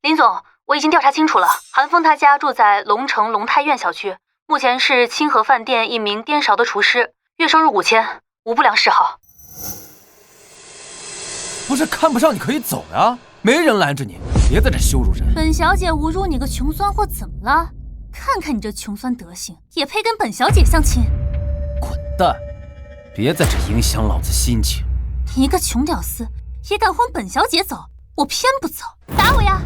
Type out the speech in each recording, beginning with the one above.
林总，我已经调查清楚了，韩风他家住在龙城龙泰苑小区，目前是清河饭店一名颠勺的厨师，月收入5000，无不良嗜好。不是看不上你可以走呀，没人拦着你，别在这羞辱人。本小姐侮辱你个穷酸货怎么了？看看你这穷酸德行，也配跟本小姐相亲？滚蛋！别在这影响老子心情。你一个穷屌丝也敢轰本小姐走，我偏不走，打我呀！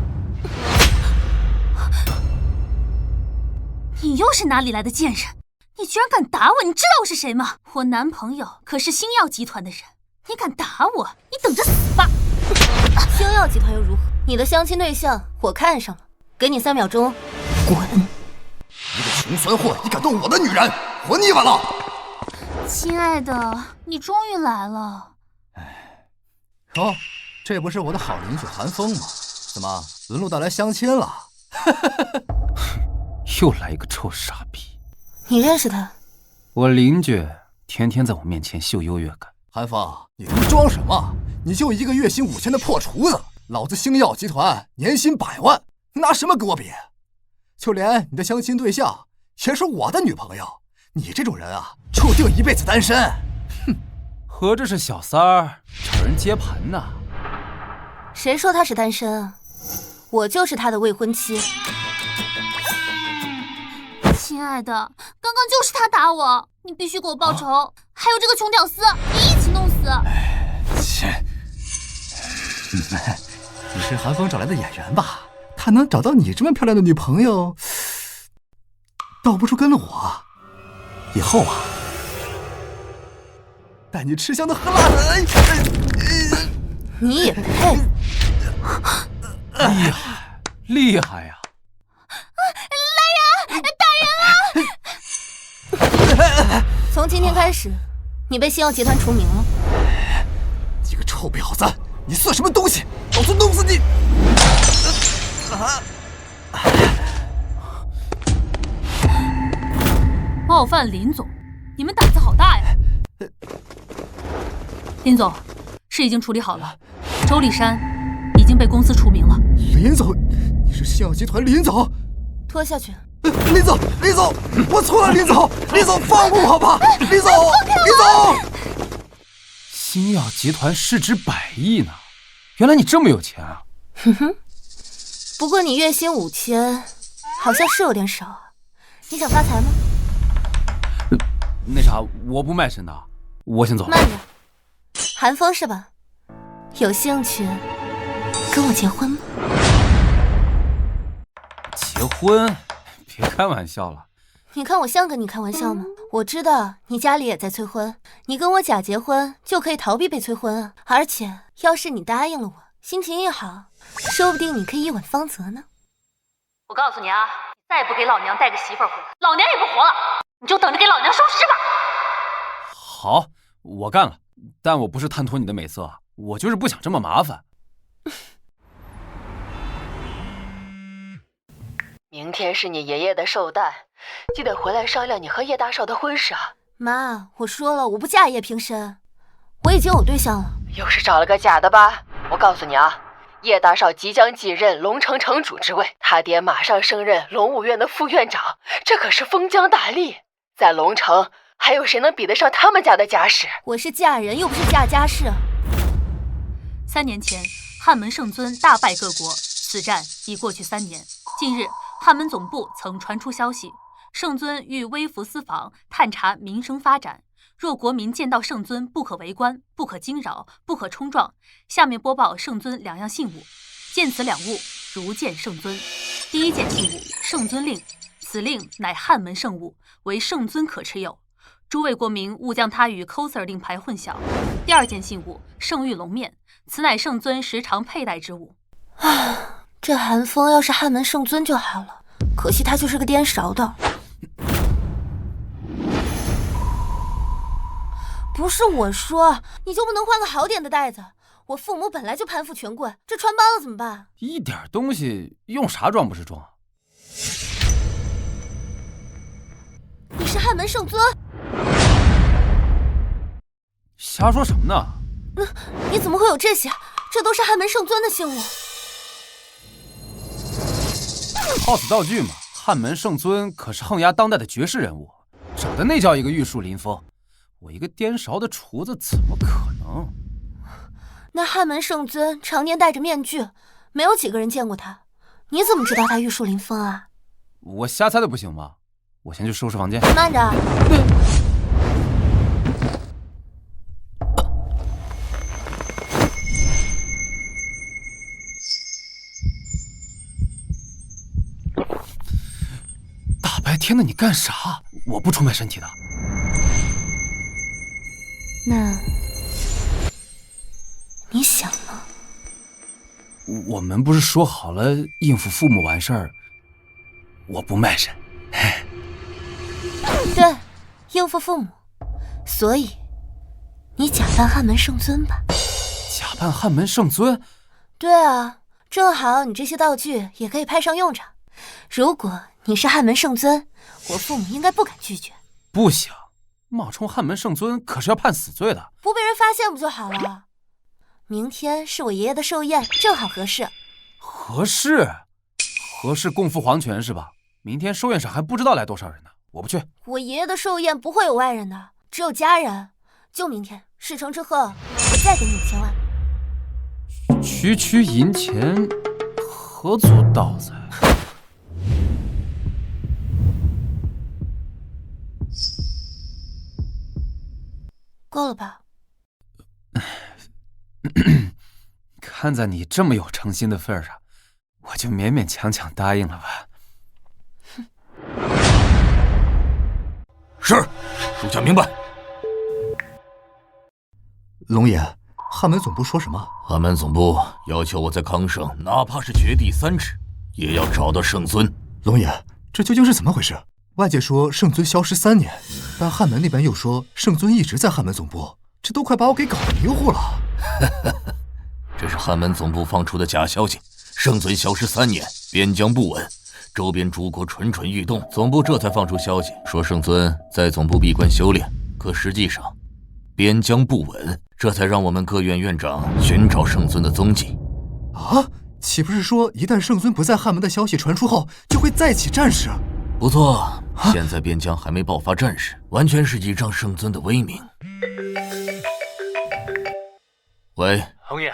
你又是哪里来的贱人？你居然敢打我！你知道我是谁吗？我男朋友可是星耀集团的人，你敢打我，你等着死吧！星耀集团又如何？你的相亲对象我看上了，给你3秒钟，滚！一个穷酸货，你敢动我的女人，活腻歪了！亲爱的，你终于来了。哦，这不是我的好邻居韩风吗？怎么轮路到来相亲了？又来一个臭傻逼！你认识他？我邻居天天在我面前秀优越感。韩风，你他妈装什么？你就一个月薪5000的破厨子，老子星耀集团年薪100万，拿什么跟我比？就连你的相亲对象也是我的女朋友，你这种人啊，注定一辈子单身。哼，合着是小三儿找人接盘呢？谁说他是单身啊？我就是他的未婚妻。亲爱的，刚刚就是他打我，你必须给我报仇。还有这个穷屌丝，你一起弄死。切，你是韩风找来的演员吧？他能找到你这么漂亮的女朋友，倒不如跟了我。以后啊，带你吃香的喝辣的。你也配？厉害，厉害呀！从今天开始，你被星耀集团除名了。你个臭婊子，你算什么东西？老子弄死你！冒犯林总，你们胆子好大呀！林总，事已经处理好了，周立山已经被公司除名了。林总，你是星耀集团林总？拖下去。林总，林总，我错了，林总，林总放过我吧，林总，林总。星耀集团市值100亿呢，原来你这么有钱啊！哼哼，不过你月薪5000，好像是有点少啊。你想发财吗？那啥，我不卖身的，我先走了。慢着，韩风是吧？有兴趣跟我结婚吗？结婚？别开玩笑了。你看我像跟你开玩笑吗？我知道你家里也在催婚，你跟我假结婚就可以逃避被催婚啊。而且要是你答应了我，心情一好，说不定你可以一吻芳泽呢。我告诉你啊，再不给老娘带个媳妇儿回来，老娘也不活了，你就等着给老娘收尸吧。好，我干了，但我不是贪图你的美色，我就是不想这么麻烦。明天是你爷爷的寿诞，记得回来商量你和叶大少的婚事啊。妈，我说了，我不嫁叶平生，我已经有对象了。又是找了个假的吧？我告诉你啊，叶大少即将继任龙城城主之位，他爹马上升任龙武院的副院长，这可是封疆大吏，在龙城还有谁能比得上他们家的家世？我是嫁人，又不是嫁家世。3年前，汉门圣尊大败各国，此战已过去3年。近日，汉门总部曾传出消息，圣尊欲微服私访，探查民生发展。若国民见到圣尊，不可围观，不可惊扰，不可冲撞。下面播报圣尊2样信物，见此2物，如见圣尊。第1件信物，圣尊令，此令乃汉门圣物，为圣尊可持有。诸位国民勿将它与 coser 令牌混淆。第2件信物，圣玉龙面，此乃圣尊时常佩戴之物。这韩风要是汉门圣尊就好了，可惜他就是个颠勺的。不是我说，你就不能换个好点的袋子？我父母本来就攀附权贵，这穿帮了怎么办？一点东西用啥装不是装？你是汉门圣尊？瞎说什么呢？你怎么会有这些？这都是汉门圣尊的信物。cos 道具嘛，汉门圣尊可是横压当代的绝世人物，整的那叫一个玉树临风。我一个颠勺的厨子怎么可能？那汉门圣尊常年戴着面具，没有几个人见过他，你怎么知道他玉树临风啊？我瞎猜的不行吗？我先去收拾房间。慢着。大白天的你干啥？我不出卖身体的。那你想呢？我们不是说好了应付父母完事儿，我不卖身。对，应付父母。所以你假扮汉门圣尊吧。假扮汉门圣尊？对啊，正好你这些道具也可以派上用场。如果你是汉门圣尊，我父母应该不敢拒绝。不行，冒充汉门圣尊可是要判死罪的。不被人发现不就好了？明天是我爷爷的寿宴，正好合适。合适？合适共赴黄泉是吧？明天寿宴上还不知道来多少人呢，我不去。我爷爷的寿宴不会有外人的，只有家人。就明天事成之后，我再给你5000万。区区银钱，何足道哉？够了吧？看在你这么有诚心的份上，我就勉勉强强答应了吧。是，属下明白。龙爷，汉门总部说什么？汉门总部要求我在康省，哪怕是掘地3尺，也要找到圣尊。龙爷，这究竟是怎么回事？外界说圣尊消失3年，但汉门那边又说圣尊一直在汉门总部，这都快把我给搞迷糊了。这是汉门总部放出的假消息，圣尊消失3年，边疆不稳，周边诸国蠢蠢欲动，总部这才放出消息说圣尊在总部闭关修炼。可实际上，边疆不稳，这才让我们各院院长寻找圣尊的踪迹。啊，岂不是说一旦圣尊不在汉门的消息传出后，就会再起战事？不错，现在边疆还没爆发战事，完全是倚仗圣尊的威名。喂，龙爷，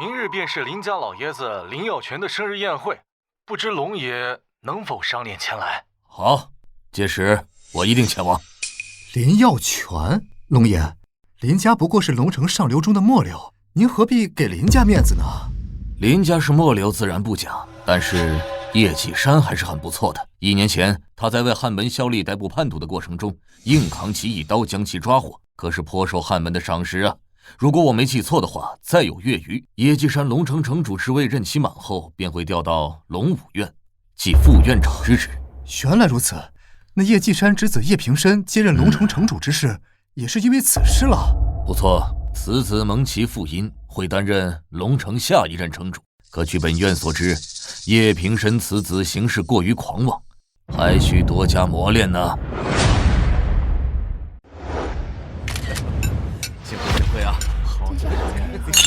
明日便是林家老爷子林耀全的生日宴会，不知龙爷能否赏脸前来？好，届时我一定前往。林耀全，龙爷，林家不过是龙城上流中的末流，您何必给林家面子呢？林家是末流自然不假，但是叶继山还是很不错的。1年前，他在为汉门效力逮捕叛徒的过程中，硬扛起一刀将其抓获，可是颇受汉门的赏识啊。如果我没记错的话，再有月余，叶继山龙城城主之位任期满后，便会调到龙武院，即副院长之职。原来如此，那叶继山之子叶平深接任龙城城主之事，也是因为此事了。不错，此子蒙其父荫，会担任龙城下一任城主。可据本院所知，叶平深此子行事过于狂妄，还需多加磨练呢。幸会啊！好久不见，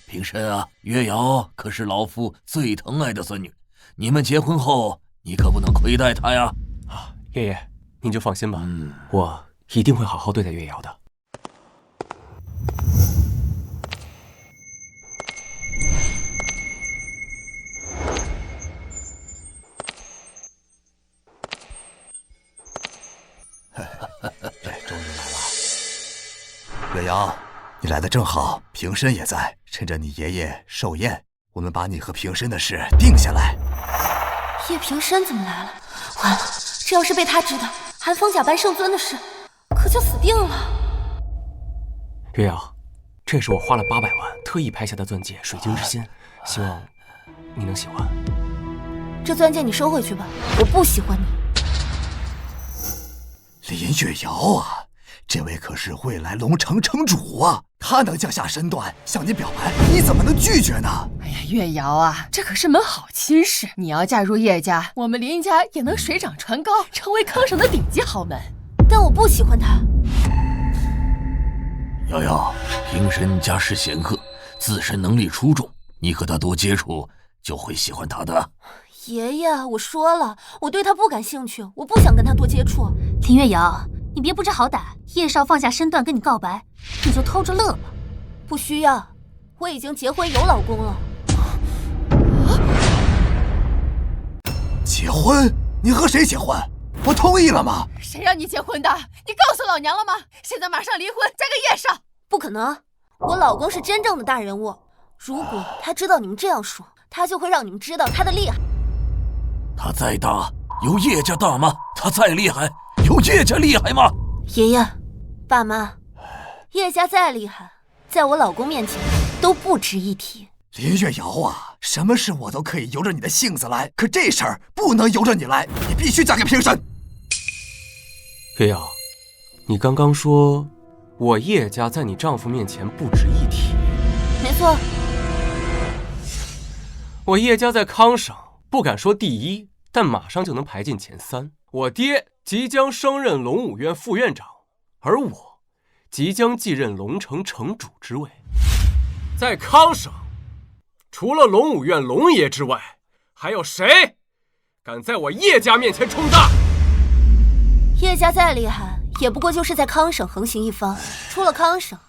平深啊，月瑶可是老夫最疼爱的孙女，你们结婚后，你可不能亏待她呀！啊，爷爷，您就放心吧，我一定会好好对待月瑶的。终于来了，月瑶，你来的正好，平深也在，趁着你爷爷寿宴，我们把你和平深的事定下来。叶平深怎么来了？完了，这要是被他知道韩风假扮圣尊的事，可就死定了。月瑶，这是我花了800万特意拍下的钻戒《水晶之心》，希望你能喜欢。这钻戒你收回去吧，我不喜欢你。林月瑶啊，这位可是未来龙城城主啊，他能降下身段向你表白，你怎么能拒绝呢？哎呀，月瑶啊，这可是门好亲事，你要嫁入叶家，我们林家也能水涨船高，成为康省的顶级豪门。但我不喜欢他。瑶瑶平身家世显赫，自身能力出众，你和他多接触就会喜欢他的。爷爷，我说了，我对他不感兴趣，我不想跟他多接触。林月瑶，你别不知好歹，叶少放下身段跟你告白，你就偷着乐吧。不需要，我已经结婚有老公了。结婚？你和谁结婚？我同意了吗？谁让你结婚的？你告诉老娘了吗？现在马上离婚，嫁给叶少！不可能，我老公是真正的大人物。如果他知道你们这样说，他就会让你们知道他的厉害。他再大，有叶家大吗？他再厉害，有叶家厉害吗？爷爷，爸妈，叶家再厉害，在我老公面前都不值一提。林月瑶啊，什么事我都可以由着你的性子来，可这事儿不能由着你来，你必须嫁给平身。月瑶，你刚刚说我叶家在你丈夫面前不值一提。没错，我叶家在康省不敢说第一，但马上就能排进前3。我爹即将升任龙武院副院长，而我即将继任龙城城主之位。在康省，除了龙武院龙爷之外，还有谁敢在我叶家面前冲大？叶家再厉害，也不过就是在康省横行一方，出了康省，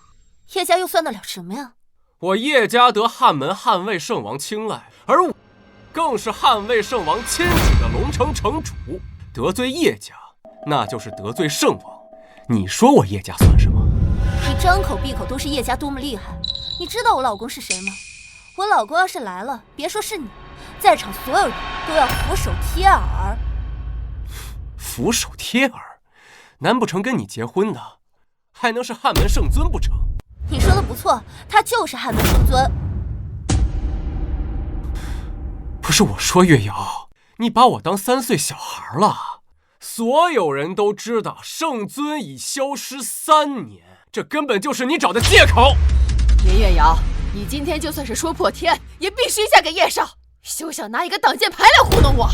叶家又算得了什么呀？我叶家得汉门汉魏圣王青睐，而我更是汉魏圣王亲指的龙城城主，得罪叶家，那就是得罪圣王。你说我叶家算什么？你张口闭口都是叶家多么厉害，你知道我老公是谁吗？我老公要是来了，别说是你，在场所有人都要俯首贴耳。俯首贴耳？难不成跟你结婚的还能是汉门圣尊不成？你说的不错，他就是汉门圣尊。不是我说，月瑶，你把我当3岁小孩了。所有人都知道圣尊已消失3年，这根本就是你找的借口。林月瑶，你今天就算是说破天，也必须嫁给叶少，休想拿一个挡箭牌来糊弄我。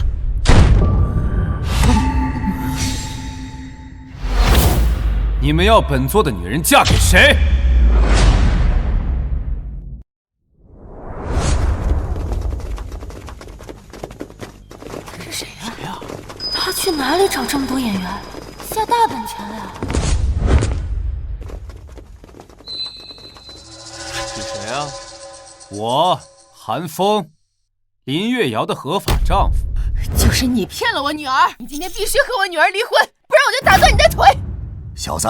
你们要本座的女人嫁给谁？是谁呀？他去哪里找这么多演员？下大本钱了呀？是谁啊？我，韩风，林月瑶的合法丈夫。就是你骗了我女儿，你今天必须和我女儿离婚，不然我就打断你的腿。小子，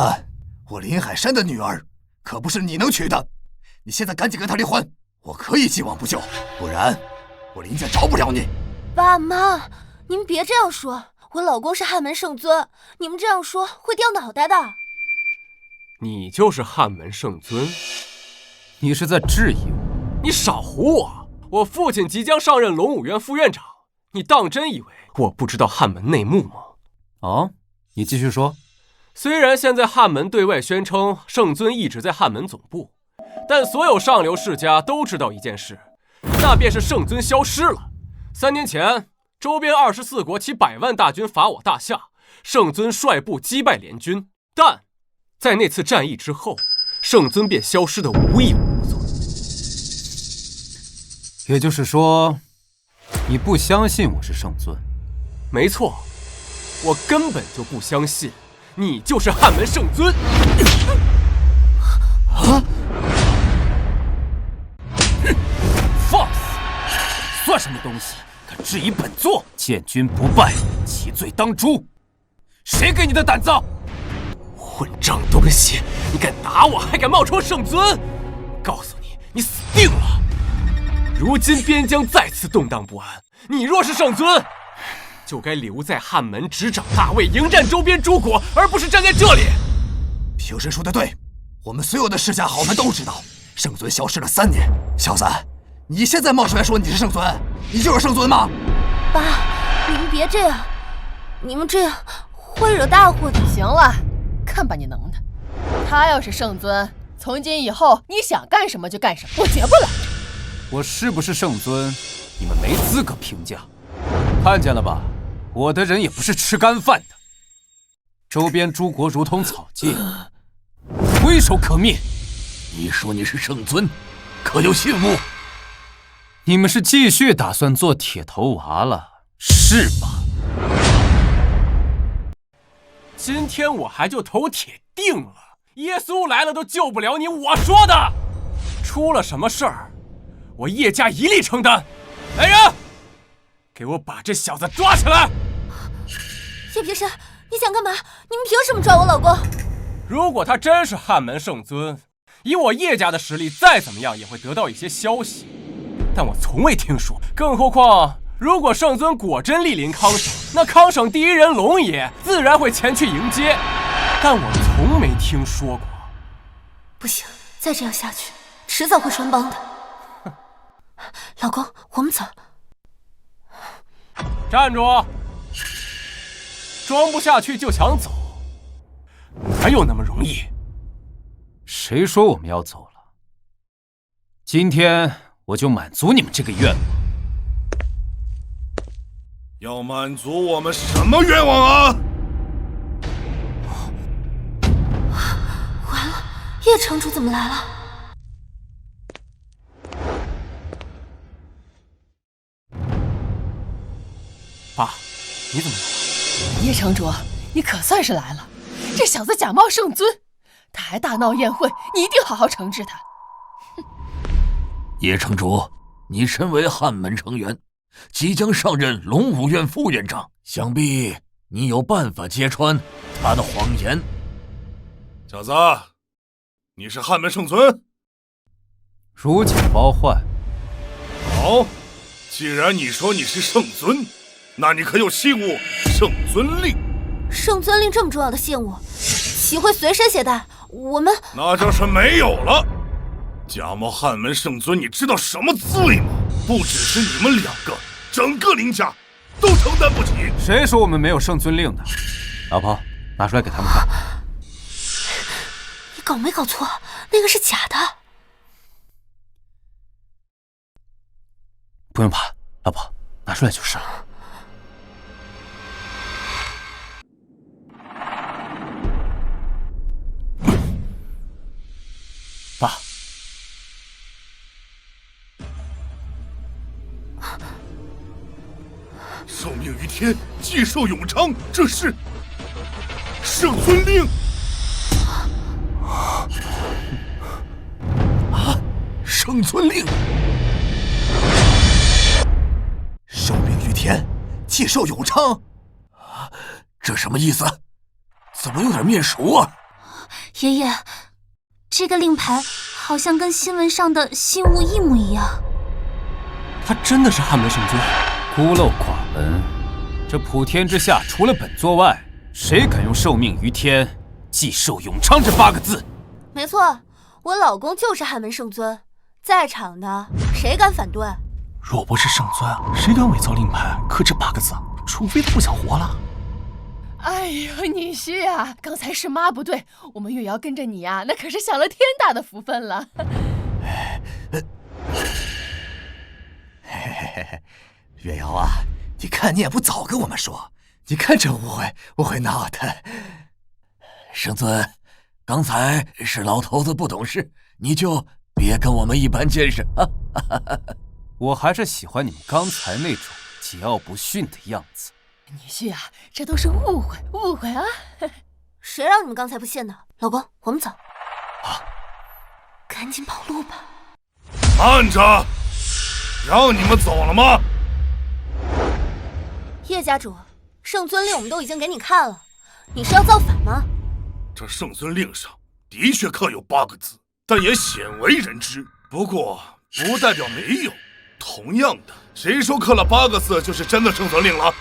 我林海山的女儿可不是你能娶的，你现在赶紧跟她离婚，我可以既往不咎，不然我林家饶不了你。爸妈，你们别这样说，我老公是汉门圣尊，你们这样说会掉脑袋的。你就是汉门圣尊？你是在质疑我？你少唬我！我父亲即将上任龙武院副院长，你当真以为我不知道汉门内幕吗？哦，你继续说。虽然现在汉门对外宣称圣尊一直在汉门总部，但所有上流世家都知道一件事，那便是圣尊消失了。3年前，周边24国起100万大军伐我大夏，圣尊率部击败联军，但在那次战役之后，圣尊便消失得无影无踪。也就是说，你不相信我是圣尊？没错，我根本就不相信你就是汉门圣尊。啊！放肆！算什么东西？敢质疑本座？见君不拜，其罪当诛。谁给你的胆子？混账东西！你敢打我，还敢冒充圣尊？告诉你，你死定了！如今边疆再次动荡不安，你若是圣尊，就该留在汉门执掌大魏，迎战周边诸国，而不是站在这里。平时说的对，我们所有的世家豪门都知道，圣尊消失了3年。小子，你现在冒出来说你是圣尊，你就是圣尊吗？爸，你们别这样，你们这样会惹大祸的。行了，看把你能的！他要是圣尊，从今以后你想干什么就干什么，我绝不拦着。我是不是圣尊，你们没资格评价。看见了吧，我的人也不是吃干饭的。周边诸国如同草芥，挥手可灭。你说你是圣尊，可有信物？你们是继续打算做铁头娃了，是吧？今天我还就头铁定了，耶稣来了都救不了你，我说的。出了什么事儿，我叶家一力承担。来人，给我把这小子抓起来！叶平生，你想干嘛？你们凭什么抓我老公？如果他真是汉门圣尊，以我叶家的实力，再怎么样也会得到一些消息。但我从未听说，更何况如果圣尊果真莅临康省，那康省第一人龙爷自然会前去迎接。但我从没听说过。不行，再这样下去，迟早会穿帮的。老公，我们走。站住！装不下去就想走，哪有那么容易？谁说我们要走了？今天我就满足你们这个愿望。要满足我们什么愿望啊？完了，叶城主怎么来了？爸，你怎么来了？叶城主，你可算是来了。这小子假冒圣尊，他还大闹宴会，你一定好好惩治他。叶城主，你身为汉门成员，即将上任龙武院副院长，想必你有办法揭穿他的谎言。小子，你是汉门圣尊？如假包换。好，既然你说你是圣尊，那你可有信物圣尊令？圣尊令这么重要的信物，岂会随身携带？我们那就是没有了。假冒汉门圣尊，你知道什么罪吗？不只是你们两个，整个林家都承担不起。谁说我们没有圣尊令的？老婆，拿出来给他们看。你搞没搞错？那个是假的。不用怕，老婆，拿出来就是了。爸，受命于天，既寿永昌，这是圣尊令。圣尊令，受命于天，既寿永昌。这什么意思？怎么有点面熟啊？爷爷，这个令牌好像跟新闻上的信物一模一样。他真的是汉门圣尊？孤陋寡闻，这普天之下除了本座外，谁敢用受命于天，既寿永昌这8个字？没错，我老公就是汉门圣尊，在场的谁敢反对？若不是圣尊，谁敢伪造令牌刻这8个字？除非他不想活了。哎呦，女婿啊，刚才是妈不对，我们月瑶跟着你啊，那可是享了天大的福分了。月瑶啊，你看你也不早跟我们说，你看这误会闹的。圣尊，刚才是老头子不懂事，你就别跟我们一般见识啊！我还是喜欢你们刚才那种桀骜不驯的样子。女婿啊，这都是误会啊！谁让你们刚才不信的？老公，我们走。赶紧跑路吧。慢着，让你们走了吗？叶家主，圣尊令我们都已经给你看了，你是要造反吗？这圣尊令上的确刻有8个字，但也鲜为人知。不过不代表没有。同样的，谁说刻了8个字就是真的圣尊令了？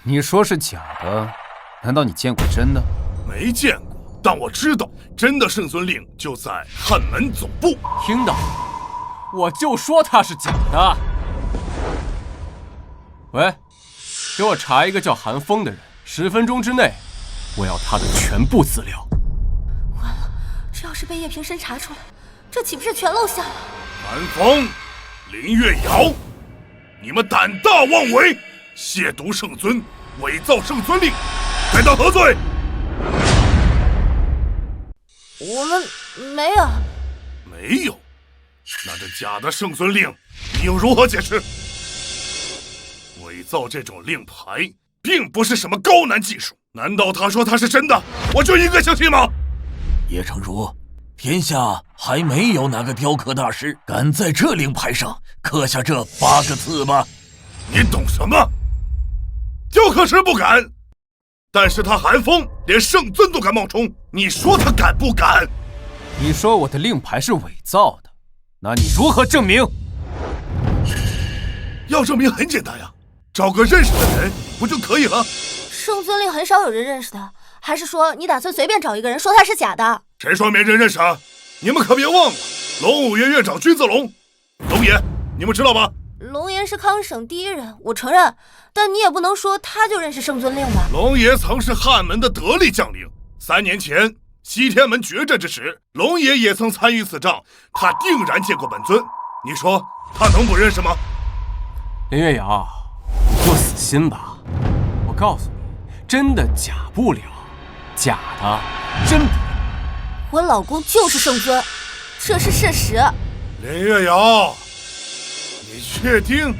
你说是假的，难道你见过真的？没见过，但我知道真的圣尊令就在汉门总部。听到？我就说他是假的。喂，给我查一个叫韩风的人，10分钟之内，我要他的全部资料。完了，这要是被叶平生查出来，这岂不是全露馅了？韩风、林月瑶，你们胆大妄为，亵渎圣尊，伪造圣尊令，该当何罪？我们没有。没有，那这假的圣尊令，你又如何解释？伪造这种令牌，并不是什么高难技术，难道他说他是真的，我就应该相信吗？叶成儒，天下还没有哪个雕刻大师敢在这令牌上刻下这8个字吧？你懂什么？雕刻师不敢，但是他韩风连圣尊都敢冒充，你说他敢不敢？你说我的令牌是伪造的，那你如何证明？要证明很简单呀，找个认识的人不就可以了？圣尊令很少有人认识的，还是说你打算随便找一个人说他是假的？谁说没人认识啊？你们可别忘了，龙武院院长君泽龙，龙爷，你们知道吧？龙爷是康省第一人，我承认，但你也不能说他就认识圣尊令吧？龙爷曾是汉门的得力将领，3年前西天门决战之时，龙爷也曾参与此仗，他定然见过本尊。你说他能不认识吗？林月瑶，你就死心吧。我告诉你，真的假不了，假的真不了。我老公就是圣尊，这是事实。林月瑶，你确定？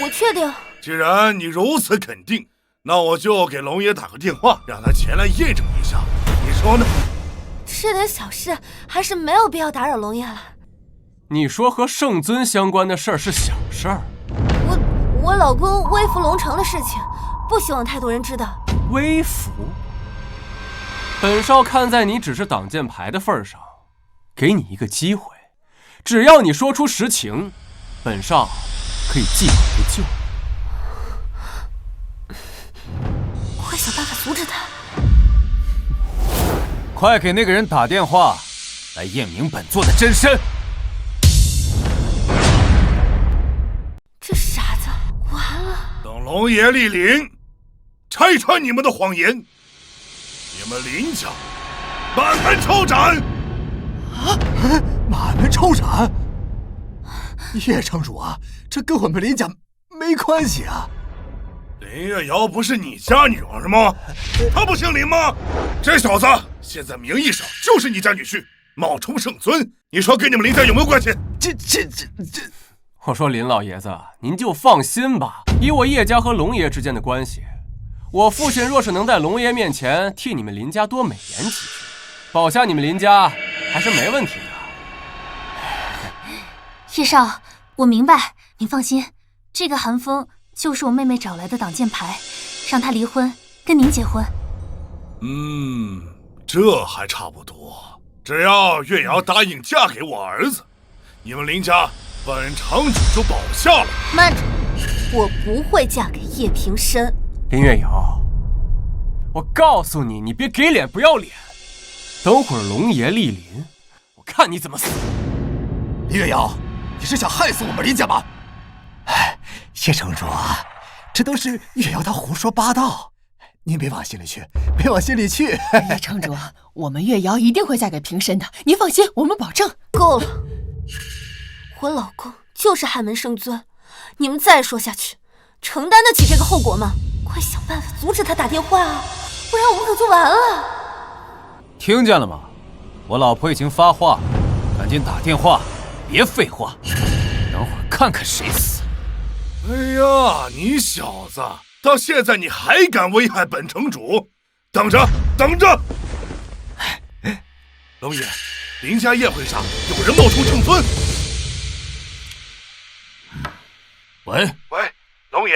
我确定。既然你如此肯定，那我就给龙爷打个电话，让他前来验证一下。你说呢？这点小事还是没有必要打扰龙爷了。你说和圣尊相关的事儿是小事儿，我老公微服龙城的事情，不希望太多人知道。微服？本少看在你只是挡箭牌的份上，给你一个机会，只要你说出实情，本少可以既往不咎。我会想办法阻止他。快给那个人打电话，来验明本座的真身。这傻子，完了！等龙爷莅临，拆穿你们的谎言，你们林家满门抄斩！啊！满门抄斩！叶城主啊，这跟我们林家没关系啊！林月瑶不是你家女儿吗？她不姓林吗？这小子现在名义上就是你家女婿，冒充圣尊，你说跟你们林家有没有关系？这……我说林老爷子，您就放心吧，以我叶家和龙爷之间的关系，我父亲若是能在龙爷面前替你们林家多美言几句，保下你们林家还是没问题的。叶少，我明白，您放心，这个韩风就是我妹妹找来的挡箭牌，让她离婚，跟您结婚。这还差不多。只要月瑶答应嫁给我儿子，你们林家本城主就保下了。慢着，我不会嫁给叶平深。林月瑶，我告诉你，你别给脸不要脸。等会儿龙爷莅临，我看你怎么死。林月瑶，你是想害死我们林家吗？哎，叶城主啊，这都是月瑶她胡说八道，您别往心里去，别往心里去。叶城主，我们月瑶一定会嫁给平深的，您放心，我们保证。够了，我老公就是汉门圣尊，你们再说下去，承担得起这个后果吗？快想办法阻止他打电话啊，不然我们可就完了。听见了吗？我老婆已经发话，赶紧打电话，别废话，等会儿看看谁死。哎呀，你小子到现在你还敢危害本城主？等着，等着！龙爷，林家宴会上有人冒充圣尊。喂，龙爷，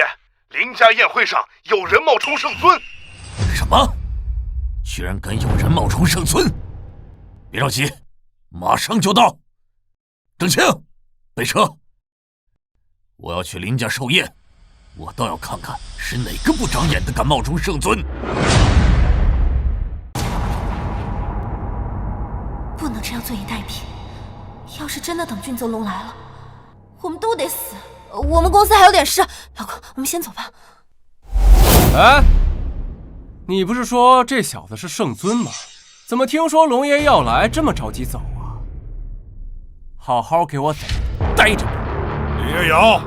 林家宴会上有人冒充圣尊。什么？居然敢有人冒充圣尊！别着急，马上就到。郑清，备车。我要去林家寿宴，我倒要看看是哪个不长眼的敢冒充圣尊。不能这样坐以待毙，要是真的等俊泽龙来了，我们都得死。我们公司还有点事，老公，我们先走吧。哎，你不是说这小子是圣尊吗？怎么听说龙爷要来，这么着急走啊？好好给我待着吧。林月瑶，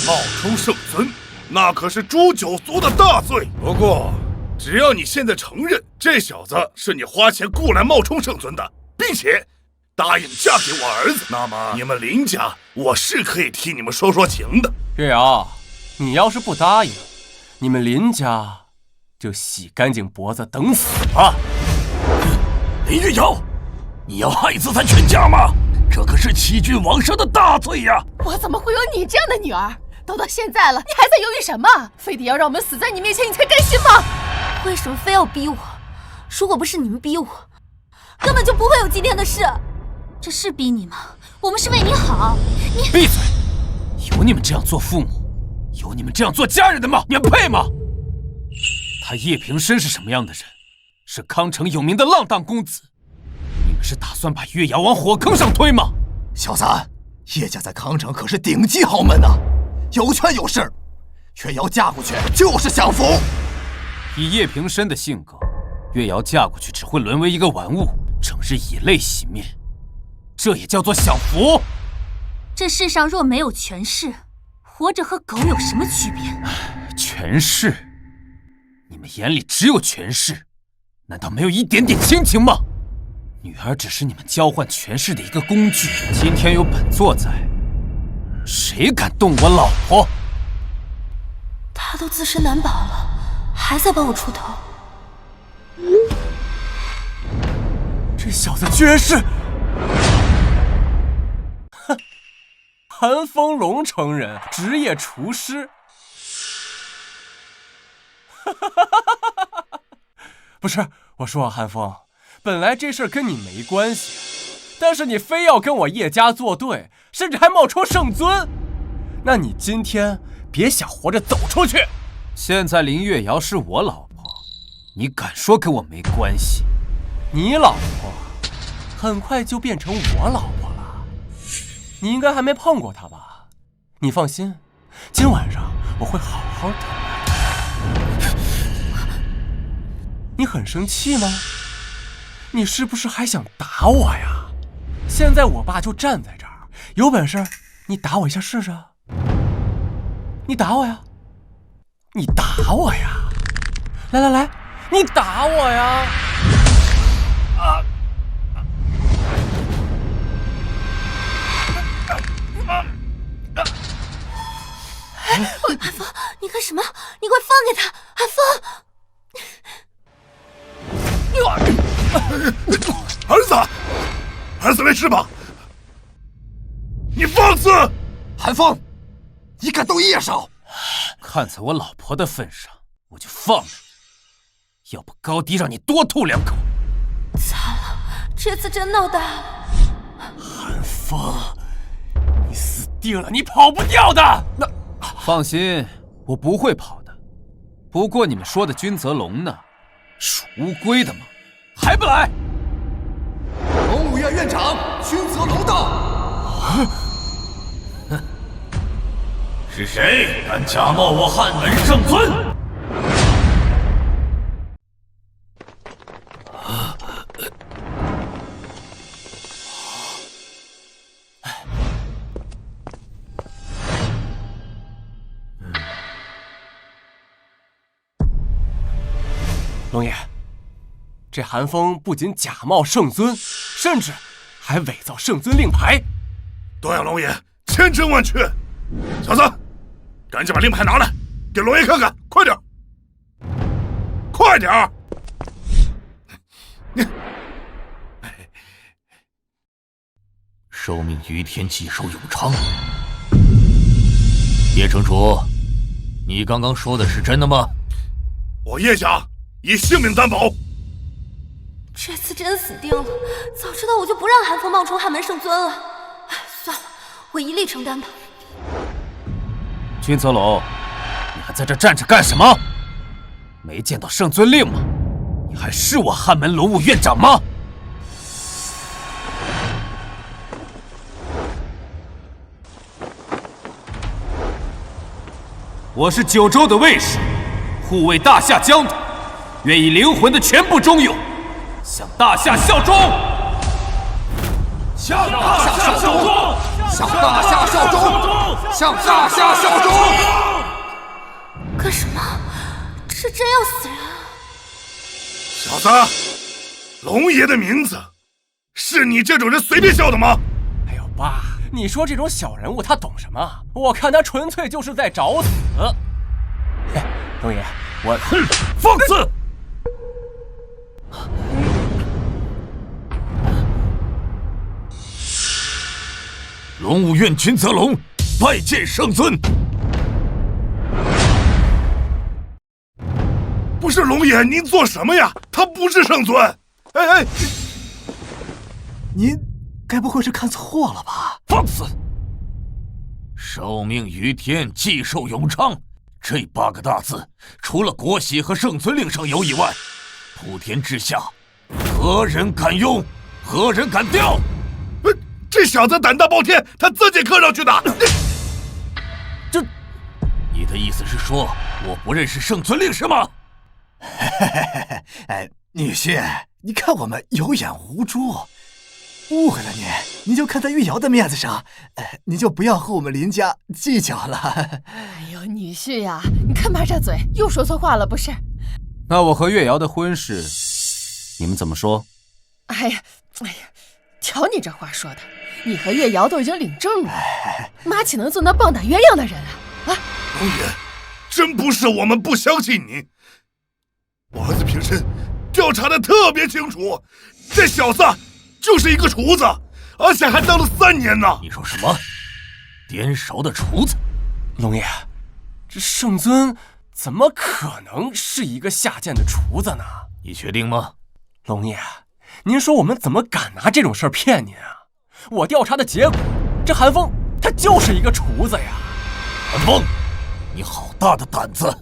冒充圣尊，那可是诛九族的大罪。不过，只要你现在承认这小子是你花钱雇来冒充圣尊的，并且答应嫁给我儿子，那么你们林家我是可以替你们说说情的。月瑶，你要是不答应，你们林家就洗干净脖子等死吧。林月瑶，你要害死咱全家吗？这可是欺君罔上的大罪呀！我怎么会有你这样的女儿？都到现在了，你还在犹豫什么？非得要让我们死在你面前，你才甘心吗？为什么非要逼我？如果不是你们逼我，根本就不会有今天的事。这是逼你吗？我们是为你好。你闭嘴！有你们这样做父母，有你们这样做家人的吗？你们配吗？他叶平生是什么样的人？是康城有名的浪荡公子。你们是打算把月瑶往火坑上推吗？小三，叶家在康城可是顶级豪门啊，有权有势，月瑶嫁过去就是享福。以叶平生的性格，月瑶嫁过去只会沦为一个玩物，整日以泪洗面，这也叫做享福？这世上若没有权势，活着和狗有什么区别？权势？你们眼里只有权势，难道没有一点点亲情吗？女儿只是你们交换权势的一个工具。今天有本座在，谁敢动我老婆？他都自身难保了，还在帮我出头。这小子居然是……哼，寒风龙城人，职业厨师。不是，我说啊，寒风，本来这事儿跟你没关系，但是你非要跟我叶家作对，甚至还冒充圣尊，那你今天别想活着走出去。现在林月瑶是我老婆，你敢说跟我没关系？你老婆很快就变成我老婆了，你应该还没碰过她吧？你放心，今晚上我会好好疼爱她。你很生气吗？你是不是还想打我呀？现在我爸就站在这儿，有本事你打我一下试试。你打我呀！你打我呀！来来来，你打我呀！韩风，你干什么？你快放开他！韩风！儿子没事吧？你放肆！韩风，你敢动叶少？看在我老婆的份上，我就放了你，要不高低让你多吐2口。惨了，这次真闹大了。韩风，你死定了，你跑不掉的。放心，我不会跑的。不过你们说的君泽龙呢？属乌龟的吗？还不来！龙武院院长君泽龙到。是谁敢假冒我汉门圣尊？龙爷，这韩风不仅假冒圣尊，甚至还伪造圣尊令牌。多谢龙爷，千真万确。小子，赶紧把令牌拿来，给龙爷看看，快点，快点！受命于天，既寿永昌。叶城主，你刚刚说的是真的吗？我叶家以性命担保。这次真死定了！早知道我就不让韩风冒充汉门圣尊了。算了，我一力承担吧。君泽龙，你还在这站着干什么？没见到圣尊令吗？你还是我汉门龙武院长吗？我是九州的卫士，护卫大夏疆土，愿以灵魂的全部忠勇，向大夏效忠。向大夏效忠！向大夏效忠！向大夏效忠！干什么？这真要死人啊！小子，龙爷的名字是你这种人随便笑的吗？哎呦，爸，你说这种小人物他懂什么？我看他纯粹就是在找死。龙爷，我放肆！龙武院君泽龙拜见圣尊。不是龙爷，您做什么呀？他不是圣尊。哎，您该不会是看错了吧？放肆！受命于天，既寿永昌，这8个大字，除了国玺和圣尊令上有以外，普天之下，何人敢用？何人敢调？这小子胆大包天，他自己刻上去的。你的意思是说我不认识圣尊令是吗？女婿，你看我们有眼无珠，误会了您就看在玉瑶的面子上，您就不要和我们林家计较了。哎呦，女婿呀，你看妈这嘴，又说错话了不是？那我和月瑶的婚事，你们怎么说？哎呀，瞧你这话说的，你和月瑶都已经领证了，妈岂能做那棒打鸳鸯的人啊？龙爷，真不是我们不相信您，我儿子平身调查的特别清楚，这小子就是一个厨子，而且还当了3年呢。你说什么？颠勺的厨子？龙爷，这圣尊怎么可能是一个下贱的厨子呢？你确定吗？龙爷，您说我们怎么敢拿这种事儿骗您啊？我调查的结果，这韩风他就是一个厨子呀。韩风，你好大的胆子！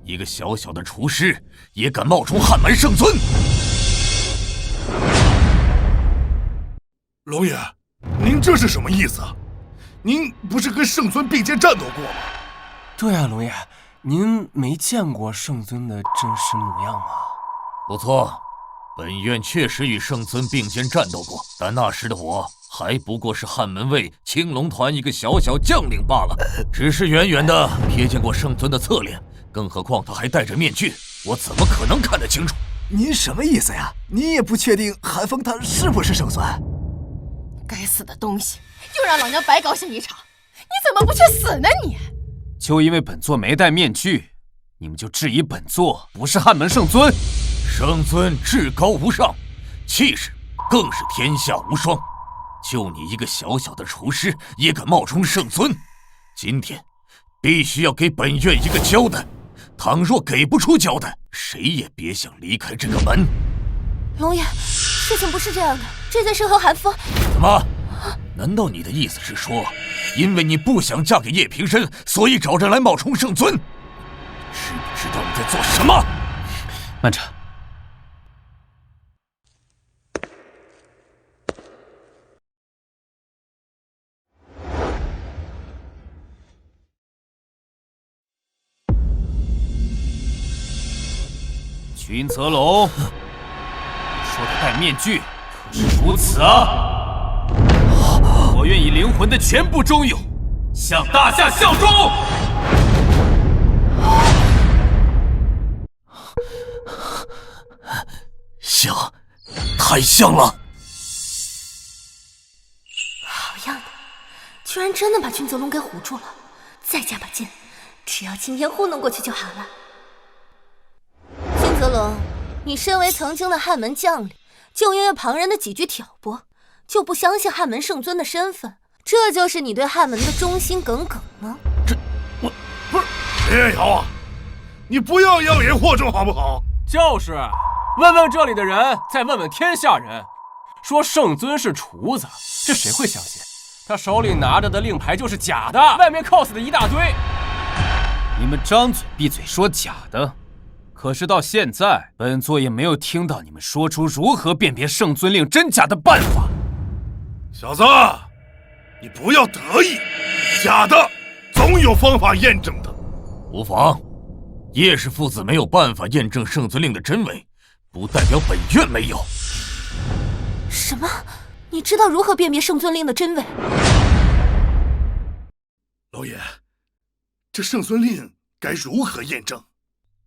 一个小小的厨师也敢冒充汉门圣尊？龙爷，您这是什么意思？您不是跟圣尊并肩战斗过吗？对啊，龙爷，您没见过圣尊的真实模样吗？不错，本院确实与圣尊并肩战斗过，但那时的我还不过是汉门卫青龙团一个小小将领罢了，只是远远的瞥见过圣尊的侧脸，更何况他还戴着面具，我怎么可能看得清楚？您什么意思呀？你也不确定韩风他是不是圣尊？该死的东西，又让老娘白高兴一场！你怎么不去死呢你？就因为本座没戴面具，你们就质疑本座不是汉门圣尊？圣尊至高无上，气势更是天下无双。就你一个小小的厨师，也敢冒充圣尊？今天必须要给本院一个交代，倘若给不出交代，谁也别想离开这个门。龙爷，事情不是这样的，这件事和韩风……怎么？难道你的意思是说，因为你不想嫁给叶平身，所以找人来冒充圣尊？知不知道你在做什么？慢着。君泽龙，你说的戴面具可是如此啊！我愿以灵魂的全部忠勇，向大夏效忠。像，太像了！好样的，居然真的把君泽龙给唬住了！再加把劲，只要今天糊弄过去就好了。君泽龙，你身为曾经的汉门将领，就因为旁人的几句挑拨，就不相信汉门圣尊的身份，这就是你对汉门的忠心耿耿吗？我不是叶瑶啊，你不要妖言惑众好不好？就是，问问这里的人，再问问天下人，说圣尊是厨子，这谁会相信？他手里拿着的令牌就是假的，外面 cos 的一大堆。你们张嘴闭嘴说假的。可是到现在，本座也没有听到你们说出如何辨别圣尊令真假的办法。小子，你不要得意，假的总有方法验证的。无妨，叶氏父子没有办法验证圣尊令的真伪，不代表本院没有。什么？你知道如何辨别圣尊令的真伪？老爷，这圣尊令该如何验证？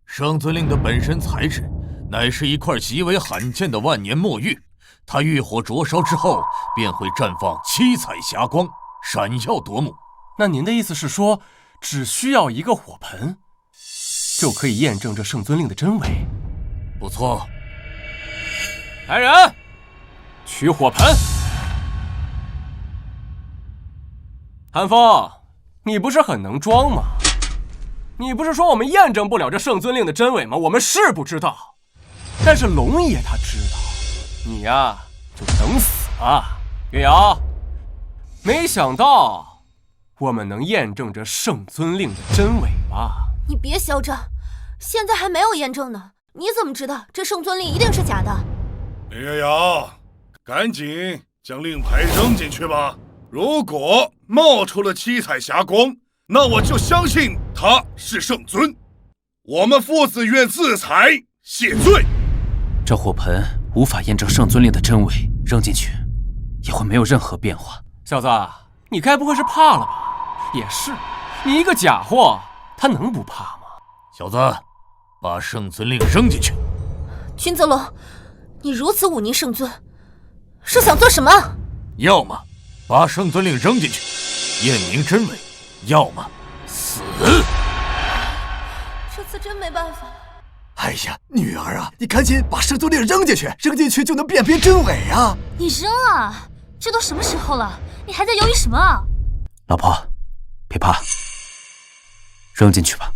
圣尊令的本身材质乃是一块极为罕见的万年墨玉，它欲火灼烧之后，便会绽放七彩霞光，闪耀夺目。那您的意思是说，只需要一个火盆，就可以验证这圣尊令的真伪？不错。来人，取火盆。韩风，你不是很能装吗？你不是说我们验证不了这圣尊令的真伪吗？我们是不知道，但是龙爷他知道。你呀，就等死吧，月瑶。没想到我们能验证这圣尊令的真伪吧？你别嚣张，现在还没有验证呢，你怎么知道这圣尊令一定是假的？林月瑶，赶紧将令牌扔进去吧。如果冒出了七彩霞光，那我就相信他是圣尊。我们父子愿自裁谢罪。这火盆无法验证圣尊令的真伪，扔进去也会没有任何变化。小子，你该不会是怕了吧？也是，你一个假货，他能不怕吗？小子，把圣尊令扔进去。君泽龙，你如此忤逆圣尊，是想做什么？要么把圣尊令扔进去，验明真伪；要么死。这次真没办法。哎呀，女儿啊，你赶紧把圣尊令扔进去，扔进去就能辨别真伪啊！你扔啊！这都什么时候了，你还在犹豫什么啊？老婆，别怕，扔进去吧。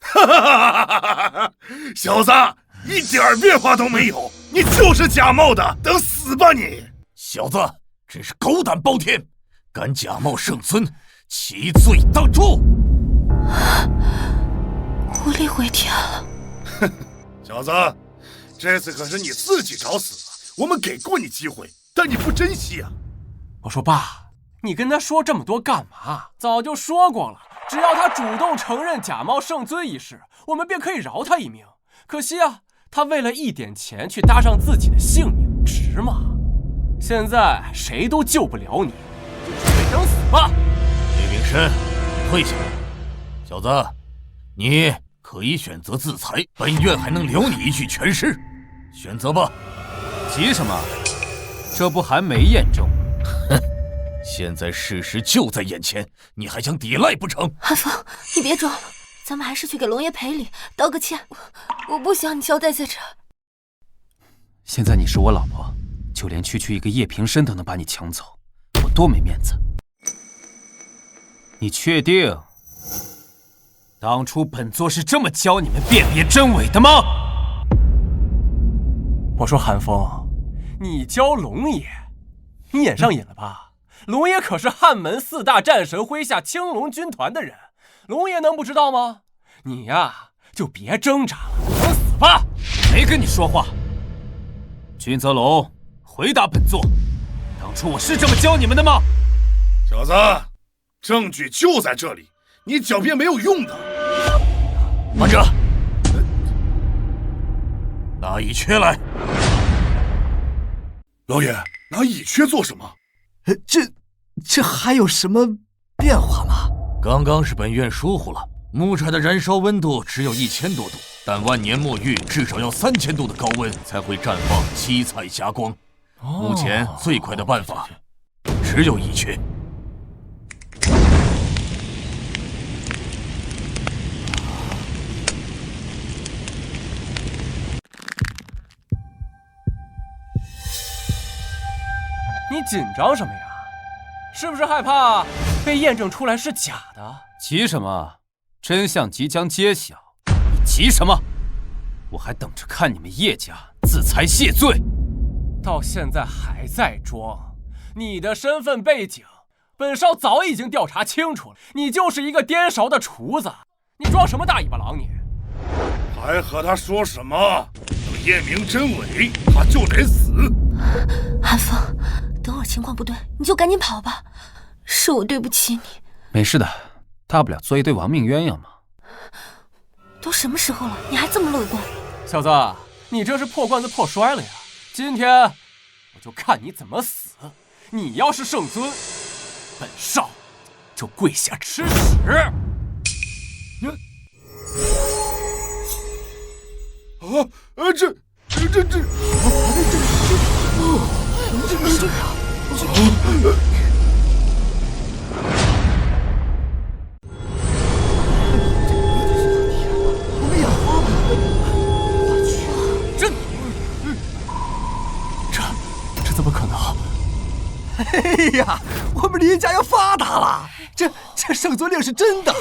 哈哈哈哈哈！小子，一点变化都没有，你就是假冒的，等死吧你！小子，真是狗胆包天，敢假冒圣尊，其罪当诛！无力回天了。哼，小子，这次可是你自己找死了。我们给过你机会，但你不珍惜啊！我说爸，你跟他说这么多干嘛？早就说过了。只要他主动承认假冒圣尊一事，我们便可以饶他一命。可惜啊，他为了一点钱去搭上自己的性命，值吗？现在谁都救不了你，就准备等死吧。李炳深，退下。小子，你可以选择自裁，本院还能留你一具全尸，选择吧。急什么？这不还没验证吗？哼！现在事实就在眼前，你还想抵赖不成？韩风，你别装了，咱们还是去给龙爷赔礼，道个歉。我不想你交代在这。现在你是我老婆，就连区一个叶平深都能把你抢走，我多没面子。你确定当初本座是这么教你们辨别真伪的吗？我说韩风，你教龙爷，你演上瘾了吧？龙爷可是汉门4大战神麾下青龙军团的人，龙爷能不知道吗？你呀，就别挣扎了，等死吧！没跟你说话。君泽龙，回答本座，当初我是这么教你们的吗？小子，证据就在这里，你狡辩没有用的。慢着，拿乙炔来。老爷，拿乙炔做什么？这还有什么变化吗？刚刚是本院疏忽了，木柴的燃烧温度只有1000多度，但万年墨玉至少要3000度的高温才会绽放七彩霞光。目前最快的办法只有乙炔。你紧张什么呀？是不是害怕被验证出来是假的？急什么？真相即将揭晓，你急什么？我还等着看你们叶家自裁谢罪。到现在还在装，你的身份背景，本少早已经调查清楚了，你就是一个颠勺的厨子，你装什么大尾巴狼你？还和他说什么？等验明真伪，他就得死。韩风，等会儿情况不对，你就赶紧跑吧。是我对不起你。没事的，大不了做一对亡命鸳鸯嘛。都什么时候了，你还这么乐观？小子，你这是破罐子破摔了呀！今天我就看你怎么死。你要是圣尊，本少就跪下吃屎！这怎么可能？哎呀，我们林家要发达了！这圣尊令是真的，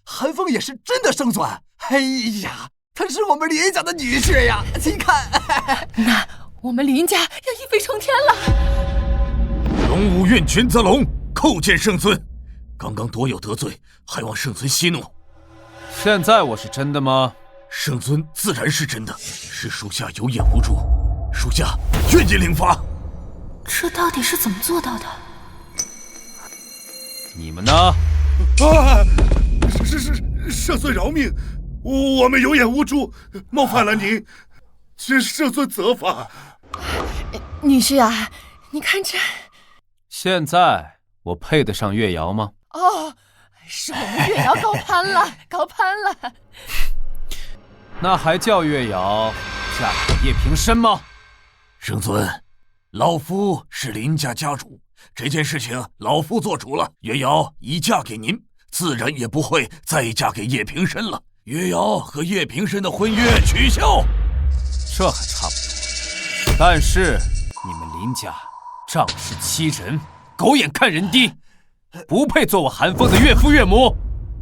韩风也是真的圣尊。哎呀，他是我们林家的女婿呀！你看，那我们林家要一飞冲天了。龙武院君泽龙叩见圣尊，刚刚多有得罪，还望圣尊息怒。现在我是真的吗？圣尊自然是真的，是属下有眼无珠，属下愿意领罚。这到底是怎么做到的？你们呢？圣尊饶命，我们有眼无珠，冒犯了您，请圣尊责罚。女婿啊，你看这……现在我配得上月瑶吗？哦，是我们月瑶高攀了，高攀了。那还叫月瑶嫁给叶平生吗？圣尊，老夫是林家家主，这件事情老夫做主了。月瑶已嫁给您，自然也不会再嫁给叶平生了。月瑶和叶平生的婚约取消，这还差不多。但是你们林家仗势欺人，狗眼看人低，不配做我韩风的岳父岳母。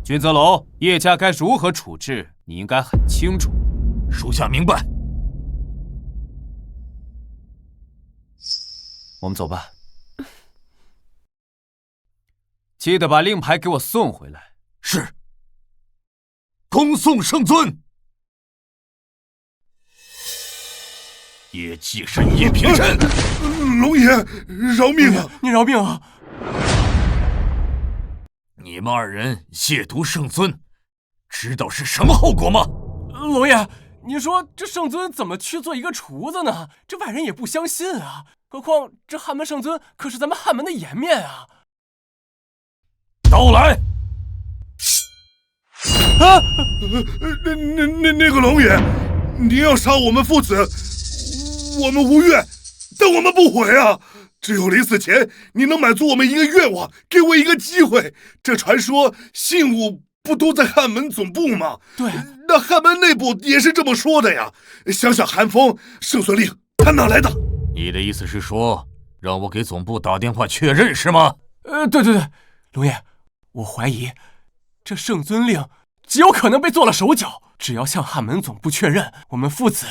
君泽龙，叶家该如何处置，你应该很清楚。属下明白。我们走吧。记得把令牌给我送回来。是。恭送圣尊。叶继深、叶平生，龙爷，饶命啊！你饶命啊！你们二人亵渎圣尊，知道是什么后果吗？龙爷，你说这圣尊怎么去做一个厨子呢？这外人也不相信啊。何况这汉门圣尊可是咱们汉门的颜面啊！刀来！啊！那个龙爷，您要杀我们父子，我们无怨，但我们不悔啊！只有临死前，你能满足我们一个愿望，给我一个机会。这传说信物不都在汉门总部吗？对，那汉门内部也是这么说的呀。想想韩风、圣尊令，他哪来的？你的意思是说，让我给总部打电话确认是吗？对，龙爷，我怀疑这圣尊令极有可能被做了手脚。只要向汉门总部确认，我们父子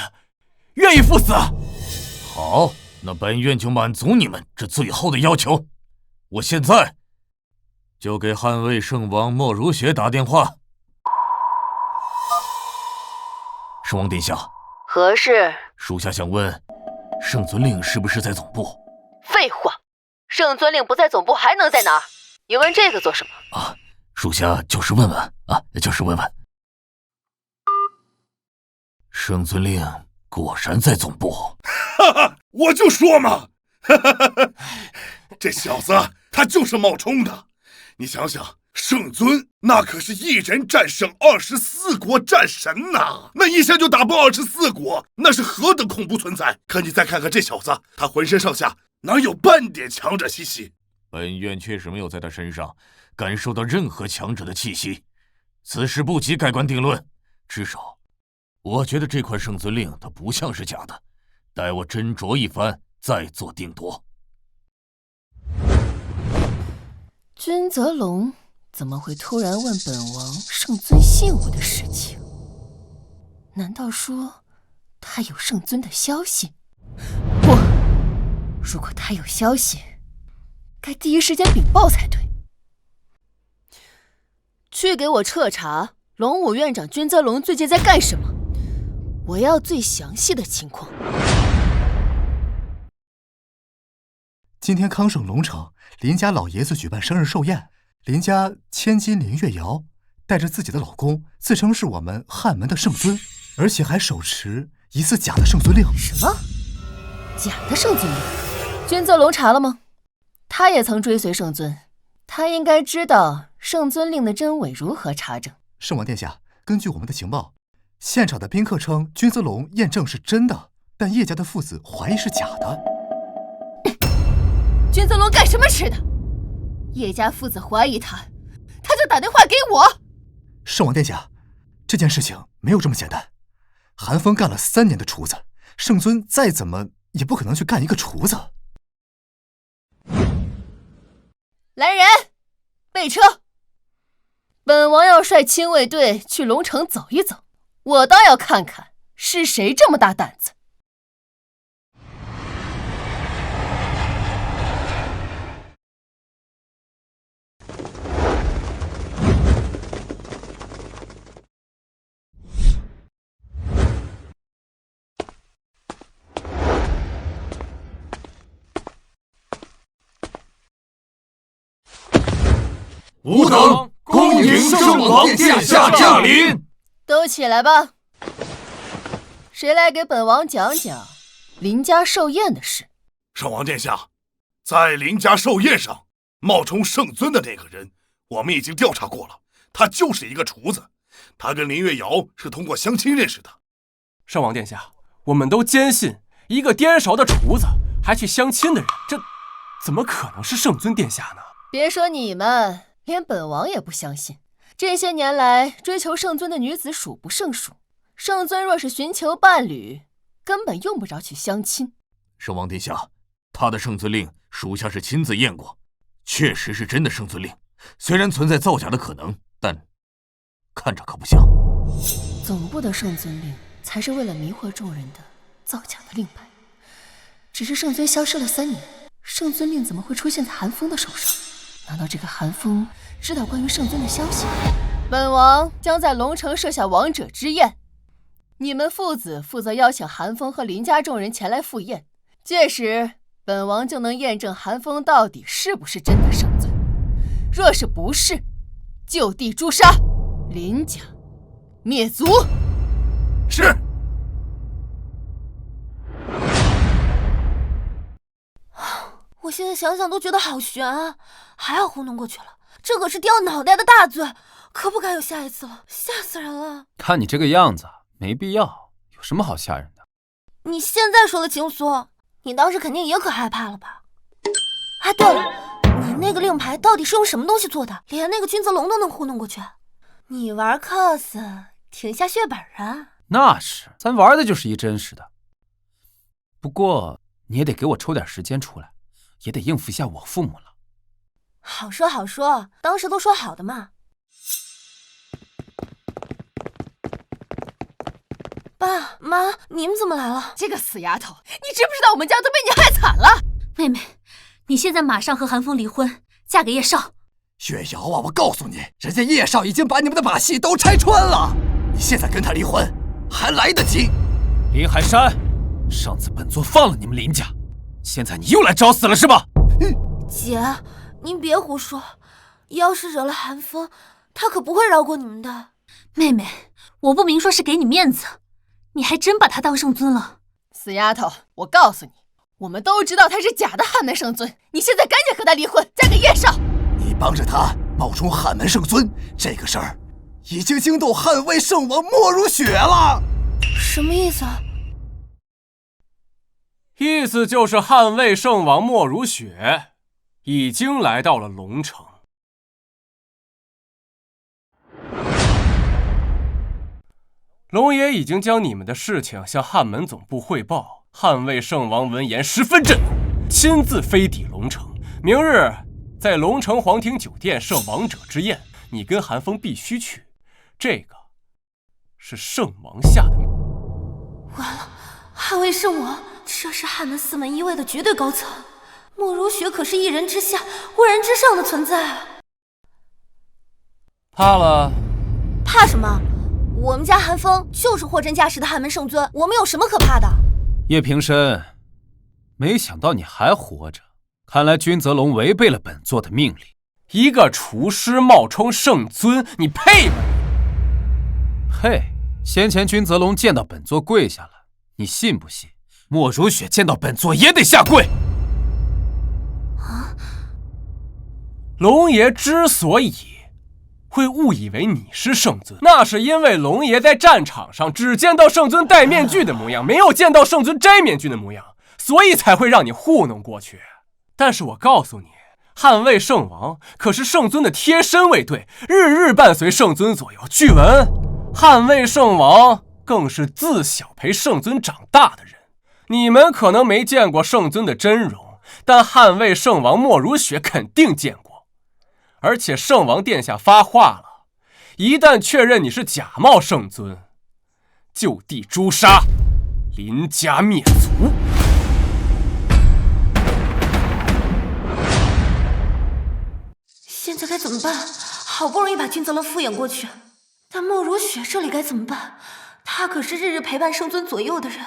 愿意赴死。好，那本院就满足你们这最后的要求。我现在就给汉魏圣王莫如雪打电话。圣王殿下，何事？属下想问，圣尊令是不是在总部？废话，圣尊令不在总部还能在哪儿？你问这个做什么？啊，属下就是问问啊，就是问问。圣尊令果然在总部。哈哈，我就说嘛，这小子他就是冒充的。你想想，圣尊那可是一人战胜24国战神呐，那一下就打爆24国，那是何等恐怖存在！可你再看看这小子，他浑身上下哪有半点强者气息？本院确实没有在他身上感受到任何强者的气息，此事不及盖棺定论。至少，我觉得这块圣尊令它不像是假的，待我斟酌一番再做定夺。君泽龙怎么会突然问本王圣尊信物的事情？难道说他有圣尊的消息？不，如果他有消息，该第一时间禀报才对。去给我彻查龙武院长君泽龙最近在干什么，我要最详细的情况。今天康盛龙城林家老爷子举办生日寿宴，林家千金林月瑶带着自己的老公，自称是我们汉门的圣尊，而且还手持疑似假的圣尊令。什么？假的圣尊令？君泽龙查了吗？他也曾追随圣尊，他应该知道圣尊令的真伪如何查证。圣王殿下，根据我们的情报，现场的宾客称君泽龙验证是真的，但叶家的父子怀疑是假的。君泽龙干什么吃的？叶家父子怀疑他，他就打电话给我。圣王殿下，这件事情没有这么简单。韩风干了3年的厨子，圣尊再怎么也不可能去干一个厨子。来人，备车！本王要率亲卫队去龙城走一走，我倒要看看是谁这么大胆子。吾等恭迎圣王殿下驾临。都起来吧。谁来给本王讲讲林家寿宴的事？圣王殿下，在林家寿宴上冒充圣尊的那个人，我们已经调查过了，他就是一个厨子。他跟林月瑶是通过相亲认识的。圣王殿下，我们都坚信一个颠勺的厨子还去相亲的人，这怎么可能是圣尊殿下呢？别说你们，连本王也不相信。这些年来追求圣尊的女子数不胜数，圣尊若是寻求伴侣，根本用不着去相亲。圣王殿下，他的圣尊令属下是亲自验过，确实是真的圣尊令，虽然存在造假的可能，但看着可不像。总部的圣尊令才是为了迷惑众人的造假的令牌。只是圣尊消失了3年，圣尊令怎么会出现在韩风的手上？难道这个韩风知道关于圣尊的消息？本王将在龙城设下王者之宴，你们父子负责邀请韩风和林家众人前来赴宴，届时本王就能验证韩风到底是不是真的圣尊。若是不是，就地诛杀，林家灭族。是。我现在想想都觉得好悬啊，还好糊弄过去了，这可是掉脑袋的大罪，可不敢有下一次了，吓死人了。看你这个样子，没必要，有什么好吓人的？你现在说了情愫，你当时肯定也可害怕了吧？哎，对了，你那个令牌到底是用什么东西做的？连那个君泽龙都能糊弄过去？你玩 cos 挺下血本啊。那是，咱玩的就是一真实的。不过你也得给我抽点时间出来，也得应付一下我父母了。好说好说，当时都说好的嘛。爸妈，你们怎么来了？这个死丫头，你知不知道我们家都被你害惨了？妹妹，你现在马上和韩风离婚，嫁给叶少。雪瑶啊，我告诉你，人家叶少已经把你们的把戏都拆穿了，你现在跟他离婚还来得及。林海山，上次本座放了你们林家，现在你又来找死了是吧？姐，您别胡说，要是惹了韩风，他可不会饶过你们的。妹妹，我不明说是给你面子，你还真把他当圣尊了。死丫头，我告诉你，我们都知道他是假的汉门圣尊，你现在赶紧和他离婚，嫁给叶少。你帮着他冒充汉门圣尊，这个事儿已经惊动汉魏圣王莫如雪了。什么意思啊？意思就是汉魏圣王莫如雪已经来到了龙城。龙爷已经将你们的事情向汉门总部汇报，汉魏圣王闻言十分震怒，亲自飞抵龙城，明日在龙城皇庭酒店设王者之宴，你跟韩风必须去，这个是圣王下的命。完了，汉魏圣王，这是汉门4门1卫的绝对高层，莫如雪可是一人之下万人之上的存在啊！怕了？怕什么？我们家韩风就是货真价实的汉门圣尊，我们有什么可怕的？叶平深，没想到你还活着，看来君泽龙违背了本座的命令。一个厨师冒充圣尊，你配吗？配？先前君泽龙见到本座跪下了，你信不信？莫如雪见到本座也得下跪。龙爷之所以会误以为你是圣尊，那是因为龙爷在战场上只见到圣尊戴面具的模样，没有见到圣尊摘面具的模样，所以才会让你糊弄过去。但是我告诉你，捍卫圣王可是圣尊的贴身卫队，日日伴随圣尊左右。据闻捍卫圣王更是自小陪圣尊长大的人。你们可能没见过圣尊的真容，但捍卫圣王莫如雪肯定见过。而且圣王殿下发话了，一旦确认你是假冒圣尊，就地诛杀，林家灭族。现在该怎么办？好不容易把君泽龙敷衍过去，但莫如雪这里该怎么办？他可是日日陪伴圣尊左右的人，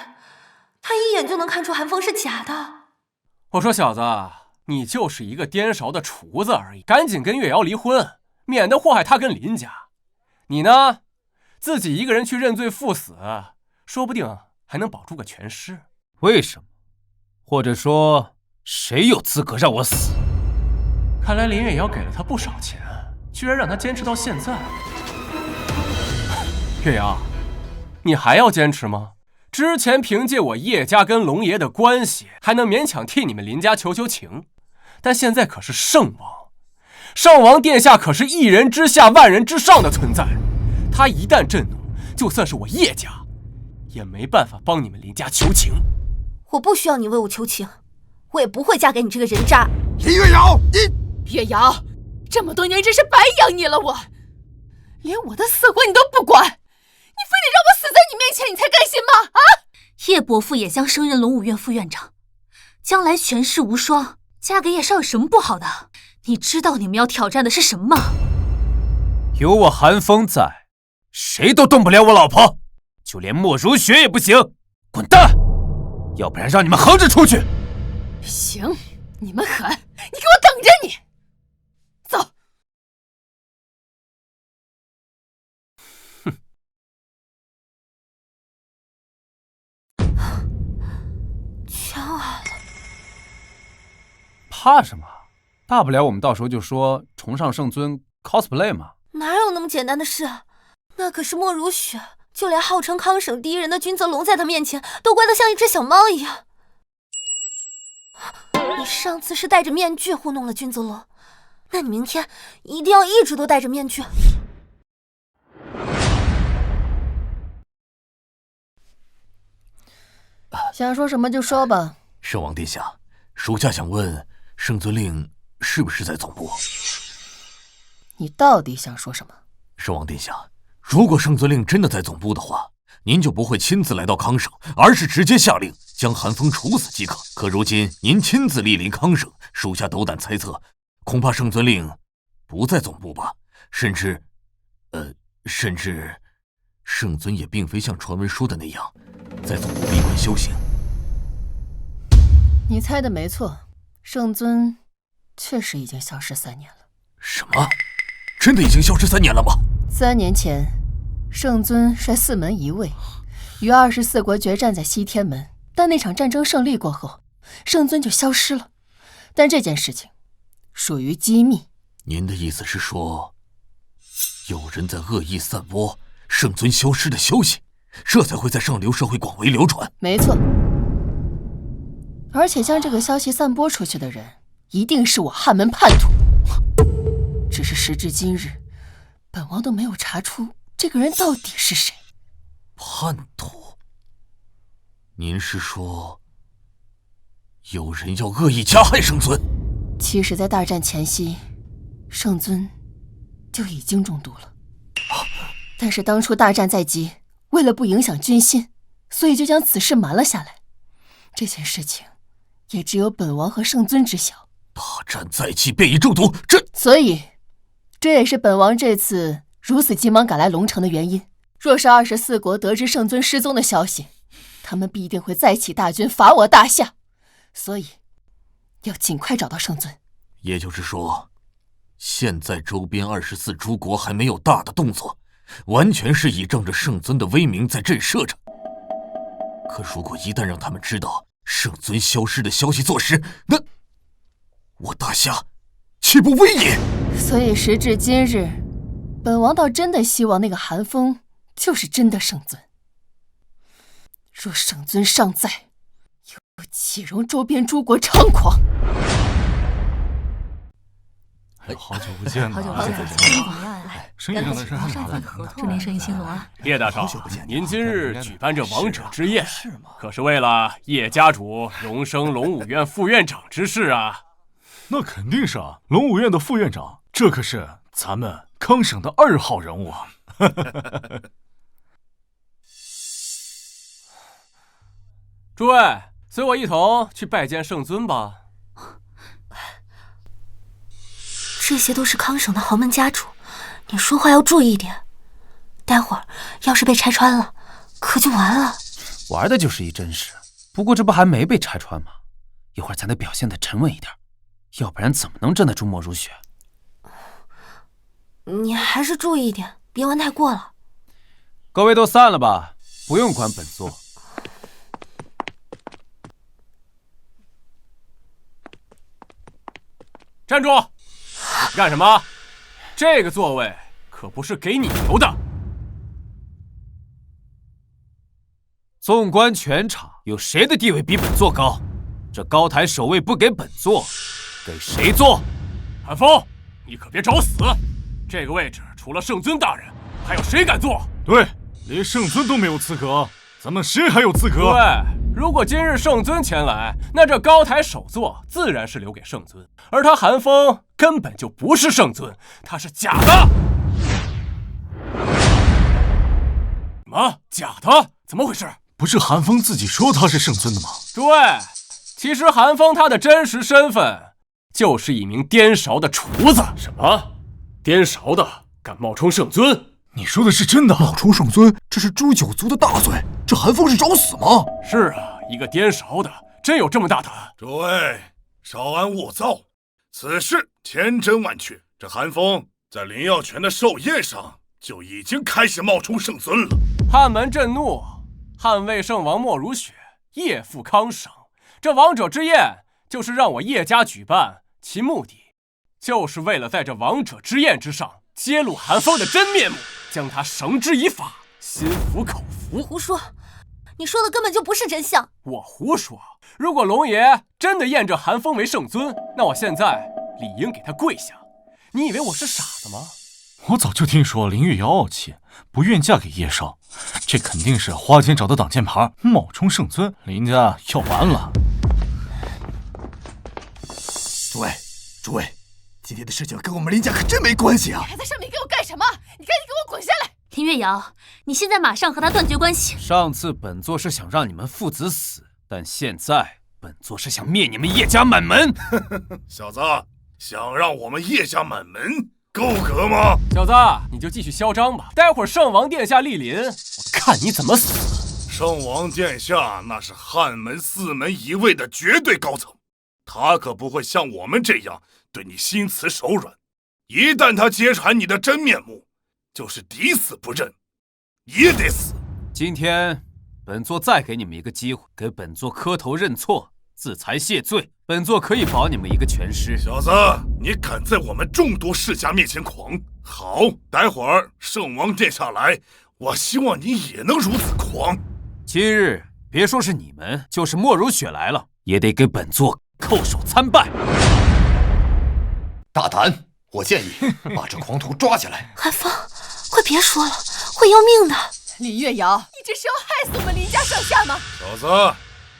他一眼就能看出韩风是假的。我说小子，你就是一个颠勺的厨子而已，赶紧跟月瑶离婚，免得祸害他跟林家。你呢，自己一个人去认罪赴死，说不定还能保住个全尸。为什么？或者说，谁有资格让我死？看来林月瑶给了他不少钱，居然让他坚持到现在。月瑶，你还要坚持吗？之前凭借我叶家跟龙爷的关系，还能勉强替你们林家求求情，但现在可是圣王，圣王殿下可是一人之下万人之上的存在，他一旦震怒，就算是我叶家也没办法帮你们林家求情。我不需要你为我求情，我也不会嫁给你这个人渣。林月瑶，月瑶，这么多年真是白养你了，我连我的死活你都不管，你非得让我死在你面前，你才甘心吗？啊！叶伯父也将升任龙武院副院长，将来权势无双，嫁给叶少有什么不好的？你知道你们要挑战的是什么吗？有我韩风在，谁都动不了我老婆，就连莫如雪也不行。滚蛋！要不然让你们横着出去。行，你们狠，你给我等着你！走。全完了。怕什么？大不了我们到时候就说崇尚圣尊 cosplay 嘛。哪有那么简单的事？那可是莫如雪，就连号称康省第一人的君泽龙在他面前都乖得像一只小猫一样。你上次是戴着面具糊弄了君泽龙，那你明天一定要一直都戴着面具。想说什么就说吧。圣王殿下，属下想问，圣尊令是不是在总部？你到底想说什么？圣王殿下，如果圣尊令真的在总部的话，您就不会亲自来到康省，而是直接下令将韩风处死即可。可如今您亲自莅临康省，属下斗胆猜测，恐怕圣尊令不在总部吧？甚至圣尊也并非像传闻说的那样，在总部闭关修行。你猜的没错，圣尊确实已经消失3年了。什么？真的已经消失3年了吗？3年前，圣尊率4门一卫与24国决战在西天门，但那场战争胜利过后，圣尊就消失了。但这件事情属于机密。您的意思是说，有人在恶意散播圣尊消失的消息，这才会在上流社会广为流传？没错。而且将这个消息散播出去的人，一定是我汉门叛徒。只是时至今日，本王都没有查出这个人到底是谁。叛徒？您是说，有人要恶意加害圣尊？其实，在大战前夕，圣尊就已经中毒了。但是当初大战在即，为了不影响军心，所以就将此事瞒了下来。这件事情也只有本王和圣尊知晓。大战在即便已中毒，所以这也是本王这次如此急忙赶来龙城的原因。若是24国得知圣尊失踪的消息，他们必定会再起大军伐我大夏，所以要尽快找到圣尊。也就是说，现在周边24诸国还没有大的动作，完全是倚仗着圣尊的威名在震慑着。可如果一旦让他们知道圣尊消失的消息坐实，那我大夏岂不威也？所以时至今日，本王倒真的希望那个韩风就是真的圣尊。若圣尊尚在，又岂容周边诸国猖狂？好久不见，好久不见，最近怎么样呀？生意上的事还上次合祝您生意兴隆啊！叶大少，您今日举办这王者之宴，可是为了叶家主荣升龙武院副院长之事啊？那肯定是啊，龙武院的副院长，这可是咱们康省的2号人物啊！诸位，随我一同去拜见圣尊吧。这些都是康省的豪门家主，你说话要注意一点。待会儿要是被拆穿了，可就完了。玩的就是一真实，不过这不还没被拆穿吗？一会儿咱得表现得沉稳一点，要不然怎么能镇得住莫如雪？你还是注意一点，别玩太过了。各位都散了吧，不用管本座。站住！干什么？这个座位可不是给你留的。纵观全场，有谁的地位比本座高？这高台首位不给本座，给谁坐？韩风，你可别找死！这个位置除了圣尊大人，还有谁敢坐？对，连圣尊都没有资格，咱们谁还有资格？对。如果今日圣尊前来，那这高台首座自然是留给圣尊，而他韩风根本就不是圣尊，他是假的。什么？假的？怎么回事？不是韩风自己说他是圣尊的吗？诸位，其实韩风他的真实身份就是一名颠勺的厨子。什么？颠勺的敢冒充圣尊？你说的是真的？冒充圣尊，这是诛九族的大罪，这韩风是找死吗？是啊，一个颠勺的，真有这么大胆？诸位，稍安勿躁，此事千真万确。这韩风在林耀全的寿宴上就已经开始冒充圣尊了。汉门震怒，汉魏圣王莫如雪夜赴康省，这王者之宴就是让我叶家举办，其目的就是为了在这王者之宴之上揭露韩风的真面目，将他绳之以法，心服口服。胡说，你说的根本就不是真相。我胡说？如果龙爷真的验这韩风为圣尊，那我现在理应给他跪下。你以为我是傻子吗？我早就听说林月瑶傲气，不愿嫁给叶少，这肯定是花间找的挡箭牌，冒充圣尊，林家要完了。诸位，今天的事情跟我们林家可真没关系啊！还在上面给我干什么？你赶紧给我滚下来！林月瑶，你现在马上和他断绝关系。上次本座是想让你们父子死，但现在本座是想灭你们叶家满门。小子，想让我们叶家满门，够格吗？小子，你就继续嚣张吧，待会儿圣王殿下莅临，我看你怎么死。圣王殿下那是汉门4门1位的绝对高层，他可不会像我们这样对你心慈手软。一旦他揭穿你的真面目，就是抵死不认，也得死。今天本座再给你们一个机会，给本座磕头认错，自裁谢罪，本座可以保你们一个全尸。小子，你敢在我们众多世家面前狂？好，待会儿圣王殿下来，我希望你也能如此狂。今日别说是你们，就是莫如雪来了，也得给本座叩首参拜。大胆！我建议把这狂徒抓起来。韩风，快别说了，会要命的。李月瑶，你这是要害死我们林家上下吗？小子，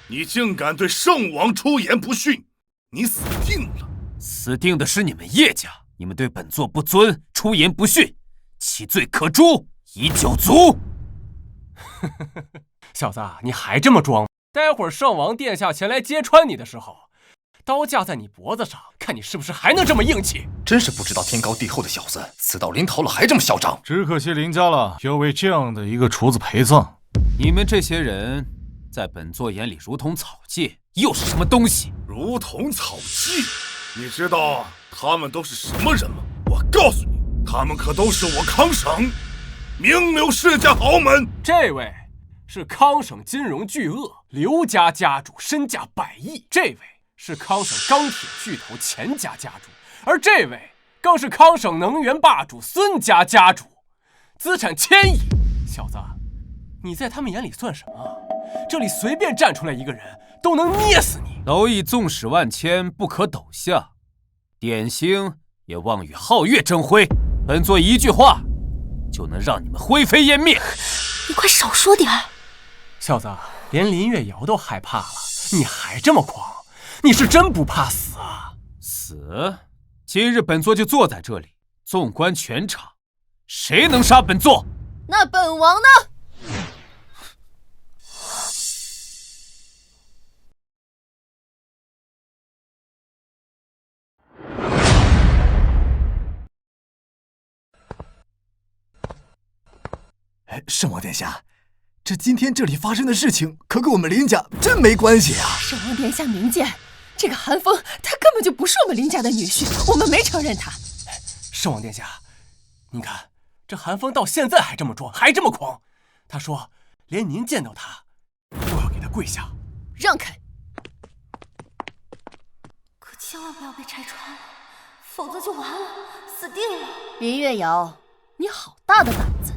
你竟敢对圣王出言不逊，你死定了！死定的是你们叶家，你们对本座不尊，出言不逊，其罪可诛，以9族。小子，你还这么装？待会儿圣王殿下前来揭穿你的时候，刀架在你脖子上，看你是不是还能这么硬气。真是不知道天高地厚的小子，死到临头了还这么嚣张。只可惜林家了，要为这样的一个厨子陪葬。你们这些人在本座眼里如同草芥，又是什么东西？如同草芥？你知道他们都是什么人吗？我告诉你，他们可都是我康省名流世家豪门。这位是康省金融巨鳄刘家家主，身价100亿。这位是康省钢铁巨头钱家家主，而这位更是康省能源霸主孙家家主，资产1000亿。小子，你在他们眼里算什么？这里随便站出来一个人都能捏死你。蝼蚁纵使万千，不可斗下；点星也望与皓月争辉。本座一句话，就能让你们灰飞烟灭。你快少说点儿！小子，连林月瑶都害怕了，你还这么狂？你是真不怕死啊？死？今日本座就坐在这里，纵观全场，谁能杀本座？那本王呢？圣王殿下，这今天这里发生的事情可跟我们林家真没关系啊！圣王殿下明鉴，这个韩风他根本就不是我们林家的女婿，我们没承认他。圣王殿下，您看这韩风到现在还这么装，还这么狂。他说连您见到他都要给他跪下。让开！可千万不要被拆穿了，否则就完了，死定了。林月瑶，你好大的胆子！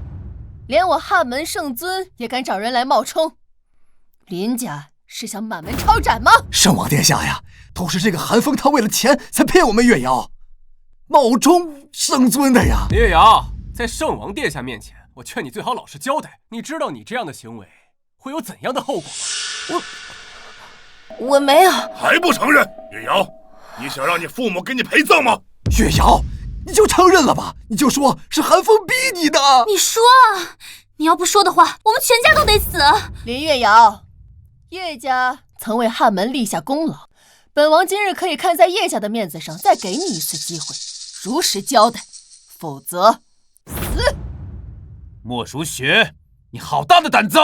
连我汉门圣尊也敢找人来冒充，林家是想满门抄斩吗？圣王殿下呀，都是这个韩风他为了钱才骗我们月瑶，冒充圣尊的呀。林月瑶，在圣王殿下面前，我劝你最好老实交代。你知道你这样的行为会有怎样的后果吗？我没有。还不承认？月瑶，你想让你父母给你陪葬吗？月瑶，你就承认了吧，你就说是韩风逼你的。你说啊，你要不说的话，我们全家都得死。林月瑶，叶家曾为汉门立下功劳，本王今日可以看在叶家的面子上，再给你一次机会，如实交代，否则死。莫如雪，你好大的胆子！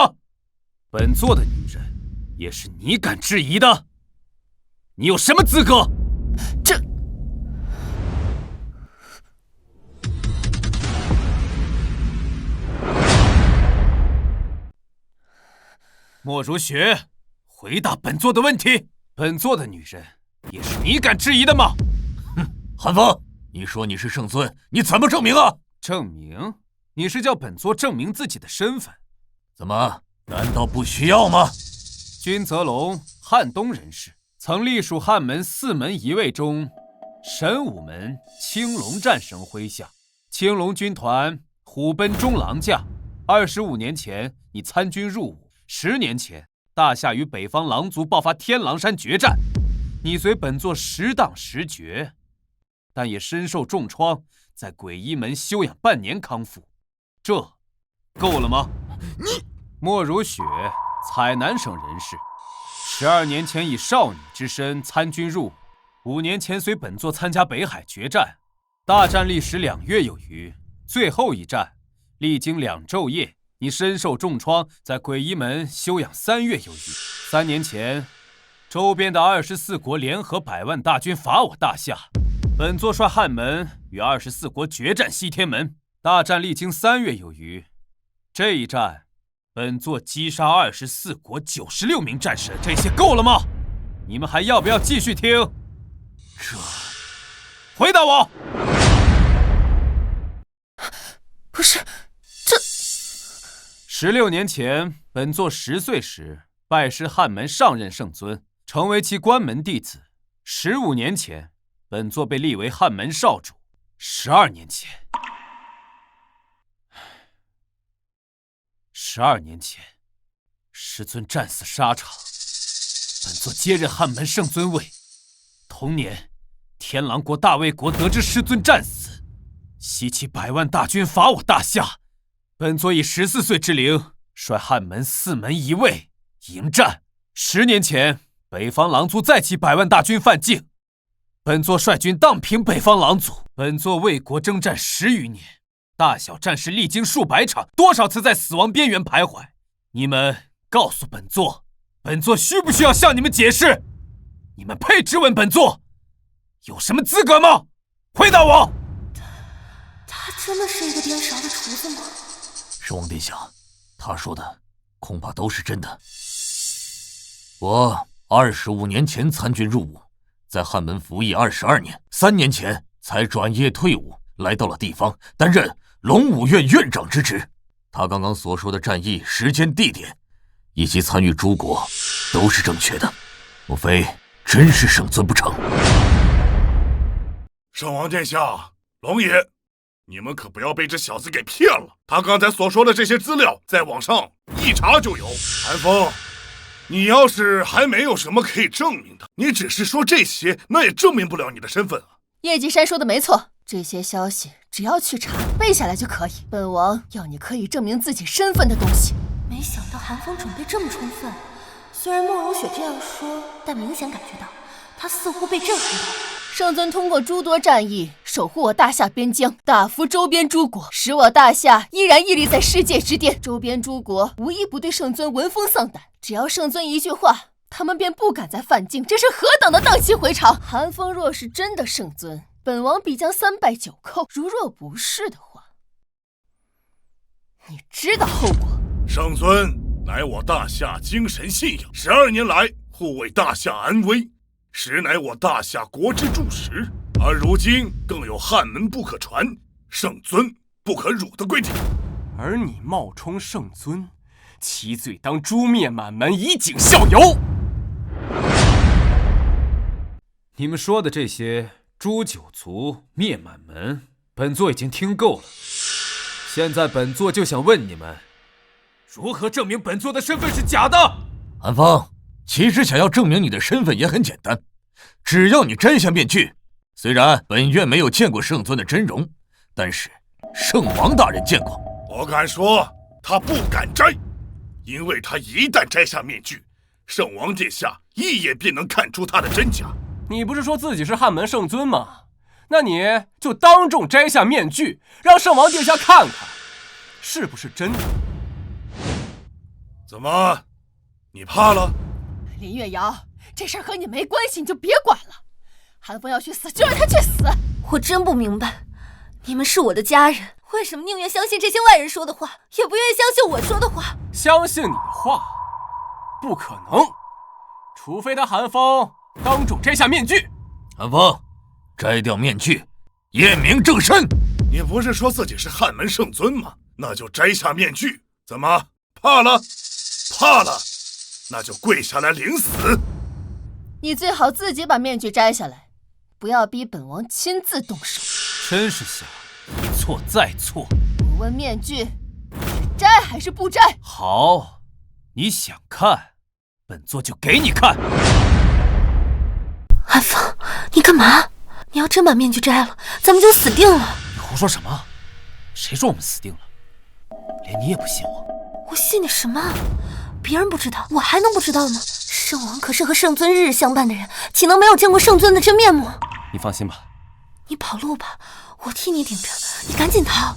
本座的女人也是你敢质疑的？你有什么资格？这……莫如雪，回答本座的问题。本座的女人也是你敢质疑的吗？哼，韩风，你说你是圣尊，你怎么证明啊？证明？你是叫本座证明自己的身份？怎么？难道不需要吗？君泽龙，汉东人士，曾隶属汉门4门一卫中神武门青龙战神麾下。青龙军团虎贲中郎将。25年前，你参军入伍。10年前，大夏与北方狼族爆发天狼山决战，你随本座10当10决，但也身受重创，在鬼医门休养半年康复，这够了吗？你莫如雪，采南省人士，12年前以少女之身参军入伍，5年前随本座参加北海决战，大战历时2月有余，最后一战历经2昼夜。你身受重创，在鬼医门休养3月有余。3年前，周边的24国联合100万大军伐我大夏，本座率汉门与24国决战西天门，大战历经3月有余。这一战，本座击杀24国96名战神，这些够了吗？你们还要不要继续听？回答我！不是。16年前，本座10岁时拜师汉门上任圣尊，成为其关门弟子。15年前，本座被立为汉门少主。12年前，师尊战死沙场，本座接任汉门圣尊位。同年，天狼国大魏国得知师尊战死，西起100万大军伐我大夏。本座以14岁之龄，率汉门4门一卫迎战。10年前，北方狼族再起100万大军犯境，本座率军荡平北方狼族。本座为国征战10余年，大小战事历经数百场，多少次在死亡边缘徘徊。你们告诉本座，本座需不需要向你们解释？你们配质问本座有什么资格吗？回答我！他真的是一个颠勺的厨子吗？圣王殿下，他说的恐怕都是真的。我25年前参军入伍，在汉门服役22年，3年前才转业退伍，来到了地方，担任龙武院院长之职。他刚刚所说的战役时间、地点，以及参与诸国，都是正确的。莫非真是圣尊不成？圣王殿下，龙爷，你们可不要被这小子给骗了。他刚才所说的这些资料，在网上一查就有。韩风，你要是还没有什么可以证明的，你只是说这些，那也证明不了你的身份啊。叶季山说的没错，这些消息只要去查背下来就可以。本王要你可以证明自己身份的东西。没想到韩风准备这么充分，虽然慕容雪这样说，但明显感觉到他似乎被震撼到。圣尊通过诸多战役守护我大夏边疆，打服周边诸国，使我大夏依然屹立在世界之巅。周边诸国无一不对圣尊闻风丧胆，只要圣尊一句话，他们便不敢再犯境，这是何等的荡气回肠！韩风若是真的圣尊，本王必将3拜9叩；如若不是的话，你知道后果。圣尊乃我大夏精神信仰，12年来护卫大夏安危，实乃我大夏国之柱石。而如今更有汉门不可传，圣尊不可辱的规定。而你冒充圣尊，其罪当诛灭满门，以儆效尤。你们说的这些诛九族、灭满门，本座已经听够了。现在本座就想问你们，如何证明本座的身份是假的？韩风，其实想要证明你的身份也很简单，只要你摘下面具。虽然本院没有见过圣尊的真容，但是圣王大人见过。我敢说，他不敢摘，因为他一旦摘下面具，圣王殿下一眼便能看出他的真假。你不是说自己是汉门圣尊吗？那你就当众摘下面具，让圣王殿下看看，是不是真的？怎么，你怕了？林月瑶，这事儿和你没关系，你就别管了。韩风要去死，就让他去死。我真不明白，你们是我的家人，为什么宁愿相信这些外人说的话，也不愿意相信我说的话？相信你的话，不可能，除非他韩风当众摘下面具。韩风，摘掉面具，验明正身。你不是说自己是汉门圣尊吗？那就摘下面具。怎么，怕了？怕了，那就跪下来领死。你最好自己把面具摘下来，不要逼本王亲自动手。真是想一错再错。我问面具是摘还是不摘？好，你想看，本座就给你看。韩风，你干嘛？你要真把面具摘了，咱们就死定了。你胡说什么？谁说我们死定了？连你也不信我？我信你什么？别人不知道，我还能不知道吗？圣王可是和圣尊日日相伴的人，岂能没有见过圣尊的真面目？你放心吧，你跑路吧，我替你顶着，你赶紧逃。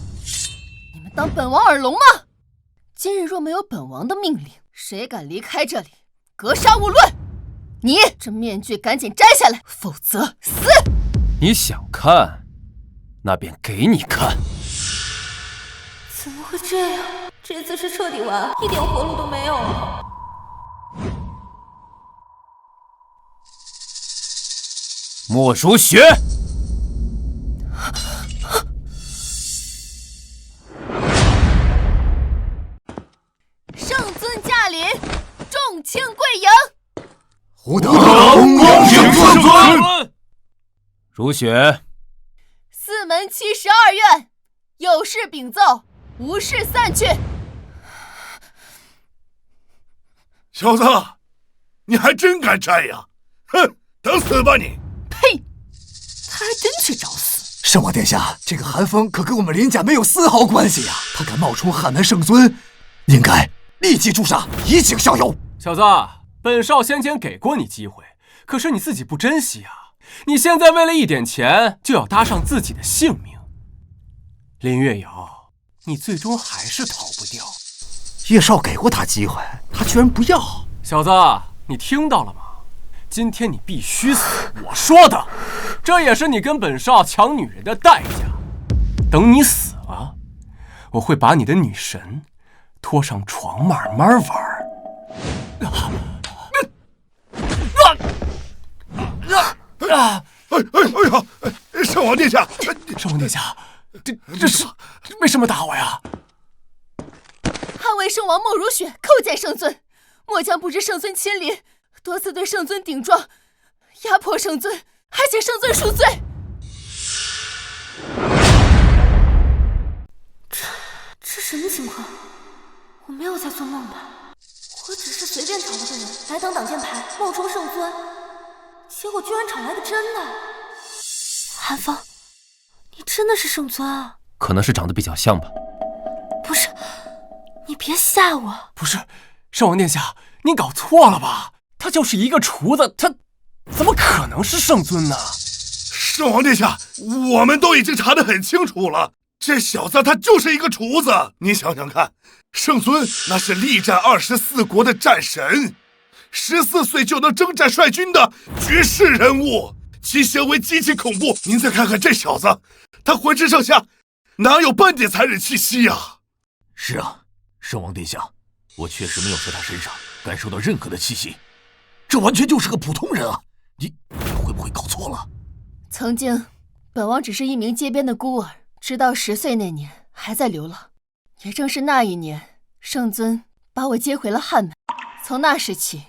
你们当本王耳聋吗？今日若没有本王的命令，谁敢离开这里，格杀勿论。你这面具赶紧摘下来，否则死！你想看，那便给你看。怎么会这样？这次是彻底完，一点活路都没有了。莫如雪，圣尊驾临，众卿贵迎。吾等荣光迎圣尊。如雪，四门72院，有事禀奏，无事散去。小子，你还真敢摘呀！哼，等死吧你！呸！他还真去找死！圣王殿下，这个韩风可跟我们林家没有丝毫关系呀！他敢冒充汉门圣尊，应该立即诛杀，以儆效尤。小子，本少先前给过你机会，可是你自己不珍惜啊！你现在为了一点钱就要搭上自己的性命，林月瑶，你最终还是逃不掉。叶少给过他机会，他居然不要。小子，你听到了吗？今天你必须死，我说的，这也是你跟本少抢女人的代价。等你死了，我会把你的女神拖上床慢慢玩。哎呀！圣王殿下，圣王殿下，这是为什么打我呀？捍卫圣王莫如雪叩见圣尊，末将不知圣尊亲临，多次对圣尊顶撞，压迫圣尊，还请圣尊恕罪。这什么情况？我没有在做梦吧？我只是随便找了个人来当挡箭牌，冒充圣尊，结果居然找来个真的。韩风，你真的是圣尊啊？可能是长得比较像吧。不是，你别吓我。不是，圣王殿下，你搞错了吧？他就是一个厨子，他怎么可能是圣尊呢？圣王殿下，我们都已经查得很清楚了。这小子他就是一个厨子，你想想看，圣尊那是力战24国的战神，14岁就能征战率军的绝世人物，其行为极其恐怖。您再看看这小子，他浑身上下哪有半点残忍气息呀？是啊，圣王殿下，我确实没有在他身上感受到任何的气息，这完全就是个普通人啊！你会不会搞错了？曾经，本王只是一名街边的孤儿。直到10岁那年还在流浪，也正是那一年，圣尊把我接回了汉门。从那时起，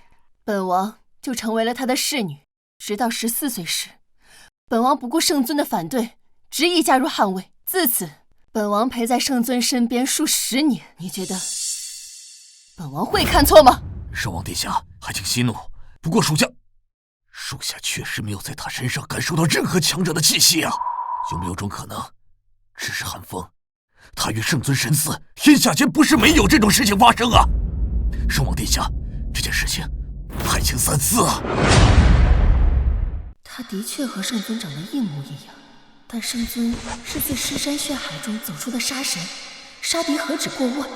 本王就成为了他的侍女。直到14岁时，本王不顾圣尊的反对，执意加入汉卫。自此，本王陪在圣尊身边数10年。你觉得本王会看错吗？圣王殿下，还请息怒。不过属下确实没有在他身上感受到任何强者的气息啊。有没有种可能？只是韩风，他与圣尊神似，天下间不是没有这种事情发生啊！圣王殿下，这件事情还请三思啊！他的确和圣尊长得一模一样，但圣尊是自尸山血海中走出的杀神，杀敌何止过万。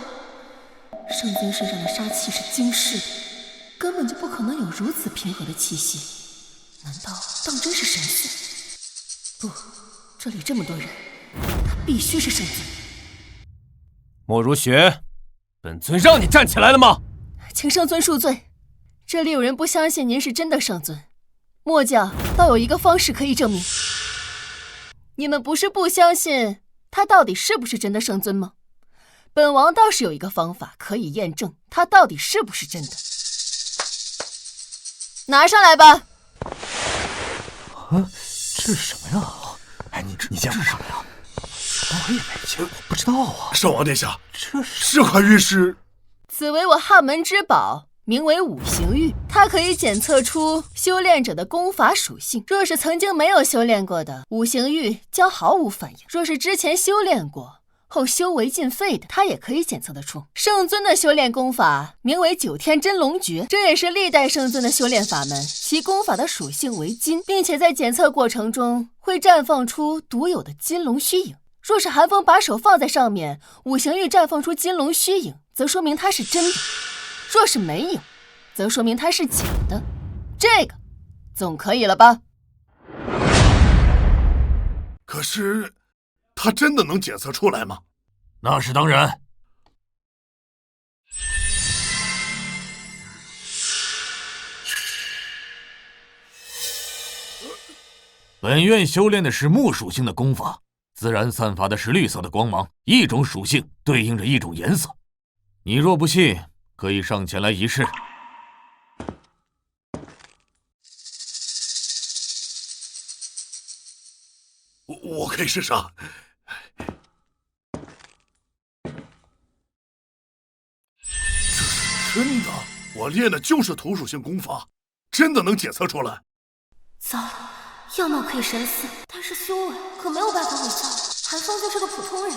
圣尊身上的杀气是惊世的，根本就不可能有如此平和的气息。难道当真是神似？不，这里这么多人。他必须是圣尊。莫如雪，本尊让你站起来了吗？请圣尊恕罪，这里有人不相信您是真的圣尊，末将倒有一个方式可以证明。你们不是不相信他到底是不是真的圣尊吗？本王倒是有一个方法可以验证他到底是不是真的。拿上来吧。这是什么呀？哎，你见过什么呀？我也没见过，不知道啊。圣王殿下，这块玉是？此为我汉门之宝，名为五行玉，它可以检测出修炼者的功法属性。若是曾经没有修炼过的，五行玉将毫无反应；若是之前修炼过后修为尽废的，它也可以检测得出。圣尊的修炼功法名为九天真龙诀，这也是历代圣尊的修炼法门，其功法的属性为金，并且在检测过程中会绽放出独有的金龙虚影。若是韩风把手放在上面，五行玉绽放出金龙虚影，则说明它是真的；若是没有，则说明它是假的。这个总可以了吧？可是他真的能检测出来吗？那是当然。本院修炼的是木属性的功法，自然散发的是绿色的光芒，一种属性对应着一种颜色。你若不信，可以上前来一试。我可以试试啊。这是真的，我练的就是土属性功法，真的能检测出来。糟了，样貌可以神似，但是修为可没有办法伪造。韩风就是个普通人。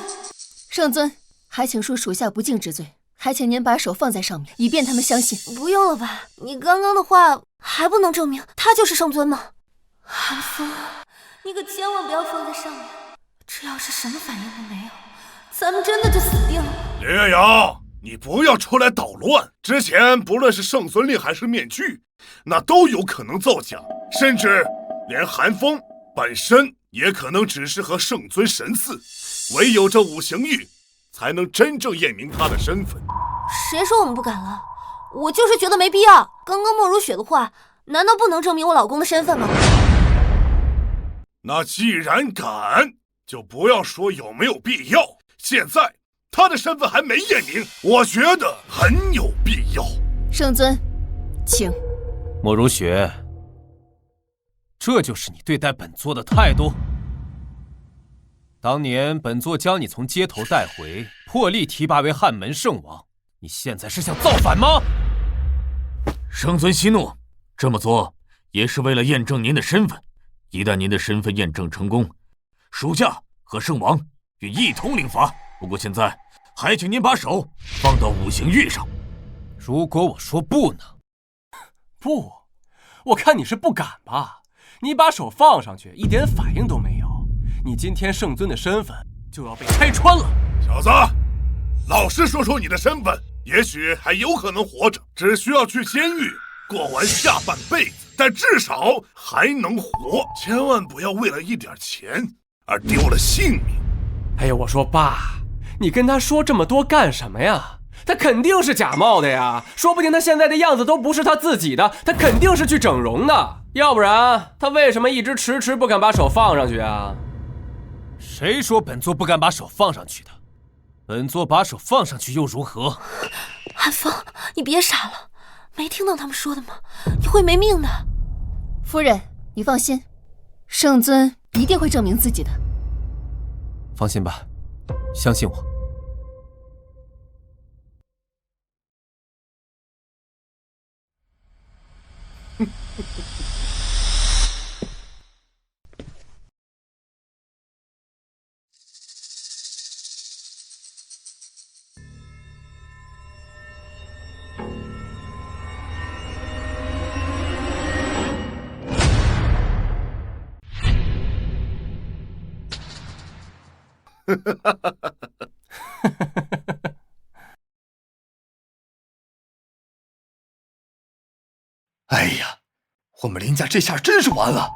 圣尊，还请恕属下不敬之罪，还请您把手放在上面，以便他们相信。不用了吧？你刚刚的话还不能证明他就是圣尊吗？韩风，你可千万不要放在上面，这要是什么反应都没有，咱们真的就死定了。林月瑶，你不要出来捣乱。之前不论是圣尊令还是面具，那都有可能造假，甚至连韩风本身也可能只是和圣尊神似，唯有这五行玉才能真正验明他的身份。谁说我们不敢了？我就是觉得没必要。刚刚莫如雪的话，难道不能证明我老公的身份吗？那既然敢，就不要说有没有必要。现在他的身份还没验明，我觉得很有必要。圣尊，请。莫如雪，这就是你对待本座的态度？当年本座将你从街头带回，破例提拔为汉门圣王，你现在是想造反吗？圣尊息怒，这么做也是为了验证您的身份。一旦您的身份验证成功，属下和圣王愿一同领罚。不过现在还请您把手放到五行玉上。如果我说不呢？不，我看你是不敢吧？你把手放上去，一点反应都没有，你今天圣尊的身份就要被拆穿了。小子，老实说说你的身份，也许还有可能活着，只需要去监狱过完下半辈子，但至少还能活。千万不要为了一点钱而丢了性命。哎呀，我说爸，你跟他说这么多干什么呀？他肯定是假冒的呀，说不定他现在的样子都不是他自己的，他肯定是去整容的，要不然他为什么一直迟迟不敢把手放上去啊？谁说本座不敢把手放上去的？本座把手放上去又如何？韩风，你别傻了，没听到他们说的吗？你会没命的。夫人，你放心，圣尊一定会证明自己的。放心吧，相信我。哎呀，我们林家这下真是完了！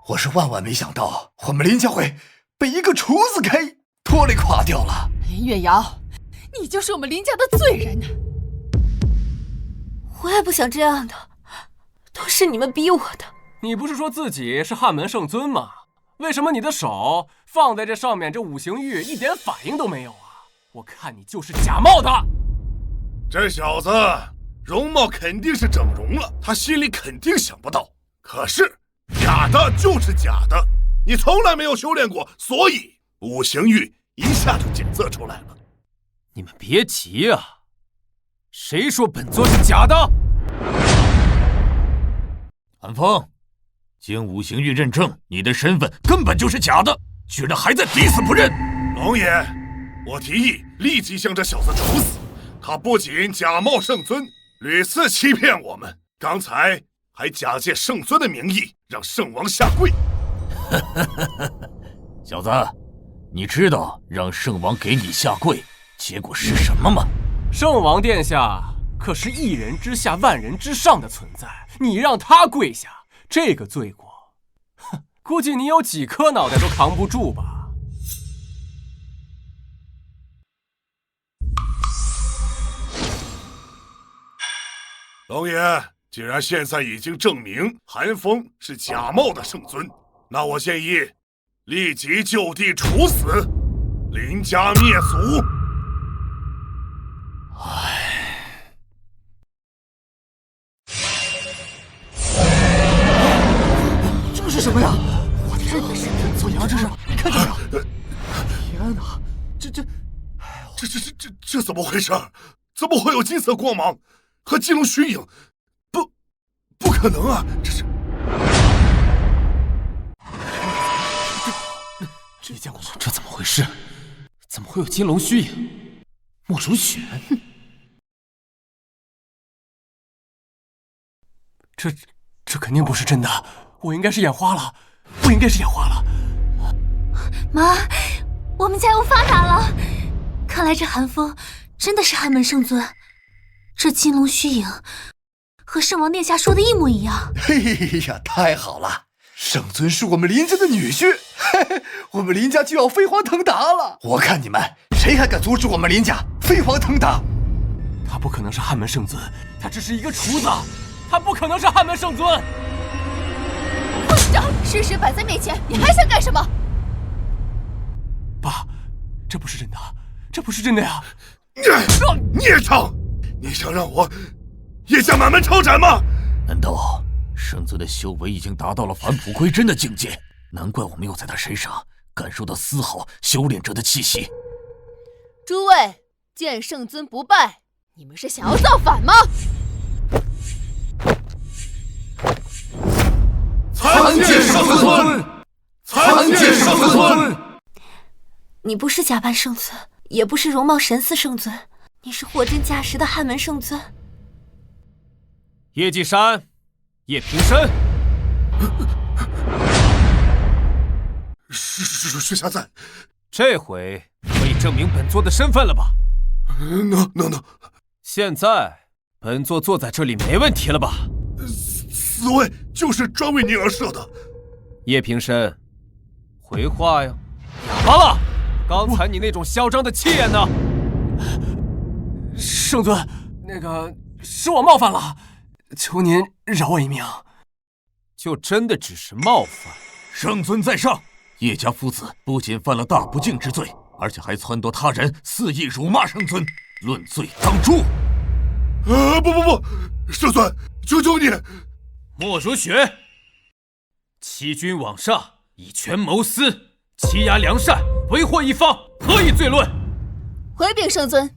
我是万万没想到，我们林家会被一个厨子给拖累垮掉了。林月瑶，你就是我们林家的罪人啊！我也不想这样的，都是你们逼我的。你不是说自己是汉门圣尊吗？为什么你的手放在这上面，这五行玉一点反应都没有啊？我看你就是假冒的。这小子容貌肯定是整容了，他心里肯定想不到。可是假的就是假的，你从来没有修炼过，所以五行玉一下就检测出来了。你们别急啊，谁说本座是假的？韩风，经五行玉认证，你的身份根本就是假的，居然还在抵死不认。龙爷，我提议立即将这小子处死。他不仅假冒圣尊，屡次欺骗我们，刚才还假借圣尊的名义让圣王下跪。小子，你知道让圣王给你下跪结果是什么吗？圣王殿下可是一人之下万人之上的存在，你让他跪下，这个罪过，估计你有几颗脑袋都扛不住吧。龙爷，既然现在已经证明韩风是假冒的圣尊，那我建议立即就地处死，林家灭族。这是什么呀？我的天，左阳，这是你看见没有？天哪，这怎么回事？怎么会有金色光芒和金龙虚影？不可能啊！这是这见过吗？这怎么回事？怎么会有金龙虚影？莫如雪，这肯定不是真的，我应该是眼花了，我应该是眼花了。妈，我们家又发达了！看来这韩风真的是汉门圣尊，这金龙虚影和圣王殿下说的一模一样。嘿呀，太好了！圣尊是我们林家的女婿，嘿嘿，我们林家就要飞黄腾达了。我看你们谁还敢阻止我们林家飞黄腾达？他不可能是汉门圣尊，他只是一个厨子，他不可能是汉门圣尊。我长，事实摆在面前，你还想干什么？爸，这不是真的，这不是真的呀！孽障！你想让我叶家满门抄斩吗？难道圣尊的修为已经达到了返璞归真的境界？难怪我没有在他身上感受到丝毫修炼者的气息。诸位，见圣尊不败，你们是想要造反吗？参见圣尊！参见圣尊！你不是假扮圣尊，也不是容貌神似圣尊，你是货真价实的汉门圣尊。叶继山，叶平生，是下在，这回可以证明本座的身份了吧？能。现在本座坐在这里没问题了吧？此位就是专为您而设的。叶平生，回话呀！哑巴了！刚才你那种嚣张的气焰呢？圣尊，那个是我冒犯了，求您饶我一命。就真的只是冒犯？圣尊在上，叶家父子不仅犯了大不敬之罪，而且还撺掇他人肆意辱骂圣尊，论罪当诛。不，圣尊，求求你！莫如雪，欺君罔上，以权谋私，欺压良善，为祸一方，何以罪论？回禀圣尊，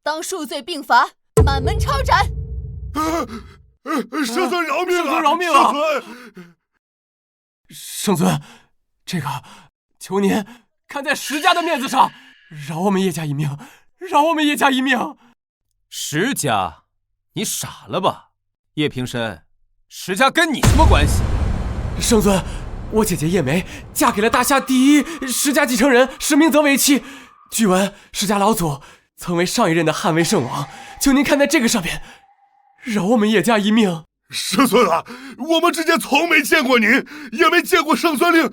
当数罪并罚，满门抄斩。圣尊饶命啊！圣尊饶命啊！圣尊，圣尊，这个求您看在石家的面子上，饶我们叶家一命，饶我们叶家一命。石家，你傻了吧？叶平生，石家跟你什么关系？圣尊，我姐姐叶梅嫁给了大夏第一石家继承人石明泽为妻。据闻石家老祖曾为上一任的汉魏圣王，求您看在这个上面，饶我们叶家一命。圣尊啊，我们之间从没见过您，也没见过圣尊令，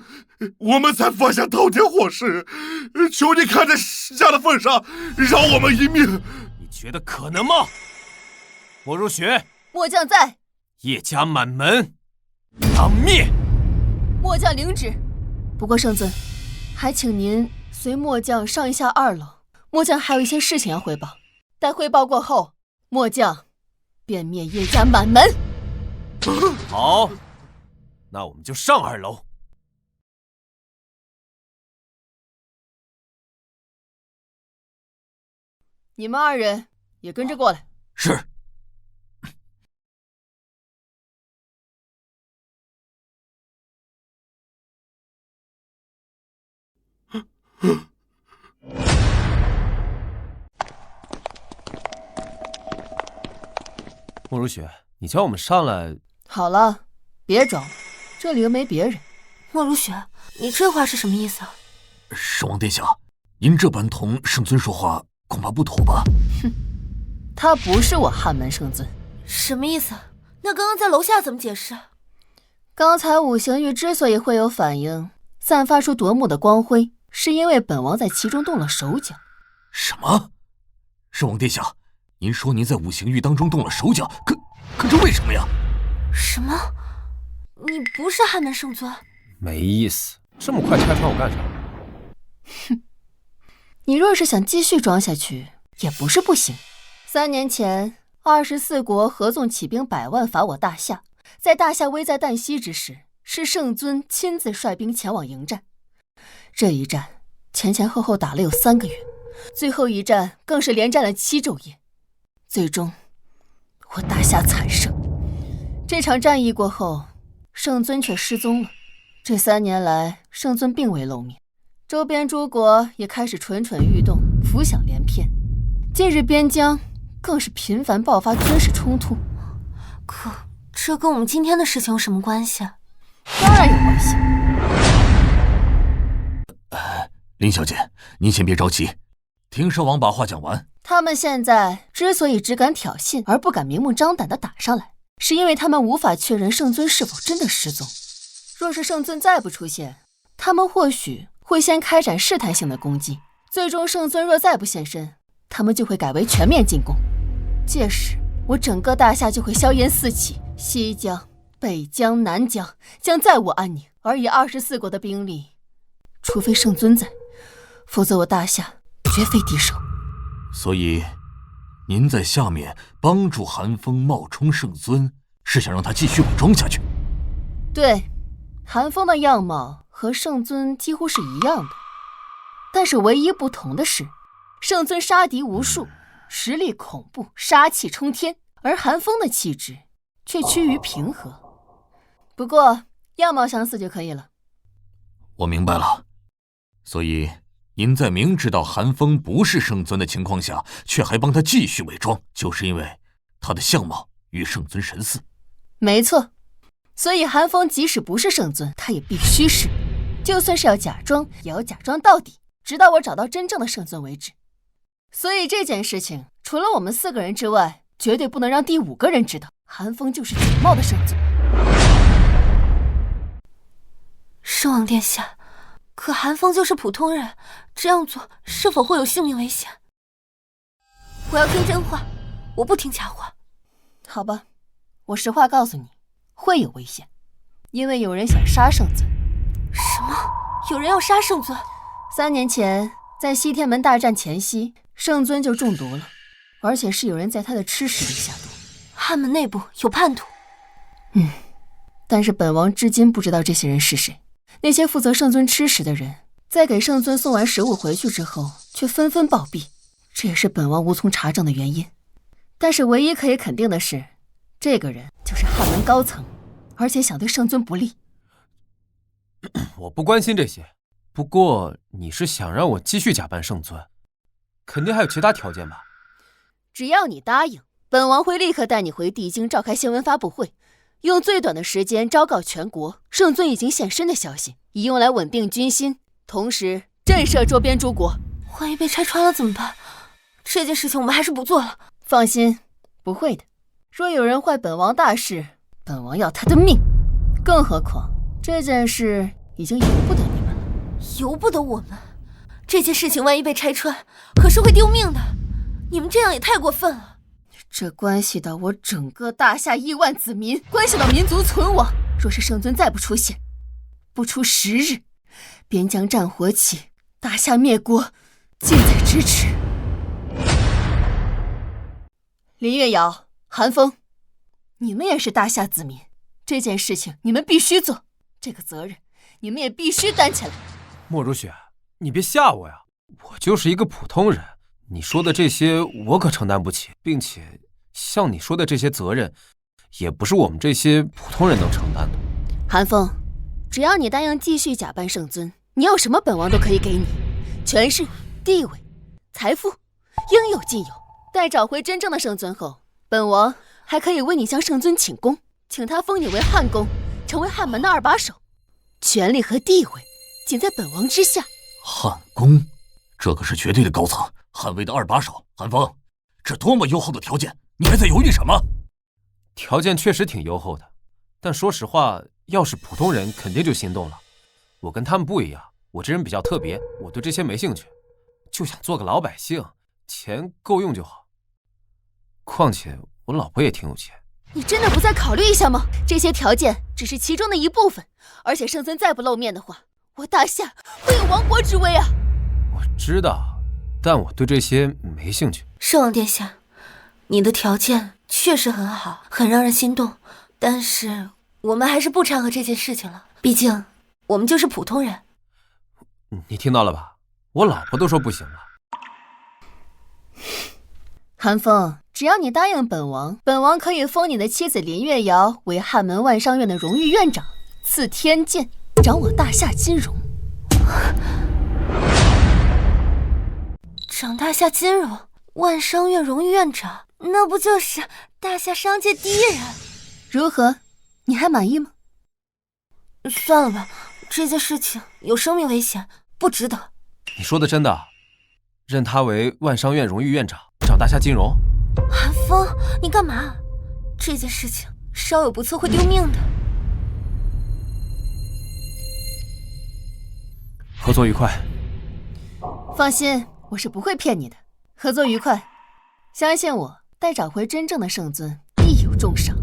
我们才犯下滔天祸事，求你看在石家的份上，饶我们一命。你觉得可能吗？莫如雪，末将在。叶家满门当灭。末将领旨。不过圣尊，还请您随末将上一下2楼，末将还有一些事情要汇报。待汇报过后，末将便灭叶家满门。好，那我们就上2楼。你们2人也跟着过来。是。莫如雪，你叫我们上来。好了，别装了，这里又没别人。莫如雪，你这话是什么意思啊？圣王殿下，您这般同圣尊说话，恐怕不妥吧？哼，他不是我汉门圣尊。什么意思？那刚刚在楼下怎么解释？刚才五行玉之所以会有反应，散发出夺目的光辉，是因为本王在其中动了手脚。什么？圣王殿下，您说您在五行玉当中动了手脚，可这为什么呀？什么？你不是汉门圣尊？没意思，这么快拆穿我干啥？哼，你若是想继续装下去，也不是不行。3年前，24国合纵起兵100万伐我大夏，在大夏危在旦夕之时，是圣尊亲自率兵前往迎战。这一战前后后打了有3个月，最后一战更是连战了7昼夜，最终我大夏惨胜。这场战役过后，圣尊却失踪了。这3年来，圣尊并未露面，周边诸国也开始蠢蠢欲动，浮想联翩。近日边疆更是频繁爆发军事冲突。可这跟我们今天的事情有什么关系啊？当然有关系。林小姐，您先别着急，听圣王把话讲完。他们现在之所以只敢挑衅，而不敢明目张胆地打上来，是因为他们无法确认圣尊是否真的失踪。若是圣尊再不出现，他们或许会先开展试探性的攻击，最终圣尊若再不现身，他们就会改为全面进攻。届时，我整个大夏就会硝烟四起，西疆、北疆、南疆将再无安宁，而以24国的兵力，除非圣尊在，否则我大夏绝非敌手。所以，您在下面帮助韩风冒充圣尊，是想让他继续伪装下去？对，韩风的样貌和圣尊几乎是一样的，但是唯一不同的是，圣尊杀敌无数，实力恐怖，杀气冲天，而韩风的气质却趋于平和。不过样貌相似就可以了。我明白了。所以您在明知道韩风不是圣尊的情况下，却还帮他继续伪装，就是因为他的相貌与圣尊神似。没错，所以韩风即使不是圣尊，他也必须是，就算是要假装，也要假装到底，直到我找到真正的圣尊为止。所以这件事情除了我们4个人之外，绝对不能让第5个人知道韩风就是假冒的圣尊。圣王殿下，可韩风就是普通人，这样做是否会有性命危险？我要听真话，我不听假话。好吧，我实话告诉你，会有危险，因为有人想杀圣尊。什么？有人要杀圣尊？3年前，在西天门大战前夕，圣尊就中毒了，而且是有人在他的吃食里下毒。汉门内部有叛徒。但是本王至今不知道这些人是谁。那些负责圣尊吃食的人，在给圣尊送完食物回去之后，却纷纷暴毙，这也是本王无从查证的原因。但是唯一可以肯定的是，这个人就是汉门高层，而且想对圣尊不利。我不关心这些，不过你是想让我继续假扮圣尊，肯定还有其他条件吧？只要你答应，本王会立刻带你回帝京召开新闻发布会，用最短的时间昭告全国圣尊已经现身的消息，以用来稳定军心，同时震慑周边诸国。万一被拆穿了怎么办？这件事情我们还是不做了。放心，不会的。若有人坏本王大事，本王要他的命。更何况这件事已经由不得你们了。由不得我们？这件事情万一被拆穿，可是会丢命的。你们这样也太过分了。这关系到我整个大夏亿万子民，关系到民族存亡。若是圣尊再不出现，不出10日，边疆战火起，大夏灭国近在咫尺。林月瑶、韩风，你们也是大夏子民，这件事情你们必须做，这个责任你们也必须担起来。莫如雪，你别吓我呀，我就是一个普通人。你说的这些我可承担不起，并且像你说的这些责任，也不是我们这些普通人能承担的。韩风，只要你答应继续假扮圣尊，你要什么本王都可以给你，权势、地位、财富，应有尽有。待找回真正的圣尊后，本王还可以为你向圣尊请功，请他封你为汉公，成为汉门的2把手，权力和地位仅在本王之下。汉公，这可是绝对的高层，汉魏的2把手。韩风，这多么优厚的条件，你还在犹豫什么？条件确实挺优厚的，但说实话，要是普通人肯定就心动了。我跟他们不一样，我这人比较特别，我对这些没兴趣，就想做个老百姓，钱够用就好。况且我老婆也挺有钱。你真的不再考虑一下吗？这些条件只是其中的一部分，而且圣尊再不露面的话，我大夏会有亡国之危啊！我知道，但我对这些没兴趣。圣王殿下，你的条件确实很好，很让人心动，但是我们还是不掺和这件事情了，毕竟我们就是普通人。你听到了吧？我老婆都说不行了。韩风，只要你答应本王，本王可以封你的妻子林月瑶为汉门万商院的荣誉院长，赐天剑，掌我大夏金融。掌大夏金融，万商院荣誉院长，那不就是大夏商界第一人？如何？你还满意吗？算了吧，这件事情有生命危险，不值得。你说的真的？任他为万商院荣誉院长，掌大夏金融？韩风，你干嘛？这件事情稍有不测会丢命的。合作愉快。放心，我是不会骗你的。合作愉快，相信我，待找回真正的圣尊，必有重赏。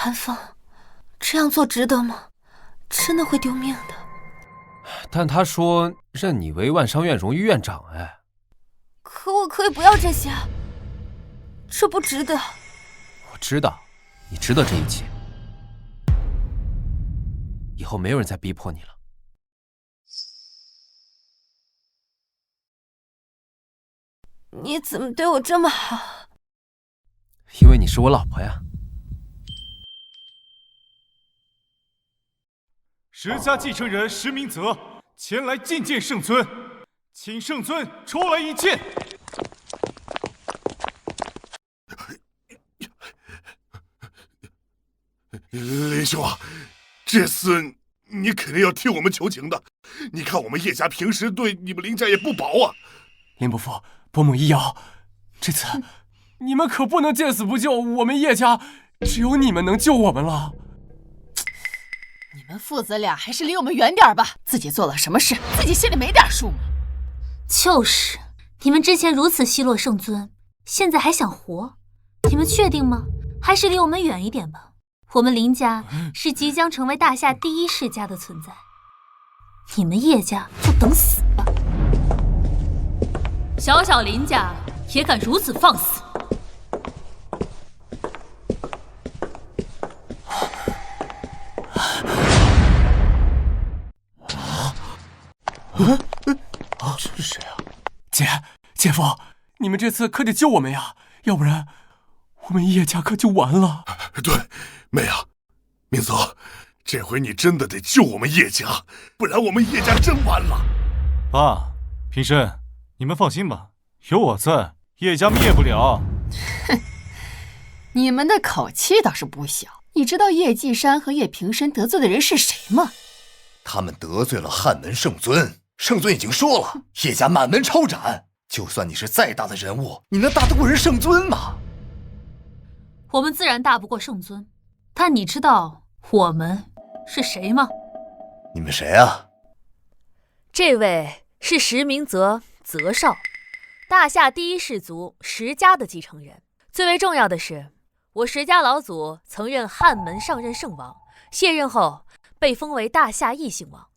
韩风，这样做值得吗？真的会丢命的。但他说任你为万商院荣誉院长，哎。可我可以不要这些，这不值得。我知道，你值得这一切。以后没有人再逼迫你了。你怎么对我这么好？因为你是我老婆呀。石家继承人石明泽前来觐见圣尊，请圣尊出来一见。林兄啊，这次你肯定要替我们求情的。你看我们叶家平时对你们林家也不薄啊。林伯父，伯母一摇，这次你们可不能见死不救，我们叶家只有你们能救我们了。你们父子俩还是离我们远点吧，自己做了什么事，自己心里没点数吗？就是，你们之前如此奚落圣尊，现在还想活？你们确定吗？还是离我们远一点吧。我们林家是即将成为大夏第一世家的存在，你们叶家就等死吧。小小林家也敢如此放肆！这是谁啊？姐夫，你们这次可得救我们呀，要不然我们叶家可就完了。对，妹啊，明泽，这回你真的得救我们叶家，不然我们叶家真完了。爸，平生，你们放心吧，有我在，叶家灭不了。哼，你们的口气倒是不小。你知道叶继山和叶平生得罪的人是谁吗？他们得罪了汉门圣尊，圣尊已经说了，叶家满门抄斩。就算你是再大的人物，你能打得过人圣尊吗？我们自然打不过圣尊，但你知道我们是谁吗？你们谁啊？这位是石明泽，泽少，大夏第一氏族石家的继承人。最为重要的是，我石家老祖曾任汉门上任圣王，卸任后被封为大夏异姓王。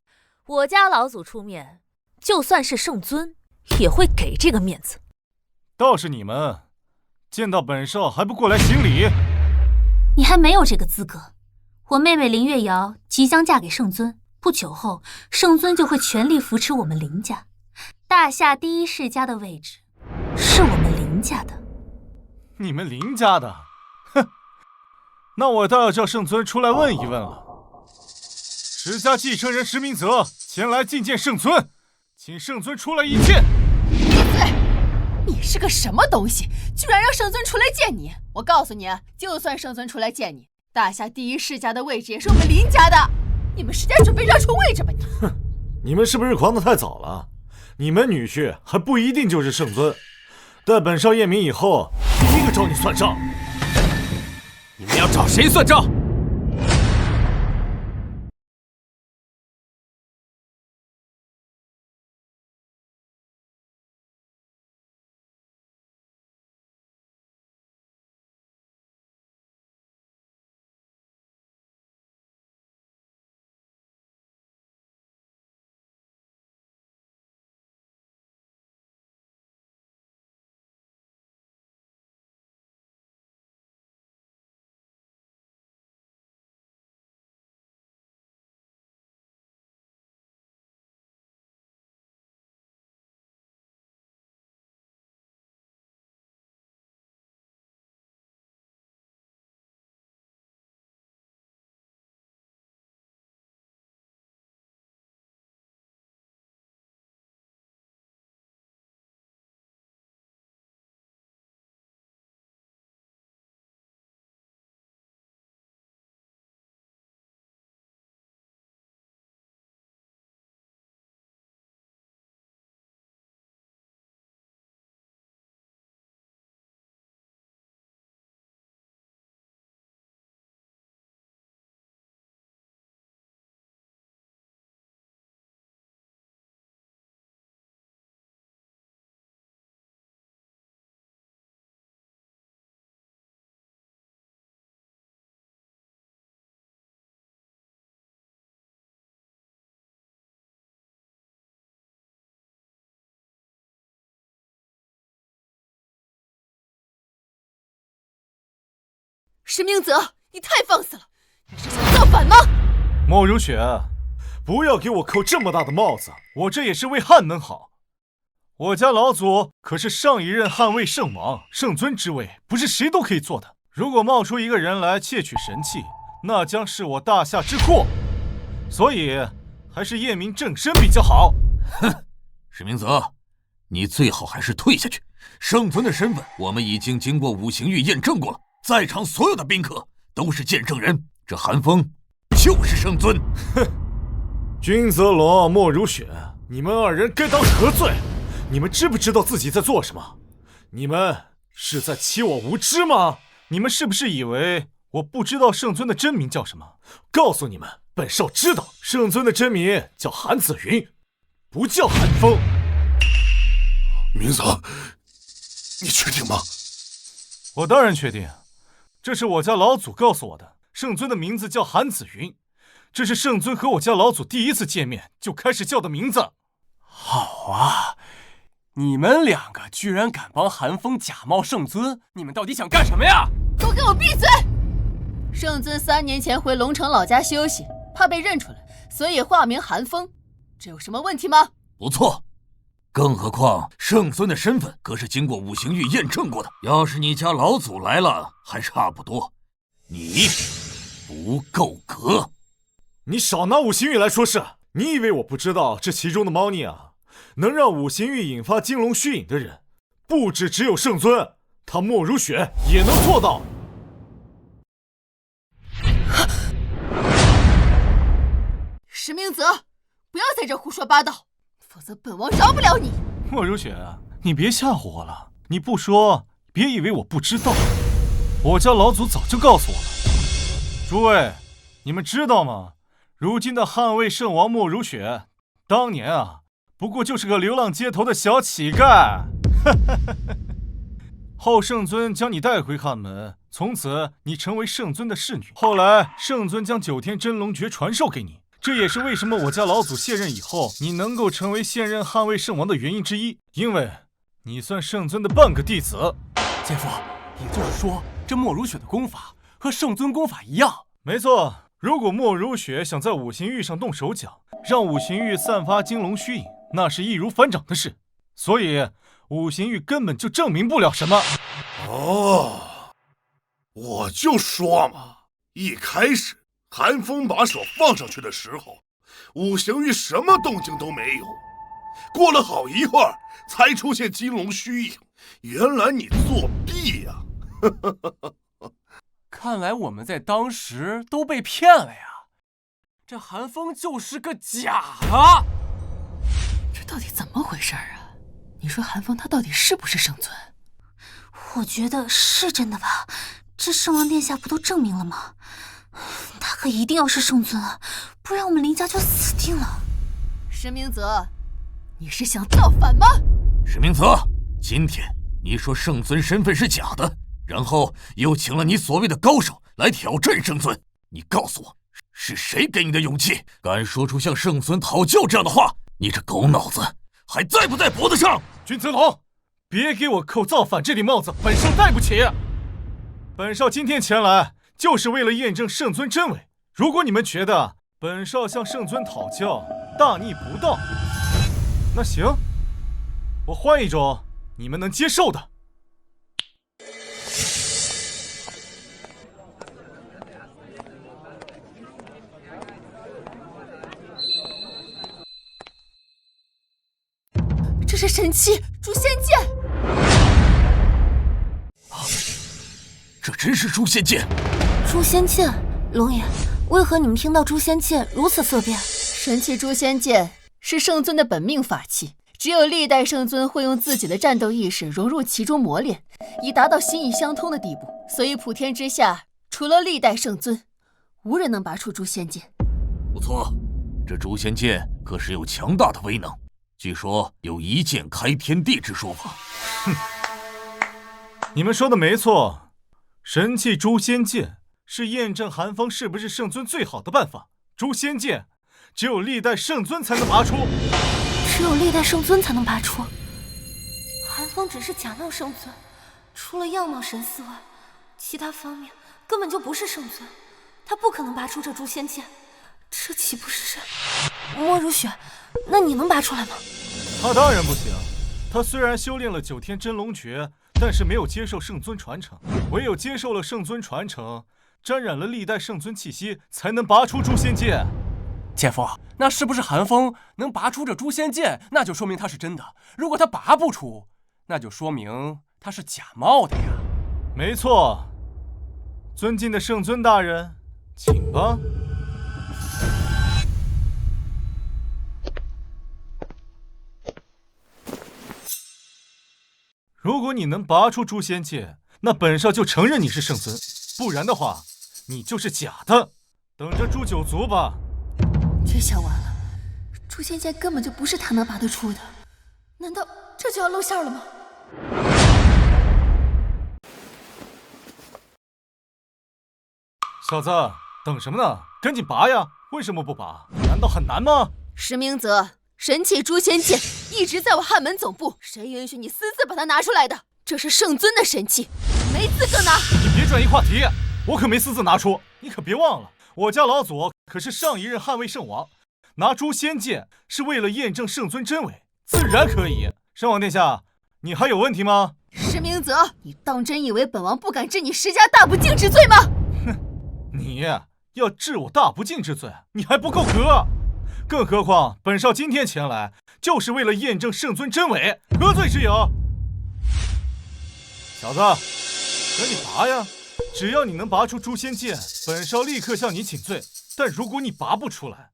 我家老祖出面，就算是圣尊也会给这个面子。倒是你们见到本少还不过来行礼？你还没有这个资格。我妹妹林月瑶即将嫁给圣尊，不久后圣尊就会全力扶持我们林家。大夏第一世家的位置是我们林家的。你们林家的？哼，那我倒要叫圣尊出来问一问了。石家继承人石明泽前来觐见圣尊，请圣尊出来一见。闭嘴！你是个什么东西，居然让圣尊出来见你？我告诉你，就算圣尊出来见你，大夏第一世家的位置也是我们林家的。你们石家准备让出位置吧你？哼，你们是不是狂得太早了？你们女婿还不一定就是圣尊。待本少验明以后，第一个找你算账。你们要找谁算账？石明泽，你太放肆了！你是想造反吗？莫如雪，不要给我扣这么大的帽子，我这也是为汉门好。我家老祖可是上一任汉魏圣王，圣尊之位不是谁都可以做的。如果冒出一个人来窃取神器，那将是我大夏之祸。所以，还是验明正身比较好。哼，石明泽，你最好还是退下去。圣尊的身份，我们已经经过五行域验证过了，在场所有的宾客都是见证人。这韩风就是圣尊。哼，君泽龙、莫如雪，你们二人该当何罪？你们知不知道自己在做什么？你们是在欺我无知吗？你们是不是以为我不知道圣尊的真名叫什么？告诉你们，本少知道，圣尊的真名叫韩子云，不叫韩风。明泽，你确定吗？我当然确定，这是我家老祖告诉我的。圣尊的名字叫韩子云，这是圣尊和我家老祖第一次见面就开始叫的名字。好啊，你们两个居然敢帮韩风假冒圣尊，你们到底想干什么呀？都给我闭嘴！圣尊3年前回龙城老家休息，怕被认出来，所以化名韩风，这有什么问题吗？不错，更何况圣尊的身份可是经过五行域验证过的。要是你家老祖来了，还差不多。你不够格。你少拿五行域来说事！你以为我不知道这其中的猫腻啊？能让五行域引发金龙虚影的人，不只有圣尊，他莫如雪也能做到。石明泽，不要在这胡说八道，否则本王饶不了你。莫如雪，你别吓唬我了，你不说，别以为我不知道。我家老祖早就告诉我了。诸位，你们知道吗？如今的汉魏圣王莫如雪，当年啊，不过就是个流浪街头的小乞丐。后圣尊将你带回汉门，从此你成为圣尊的侍女。后来圣尊将9天真龙诀传授给你，这也是为什么我家老祖卸任以后，你能够成为现任汉魏圣王的原因之一，因为你算圣尊的半个弟子。姐夫，也就是说，这莫如雪的功法和圣尊功法一样？没错。如果莫如雪想在五行域上动手脚，让五行域散发金龙虚影，那是易如反掌的事。所以五行域根本就证明不了什么。哦，我就说嘛，一开始韩风把手放上去的时候，五行域什么动静都没有。过了好一会儿，才出现金龙虚影。原来你作弊呀！看来我们在当时都被骗了呀！这韩风就是个假的。这到底怎么回事啊？你说韩风他到底是不是圣尊？我觉得是真的吧，这圣王殿下不都证明了吗？他可一定要是圣尊啊，不然我们林家就死定了。石明泽，你是想造反吗？石明泽，今天你说圣尊身份是假的，然后又请了你所谓的高手来挑战圣尊，你告诉我，是谁给你的勇气，敢说出向圣尊讨教这样的话？你这狗脑子还在不在脖子上？君泽龙，别给我扣造反这顶帽子，本少戴不起。本少今天前来，就是为了验证圣尊真伪。如果你们觉得本少向圣尊讨教大逆不道，那行，我换一种你们能接受的。这是神器诛仙剑。这真是诛仙剑！诛仙剑，龙爷，为何你们听到诛仙剑如此色变？神器诛仙剑是圣尊的本命法器，只有历代圣尊会用自己的战斗意识融入其中磨练，以达到心意相通的地步。所以普天之下，除了历代圣尊，无人能拔出诛仙剑。不错，这诛仙剑可是有强大的威能，据说有一剑开天地之说法。哼，你们说的没错，神器诛仙剑是验证韩风是不是圣尊最好的办法。诛仙剑只有历代圣尊才能拔出，只有历代圣尊才能拔出。韩风只是假冒圣尊，除了样貌神似外，其他方面根本就不是圣尊，他不可能拔出这诛仙剑，这岂不是……莫如雪，那你能拔出来吗？他当然不行。他虽然修炼了9天真龙诀，但是没有接受圣尊传承，唯有接受了圣尊传承，沾染了历代圣尊气息，才能拔出诛仙剑。姐夫，那是不是寒风能拔出这诛仙剑，那就说明他是真的；如果他拔不出，那就说明他是假冒的呀。没错，尊敬的圣尊大人，请吧。如果你能拔出诛仙剑，那本少就承认你是圣尊；不然的话，你就是假的。等着诛九族吧。这下完了，诛仙剑根本就不是他能拔得出的，难道这就要露馅了吗？小子，等什么呢？赶紧拔呀！为什么不拔？难道很难吗？石明泽，神器诛仙剑一直在我汉门总部，谁允许你私自把它拿出来的？这是圣尊的神器，没资格拿。你别转移话题，我可没私自拿出，你可别忘了，我家老祖可是上一任捍卫圣王，拿诛仙剑是为了验证圣尊真伪，自然可以。圣王殿下，你还有问题吗？石明泽，你当真以为本王不敢治你石家大不敬之罪吗？哼，你要治我大不敬之罪，你还不够格。更何况本少今天前来，就是为了验证圣尊真伪，何罪之有？小子，赶紧拔呀！只要你能拔出诛仙剑，本少立刻向你请罪。但如果你拔不出来，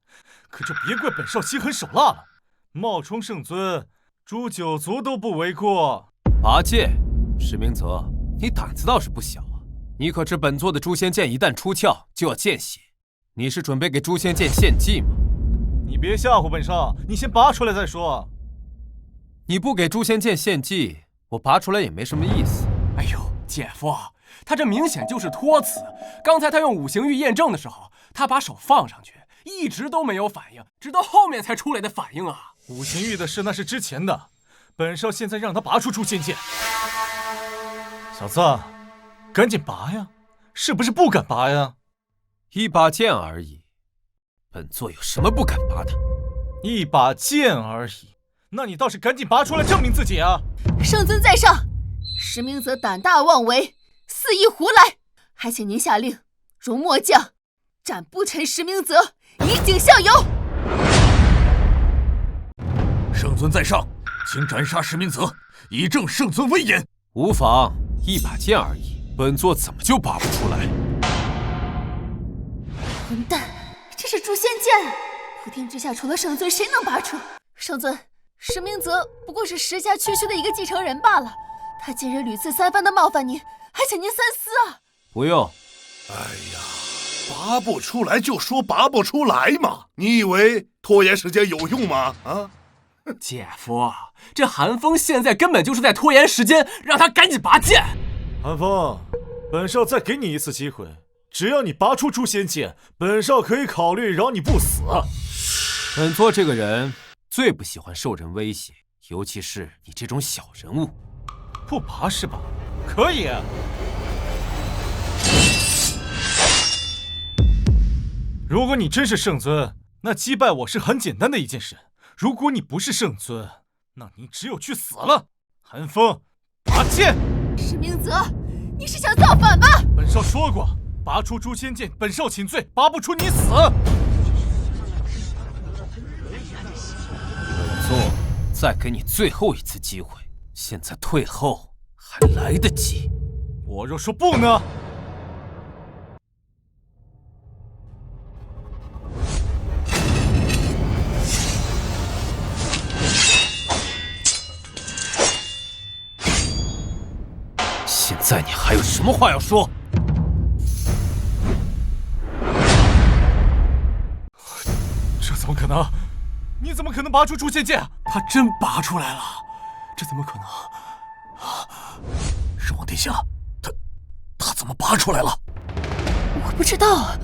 可就别怪本少心狠手辣了。冒充圣尊，诛九族都不为过。拔剑，石明泽，你胆子倒是不小啊！你可知本座的诛仙剑一旦出鞘就要见血？你是准备给诛仙剑献祭吗？你别吓唬本少，你先拔出来再说。你不给诛仙剑献祭，我拔出来也没什么意思。哎呦，姐夫，他这明显就是托词。刚才他用五行玉验证的时候，他把手放上去，一直都没有反应，直到后面才出来的反应啊！五行玉的事那是之前的，本少现在让他拔出诛仙剑。小子，赶紧拔呀！是不是不敢拔呀？一把剑而已，本座有什么不敢拔的？一把剑而已，那你倒是赶紧拔出来证明自己啊！圣尊在上，石明泽胆大妄为，肆意胡来，还请您下令，容末将斩不臣石明泽，以儆效尤。圣尊在上，请斩杀石明泽，以正圣尊威严。无妨，一把剑而已，本座怎么就拔不出来？混蛋，这是诛仙剑，普天之下除了圣尊，谁能拔出？圣尊，石明泽不过是石家区区的一个继承人罢了，他近日屡次三番的冒犯您，还请您三思啊！不用。哎呀，拔不出来就说拔不出来嘛，你以为拖延时间有用吗？啊！姐夫，这寒风现在根本就是在拖延时间，让他赶紧拔剑。寒风，本少再给你一次机会，只要你拔出诛仙剑，本少可以考虑饶你不死。本座这个人最不喜欢受人威胁，尤其是你这种小人物。不拔是吧？可以。如果你真是圣尊，那击败我是很简单的一件事。如果你不是圣尊，那你只有去死了。寒风，拔剑！石明泽，你是想造反吧？本少说过，拔出诛仙剑，本少请罪；拔不出，你死。本座再给你最后一次机会，现在退后还来得及。我若说不呢？现在你还有什么话要说？这怎么可能？你怎么可能拔出诛仙剑？他真拔出来了，这怎么可能？圣王殿下，他怎么拔出来了？我不知道啊。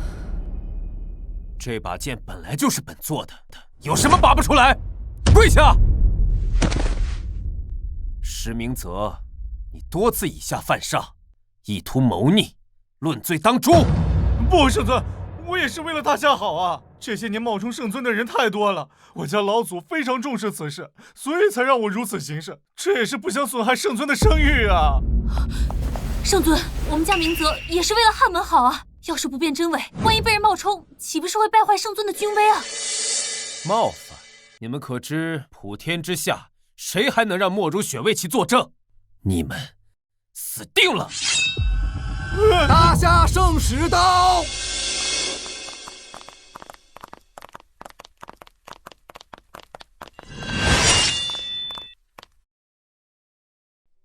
这把剑本来就是本座的，有什么拔不出来？跪下！石明泽，你多次以下犯上，意图谋逆，论罪当诛。不，圣尊，我也是为了大夏好啊！这些年冒充圣尊的人太多了，我家老祖非常重视此事，所以才让我如此行事。这也是不想损害圣尊的声誉啊！圣尊，我们家明泽也是为了汉门好啊！要是不辨真伪，万一被人冒充，岂不是会败坏圣尊的军威啊？冒犯？你们可知普天之下，谁还能让莫如雪为其作证？你们死定了！大夏圣使到！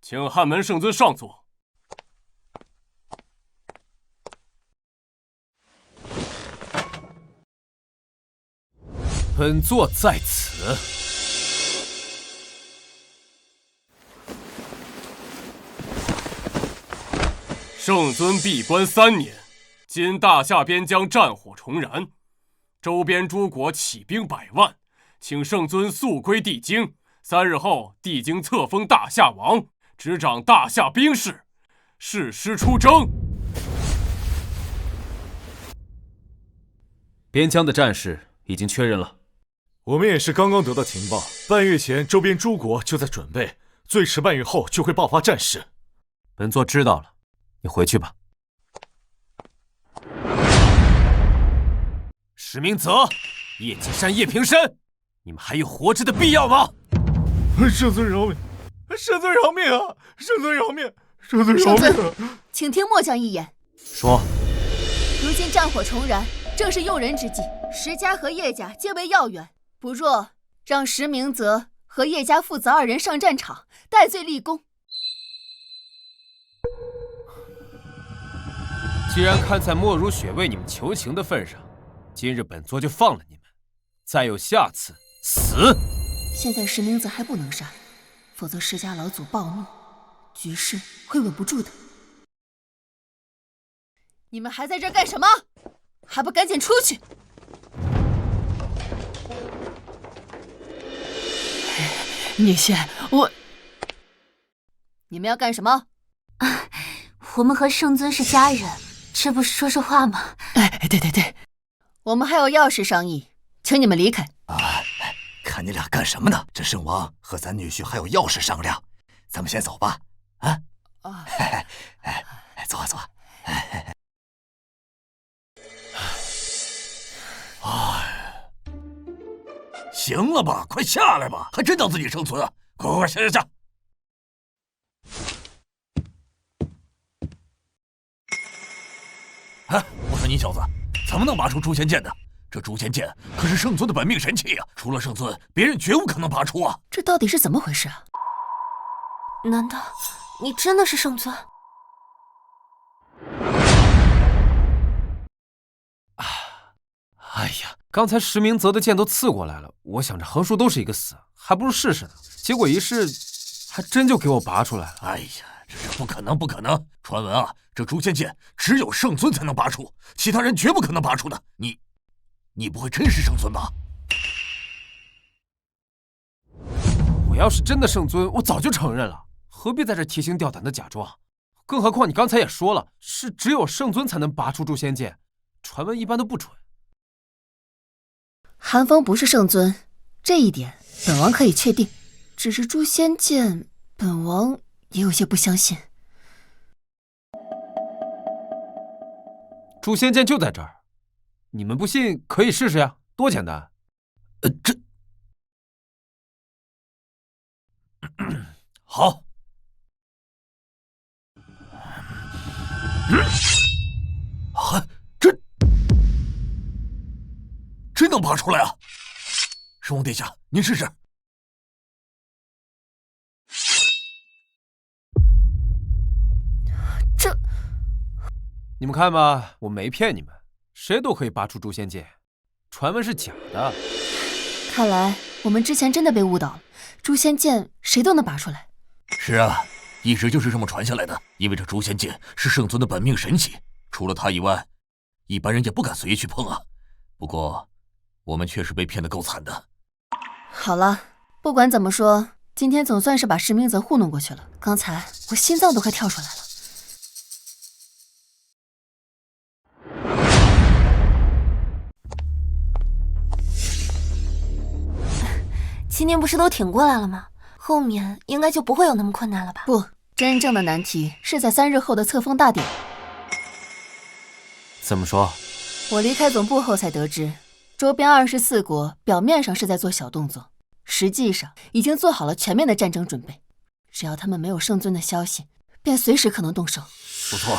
请汉门圣尊上座。本座在此。圣尊闭关3年，今大夏边疆战火重燃，周边诸国起兵100万，请圣尊速归帝京。3日后，帝京册封大夏王，执掌大夏兵事，誓师出征。边疆的战事已经确认了。我们也是刚刚得到情报，半月前周边诸国就在准备，最迟半月后就会爆发战事。本座知道了，你回去吧。石明泽、叶继山、叶平山，你们还有活着的必要吗？圣尊饶命！圣尊饶命啊！圣尊饶命！圣尊饶命啊！请听末将一言。说。如今战火重燃，正是用人之际，石家和叶家皆为要员，不若让石明泽和叶家父子2人上战场，戴罪立功。既然看在莫如雪为你们求情的份上，今日本座就放了你们。再有下次，死！现在石明泽还不能杀，否则石家老祖暴怒，局势会稳不住的。你们还在这儿干什么？还不赶紧出去！女婿，你们要干什么？我们和圣尊是家人，这不是说说话吗？对，我们还有要事商议，请你们离开。看你俩干什么呢？这圣王和咱女婿还有要事商量，咱们先走吧。坐。行了吧，快下来吧，还真当自己生存啊！快下！我说你小子，怎么能拔出诛仙剑的？这诛仙剑可是圣尊的本命神器啊！除了圣尊，别人绝无可能拔出啊！这到底是怎么回事啊？难道你真的是圣尊？哎呀，刚才石明泽的剑都刺过来了，我想着横竖都是一个死，还不如试试呢。结果一试，还真就给我拔出来了。哎呀，这是不可能！传闻啊，这诛仙剑只有圣尊才能拔出，其他人绝不可能拔出的。你不会真是圣尊吧？我要是真的圣尊，我早就承认了，何必在这提心吊胆的假装？更何况你刚才也说了，是只有圣尊才能拔出诛仙剑，传闻一般都不准。韩风不是圣尊，这一点本王可以确定。只是诛仙剑，本王也有些不相信。诛仙剑就在这儿，你们不信可以试试呀，多简单。好。真能拔出来啊！圣王殿下，您试试。你们看吧，我没骗你们，谁都可以拔出诛仙剑，传闻是假的。看来我们之前真的被误导了，诛仙剑谁都能拔出来。是啊，一直就是这么传下来的。因为这诛仙剑是圣尊的本命神器，除了他以外，一般人也不敢随意去碰啊。不过，我们确实被骗得够惨的。好了，不管怎么说，今天总算是把石明泽糊弄过去了。刚才我心脏都快跳出来了。今天不是都挺过来了吗？后面应该就不会有那么困难了吧？不，真正的难题是在3日后的册封大典。怎么说？我离开总部后才得知，周边24国表面上是在做小动作，实际上已经做好了全面的战争准备。只要他们没有圣尊的消息，便随时可能动手。不错，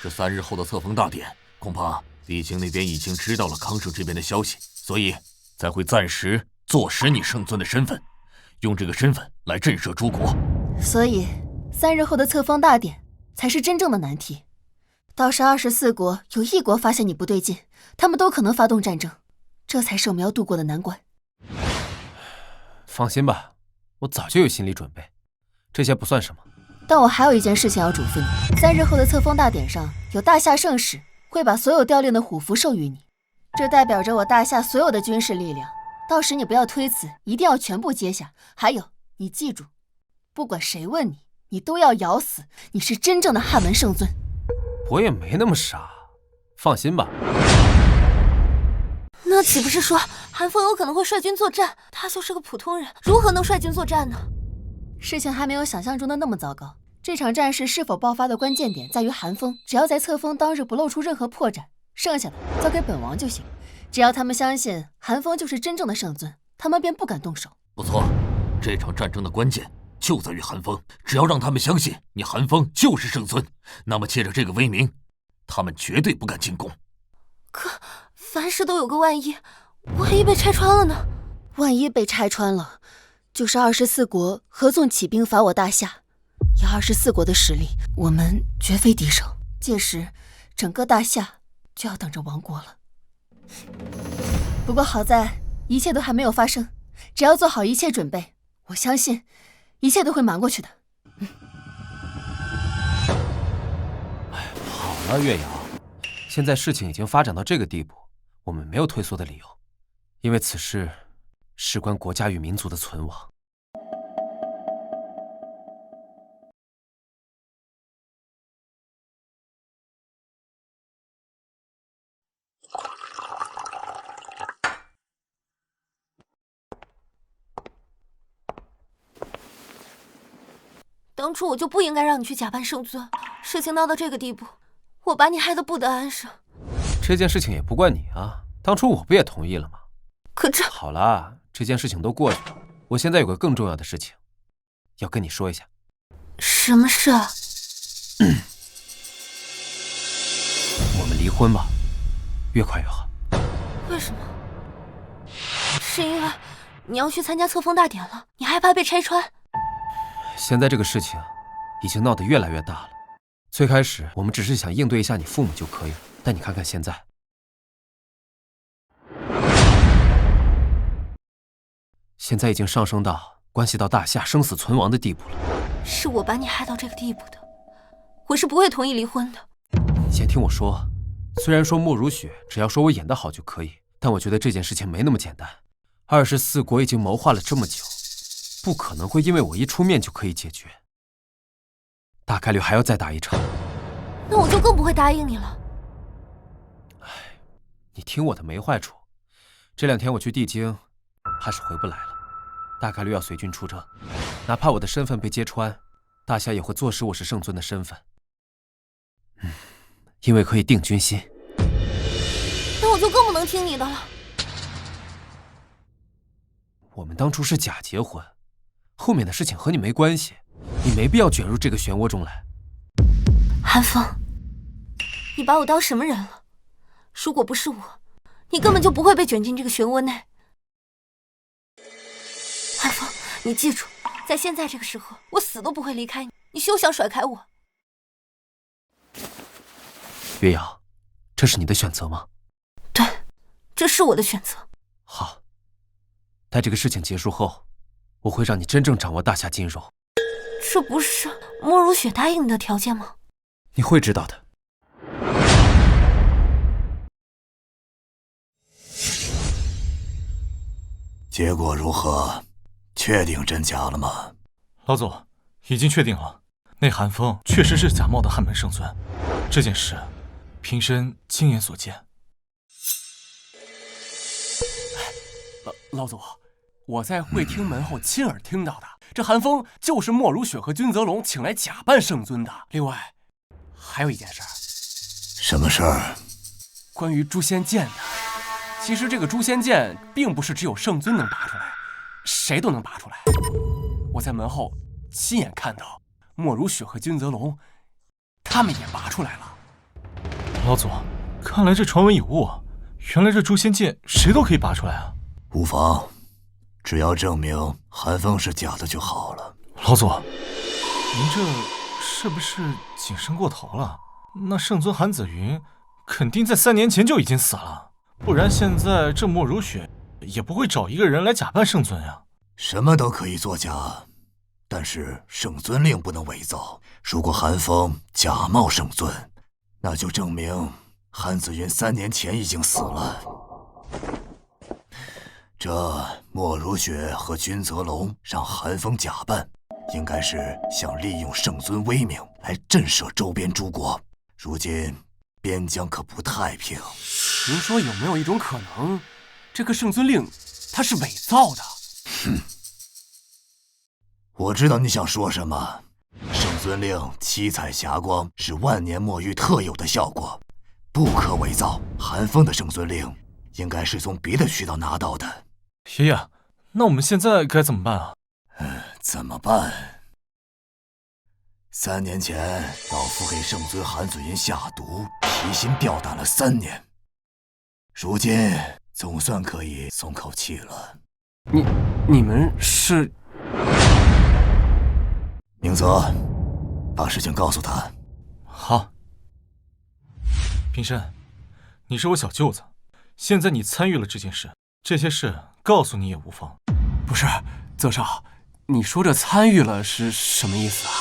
这3日后的册封大典，恐怕帝京那边已经知道了康省这边的消息，所以才会暂时坐实你圣尊的身份，用这个身份来震慑诸国。所以3日后的册封大典才是真正的难题。到时24国有1国发现你不对劲，他们都可能发动战争，这才是我们要渡过的难关。放心吧，我早就有心理准备，这些不算什么。但我还有一件事情要嘱咐你：3日后的册封大典上有大夏圣使会把所有调令的虎符授予你，这代表着我大夏所有的军事力量。到时你不要推辞，一定要全部接下。还有，你记住，不管谁问你，你都要咬死你是真正的汉门圣尊。我也没那么傻，放心吧。那岂不是说韩风有可能会率军作战？他就是个普通人，如何能率军作战呢？事情还没有想象中的那么糟糕。这场战事是否爆发的关键点在于韩风，只要在册封当日不露出任何破绽，剩下的交给本王就行。只要他们相信韩风就是真正的圣尊，他们便不敢动手。不错，这场战争的关键就在于韩风，只要让他们相信你韩风就是圣尊，那么借着这个威名，他们绝对不敢进攻。可凡事都有个万一，万一被拆穿了呢？万一被拆穿了，就是24国合纵起兵伐我大夏，以24国的实力，我们绝非敌手。届时，整个大夏就要等着亡国了。不过好在一切都还没有发生，只要做好一切准备，我相信一切都会瞒过去的。好了，岳阳，现在事情已经发展到这个地步，我们没有退缩的理由，因为此事事关国家与民族的存亡。当初我就不应该让你去假扮圣尊，事情闹到这个地步，我把你害得不得安生。这件事情也不怪你啊，当初我不也同意了吗？可这……好了，这件事情都过去了，我现在有个更重要的事情要跟你说一下。什么事啊？我们离婚吧，越快越好。为什么？是因为你要去参加册封大典了，你害怕被拆穿？现在这个事情已经闹得越来越大了。最开始我们只是想应对一下你父母就可以了，但你看看现在，现在已经上升到关系到大夏生死存亡的地步了。是我把你害到这个地步的，我是不会同意离婚的。你先听我说，虽然说莫如雪只要说我演得好就可以，但我觉得这件事情没那么简单。24国已经谋划了这么久，不可能会因为我一出面就可以解决，大概率还要再打一场。那我就更不会答应你了。你听我的没坏处，这2天我去帝京，怕是回不来了，大概率要随军出征。哪怕我的身份被揭穿，大夏也会坐实我是圣尊的身份。因为可以定军心。那我就更不能听你的了。我们当初是假结婚，后面的事情和你没关系，你没必要卷入这个漩涡中来。韩风，你把我当什么人了？如果不是我，你根本就不会被卷进这个漩涡内。韩风，你记住，在现在这个时候，我死都不会离开你，你休想甩开我。岳阳，这是你的选择吗？对，这是我的选择。好，待这个事情结束后，我会让你真正掌握大夏金融。这不是莫如雪答应你的条件吗？你会知道的。结果如何？确定真假了吗？老祖，已经确定了，那韩风确实是假冒的汉门圣尊。这件事，平生亲眼所见。老祖，我在会厅门后亲耳听到的。这韩风就是莫如雪和君泽龙请来假扮圣尊的。另外，还有一件事儿。什么事儿？关于诛仙剑的。其实这个诛仙剑并不是只有圣尊能拔出来，谁都能拔出来。我在门后亲眼看到莫如雪和君泽龙，他们也拔出来了。老祖，看来这传闻有误啊！原来这诛仙剑谁都可以拔出来啊！无妨，只要证明韩风是假的就好了。老祖，您这是不是谨慎过头了？那圣尊韩子云肯定在3年前就已经死了，不然现在这莫如雪也不会找一个人来假扮圣尊呀。什么都可以作假，但是圣尊令不能伪造。如果韩风假冒圣尊，那就证明韩子云3年前已经死了。这莫如雪和君泽龙让韩风假扮，应该是想利用圣尊威名来震慑周边诸国。如今边疆可不太平。您说有没有一种可能，这个圣尊令它是伪造的？哼，我知道你想说什么。圣尊令七彩霞光是万年墨玉特有的效果，不可伪造。韩风的圣尊令应该是从别的渠道拿到的。爷爷，那我们现在该怎么办啊？怎么办？3年前，老夫给圣尊韩子云下毒，提心吊胆了3年，如今总算可以松口气了。你们是？明泽，把事情告诉他。好。平生，你是我小舅子，现在你参与了这件事，这些事告诉你也无妨。不是，泽少，你说这参与了是什么意思啊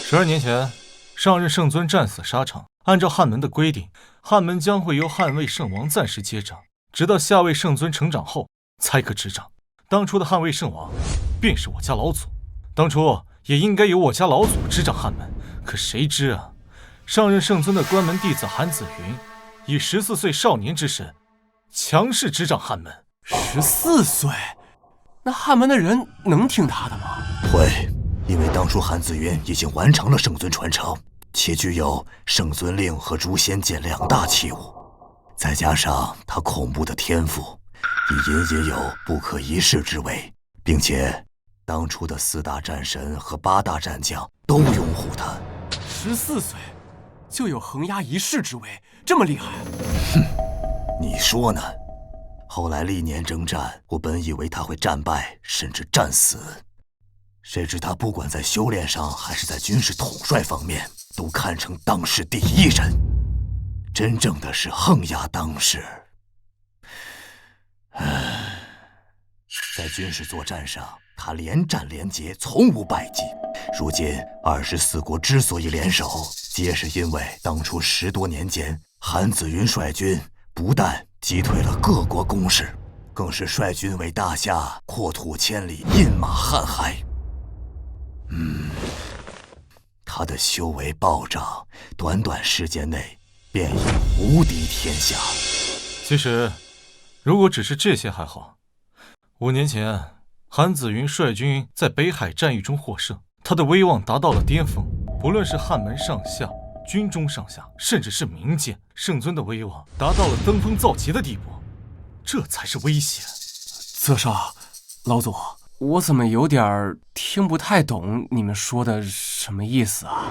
？12年前，上任圣尊战死沙场，按照汉门的规定，汉门将会由汉魏圣王暂时接掌，直到下位圣尊成长后才可执掌。当初的汉魏圣王便是我家老祖，当初也应该由我家老祖执掌汉门，可谁知啊，上任圣尊的关门弟子韩子云以14岁少年之身强势执掌汉门。14岁？那汉门的人能听他的吗？会，因为当初韩子云已经完成了圣尊传承，且具有圣尊令和诛仙剑2大器物，再加上他恐怖的天赋，已隐隐有不可一世之威，并且当初的4大战神和8大战将都拥护他。14岁就有横压一世之威，这么厉害？哼，你说呢？后来历年征战，我本以为他会战败，甚至战死，谁知他不管在修炼上还是在军事统帅方面，都堪称当世第一人，真正的是横压当世。在军事作战上，他连战连捷，从无败绩。如今24国之所以联手，皆是因为当初10多年间，韩子云率军不但击退了各国攻势，更是率军为大夏扩土千里，饮马瀚海。他的修为暴涨，短短时间内便已无敌天下。其实，如果只是这些还好。5年前，韩子云率军在北海战役中获胜，他的威望达到了巅峰，不论是汉门上下、军中上下，甚至是民间，圣尊的威望达到了登峰造极的地步，这才是威胁。泽少，老祖，我怎么有点听不太懂你们说的什么意思啊？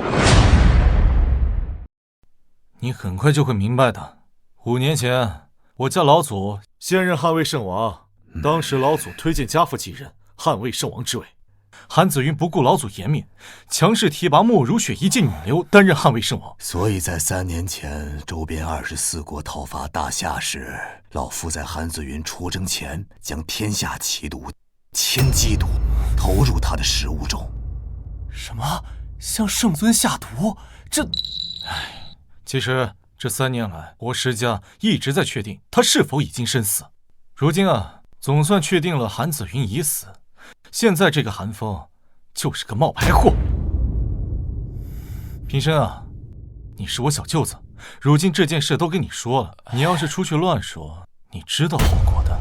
你很快就会明白的。5年前，我家老祖现任汉魏圣王。当时老祖推荐家父继任汉魏圣王之位，韩子云不顾老祖颜面，强势提拔莫如雪一介女流担任汉魏圣王。所以在3年前周边24国讨伐大夏时，老夫在韩子云出征前将天下奇毒千机毒投入他的食物中。什么？向圣尊下毒？这……其实这3年来，我石家一直在确定他是否已经身死。如今啊，总算确定了韩子云已死。现在这个韩风就是个冒牌货。平生啊，你是我小舅子，如今这件事都跟你说了，你要是出去乱说，你知道后果的。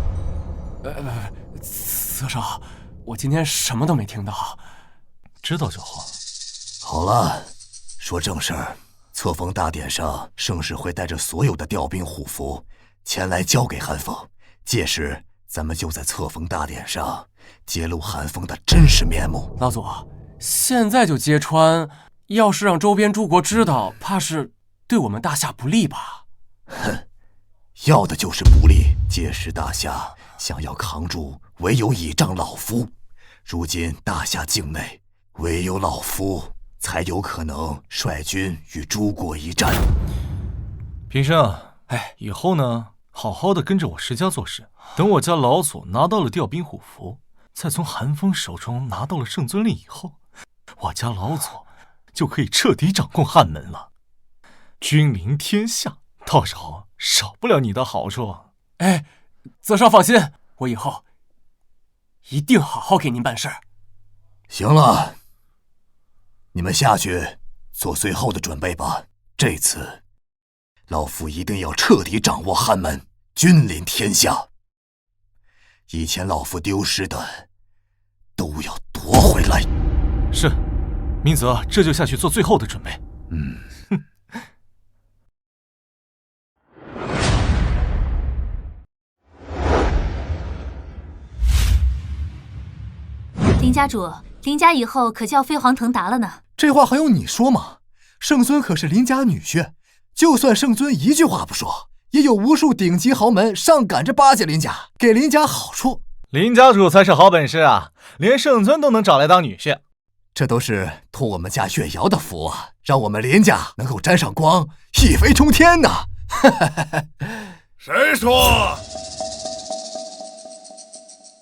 泽少，我今天什么都没听到。知道就好。好了，说正事儿。册封大典上，盛世会带着所有的调兵虎符前来交给韩风，届时咱们就在册封大典上揭露韩风的真实面目。老祖，现在就揭穿，要是让周边诸国知道，怕是对我们大夏不利吧？哼，要的就是不利。届时大夏想要扛住，唯有倚仗老夫。如今大夏境内，唯有老夫才有可能率军与诸国一战。平生，以后呢，好好的跟着我石家做事。等我家老祖拿到了调兵虎符，再从韩风手中拿到了圣尊令以后，我家老祖就可以彻底掌控汉门了，君临天下，到时候少不了你的好处。泽少放心，我以后一定好好给您办事。行了，你们下去做最后的准备吧。这次老夫一定要彻底掌握汉门，君临天下。以前老夫丢失的都要夺回来。是，明泽这就下去做最后的准备。林家主，林家以后可叫飞黄腾达了呢。这话还用你说吗？圣尊可是林家女婿，就算圣尊一句话不说，也有无数顶级豪门上赶着巴结林家，给林家好处。林家主才是好本事啊，连圣尊都能找来当女婿。这都是托我们家月瑶的福啊，让我们林家能够沾上光，一飞冲天呐！谁说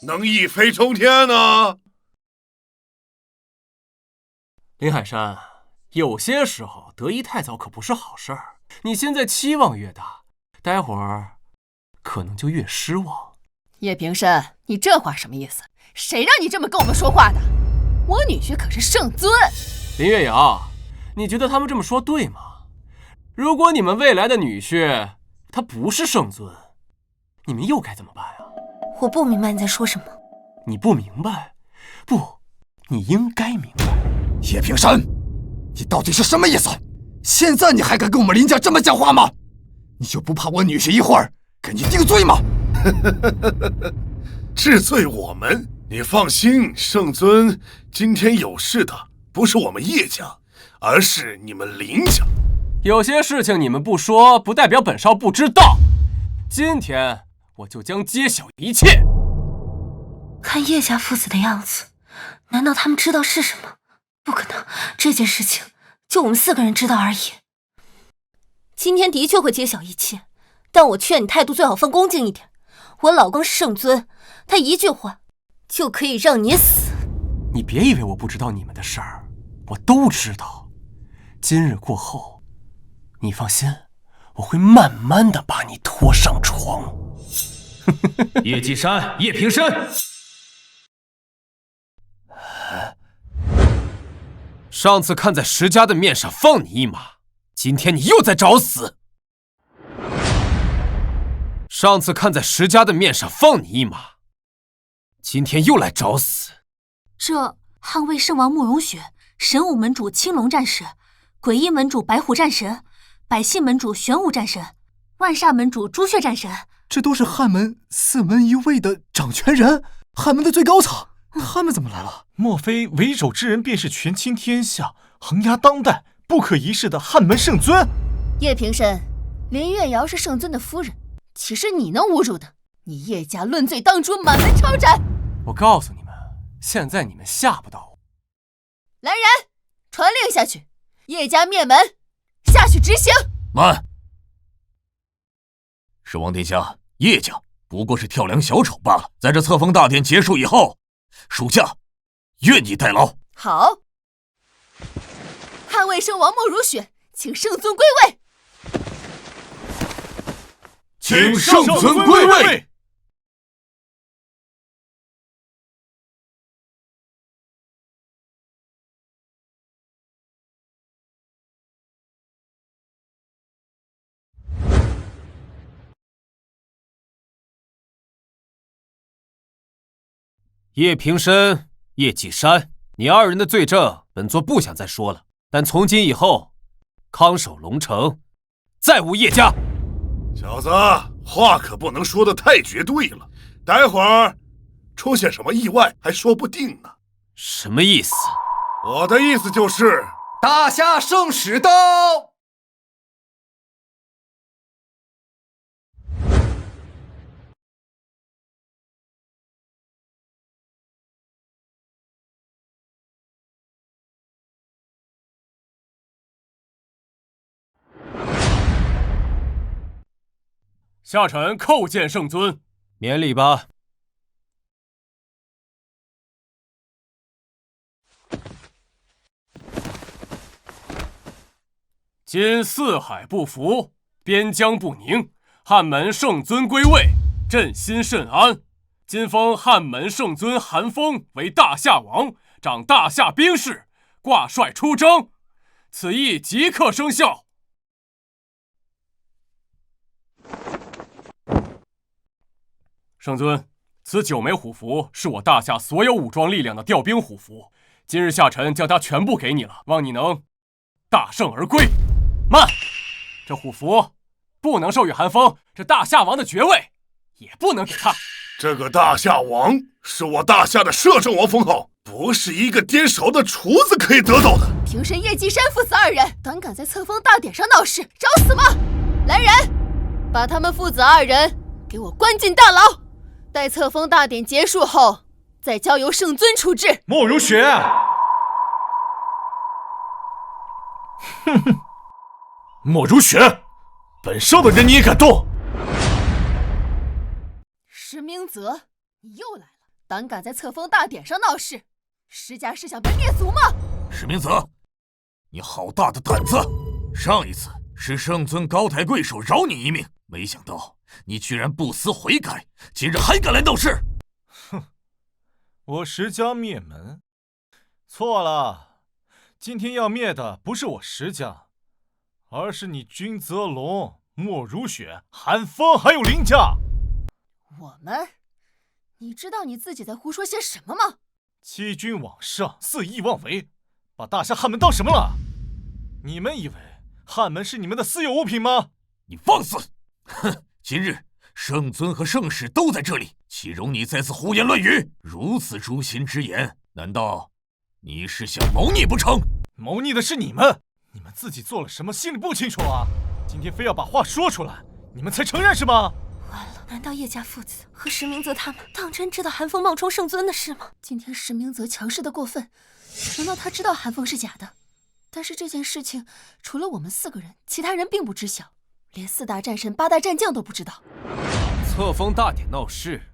能一飞冲天呢？林海山，有些时候得意太早可不是好事儿。你现在期望越大，待会儿可能就越失望。叶平生，你这话什么意思？谁让你这么跟我们说话的？我女婿可是圣尊。林月瑶，你觉得他们这么说对吗？如果你们未来的女婿他不是圣尊，你们又该怎么办呀？我不明白你在说什么。你不明白？不，你应该明白。叶平生，你到底是什么意思？现在你还敢跟我们林家这么讲话吗？你就不怕我女婿一会儿给你定罪吗？治罪我们？你放心，圣尊今天有事的不是我们叶家，而是你们林家。有些事情你们不说，不代表本少不知道。今天我就将揭晓一切。看叶家父子的样子，难道他们知道是什么？不可能，这件事情就我们4个人知道而已。今天的确会揭晓一切，但我劝你态度最好放恭敬一点。我老公是圣尊，他一句话就可以让你死。你别以为我不知道你们的事儿，我都知道。今日过后，你放心，我会慢慢的把你拖上床。叶继山，叶平生，上次看在石家的面上放你一马，今天你又在找死。上次看在石家的面上放你一马，今天又来找死。这捍卫圣王慕容雪、神武门主青龙战士、诡异门主白虎战神、百姓门主玄武战神、万煞门主朱雀战神，这都是汉门4门一位的掌权人，汉门的最高层，他们怎么来了？莫非为首之人便是权倾天下、横压当代、不可一世的汉门圣尊？叶平生，林月瑶是圣尊的夫人，岂是你能侮辱的？你叶家论罪当诛，满门抄斩！我告诉你们，现在你们吓不到我。来人，传令下去，叶家灭门，下去执行。慢！是王殿下，叶家不过是跳梁小丑罢了。在这册封大典结束以后，属下愿意代劳。好，捍卫圣王莫如雪，请圣尊归位。请圣尊归位。叶平生、叶继山，你二人的罪证，本座不想再说了。但从今以后，康守龙城，再无叶家。小子，话可不能说得太绝对了，待会儿出现什么意外还说不定呢。什么意思？我的意思就是，大夏圣使到。下臣叩见圣尊。免礼吧。今四海不服，边疆不宁，汉门圣尊归位，朕心甚安。今封汉门圣尊韩风为大夏王，掌大夏兵事，挂帅出征。此意即刻生效。圣尊，此9枚虎符是我大夏所有武装力量的调兵虎符，今日下臣将它全部给你了，望你能大胜而归。慢，这虎符不能授予韩风，这大夏王的爵位也不能给他。这个大夏王是我大夏的摄政王封号，不是一个颠勺的厨子可以得到的。平生叶继山父子2人胆敢在册封大典上闹事，找死吗？来人，把他们父子2人给我关进大牢，待册封大典结束后，再交由圣尊处置。莫如雪，哼哼，莫如雪，本少的人你也敢动？石明泽，你又来了，胆敢在册封大典上闹事，石家是想被灭族吗？石明泽，你好大的胆子！上一次是圣尊高抬贵手饶你一命，没想到你居然不思悔改，今日还敢来闹事！哼，我石家灭门？错了，今天要灭的不是我石家，而是你君泽龙、莫如雪、韩风还有林家。我们？你知道你自己在胡说些什么吗？欺君罔上，肆意妄为，把大夏汉门当什么了？你们以为汉门是你们的私有物品吗？你放肆！哼，今日圣尊和圣使都在这里，岂容你再次胡言乱语？如此诛心之言，难道你是想谋逆不成？谋逆的是你们，你们自己做了什么心里不清楚啊？今天非要把话说出来，你们才承认是吗？完了，难道叶家父子和石明泽他们当真知道韩风冒充圣尊的事吗？今天石明泽强势的过分，难道他知道韩风是假的？但是这件事情除了我们4个人，其他人并不知晓，连4大战神、8大战将都不知道。册封大典闹事，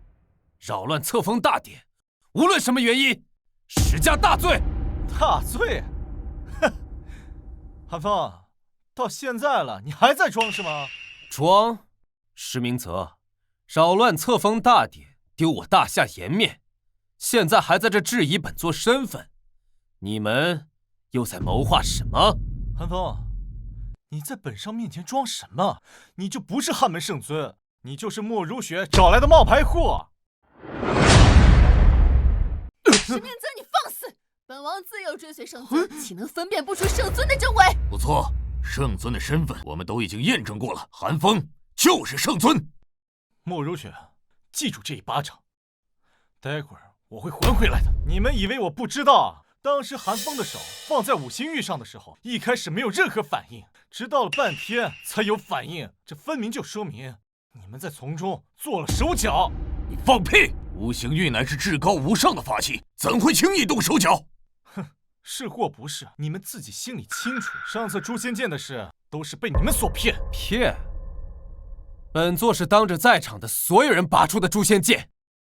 扰乱册封大典，无论什么原因，石家大罪。大罪？哼！韩风，到现在了，你还在装是吗？装？石明泽，扰乱册封大典，丢我大夏颜面，现在还在这质疑本座身份，你们又在谋划什么？韩风，你在本少面前装什么？你就不是汉门圣尊，你就是莫如雪找来的冒牌货。石明泽，你放肆！本王自幼追随圣尊，岂能分辨不出圣尊的真伪？不错，圣尊的身份我们都已经验证过了，韩风就是圣尊。莫如雪，记住这一巴掌，待会儿我会还回来的。你们以为我不知道？当时韩风的手放在五行玉上的时候，一开始没有任何反应，直到了半天才有反应。这分明就说明你们在从中做了手脚。你放屁！五行玉乃是至高无上的法器，怎会轻易动手脚？哼，是或不是，你们自己心里清楚。上次诛仙剑的事都是被你们所骗。骗？本座是当着在场的所有人拔出的诛仙剑，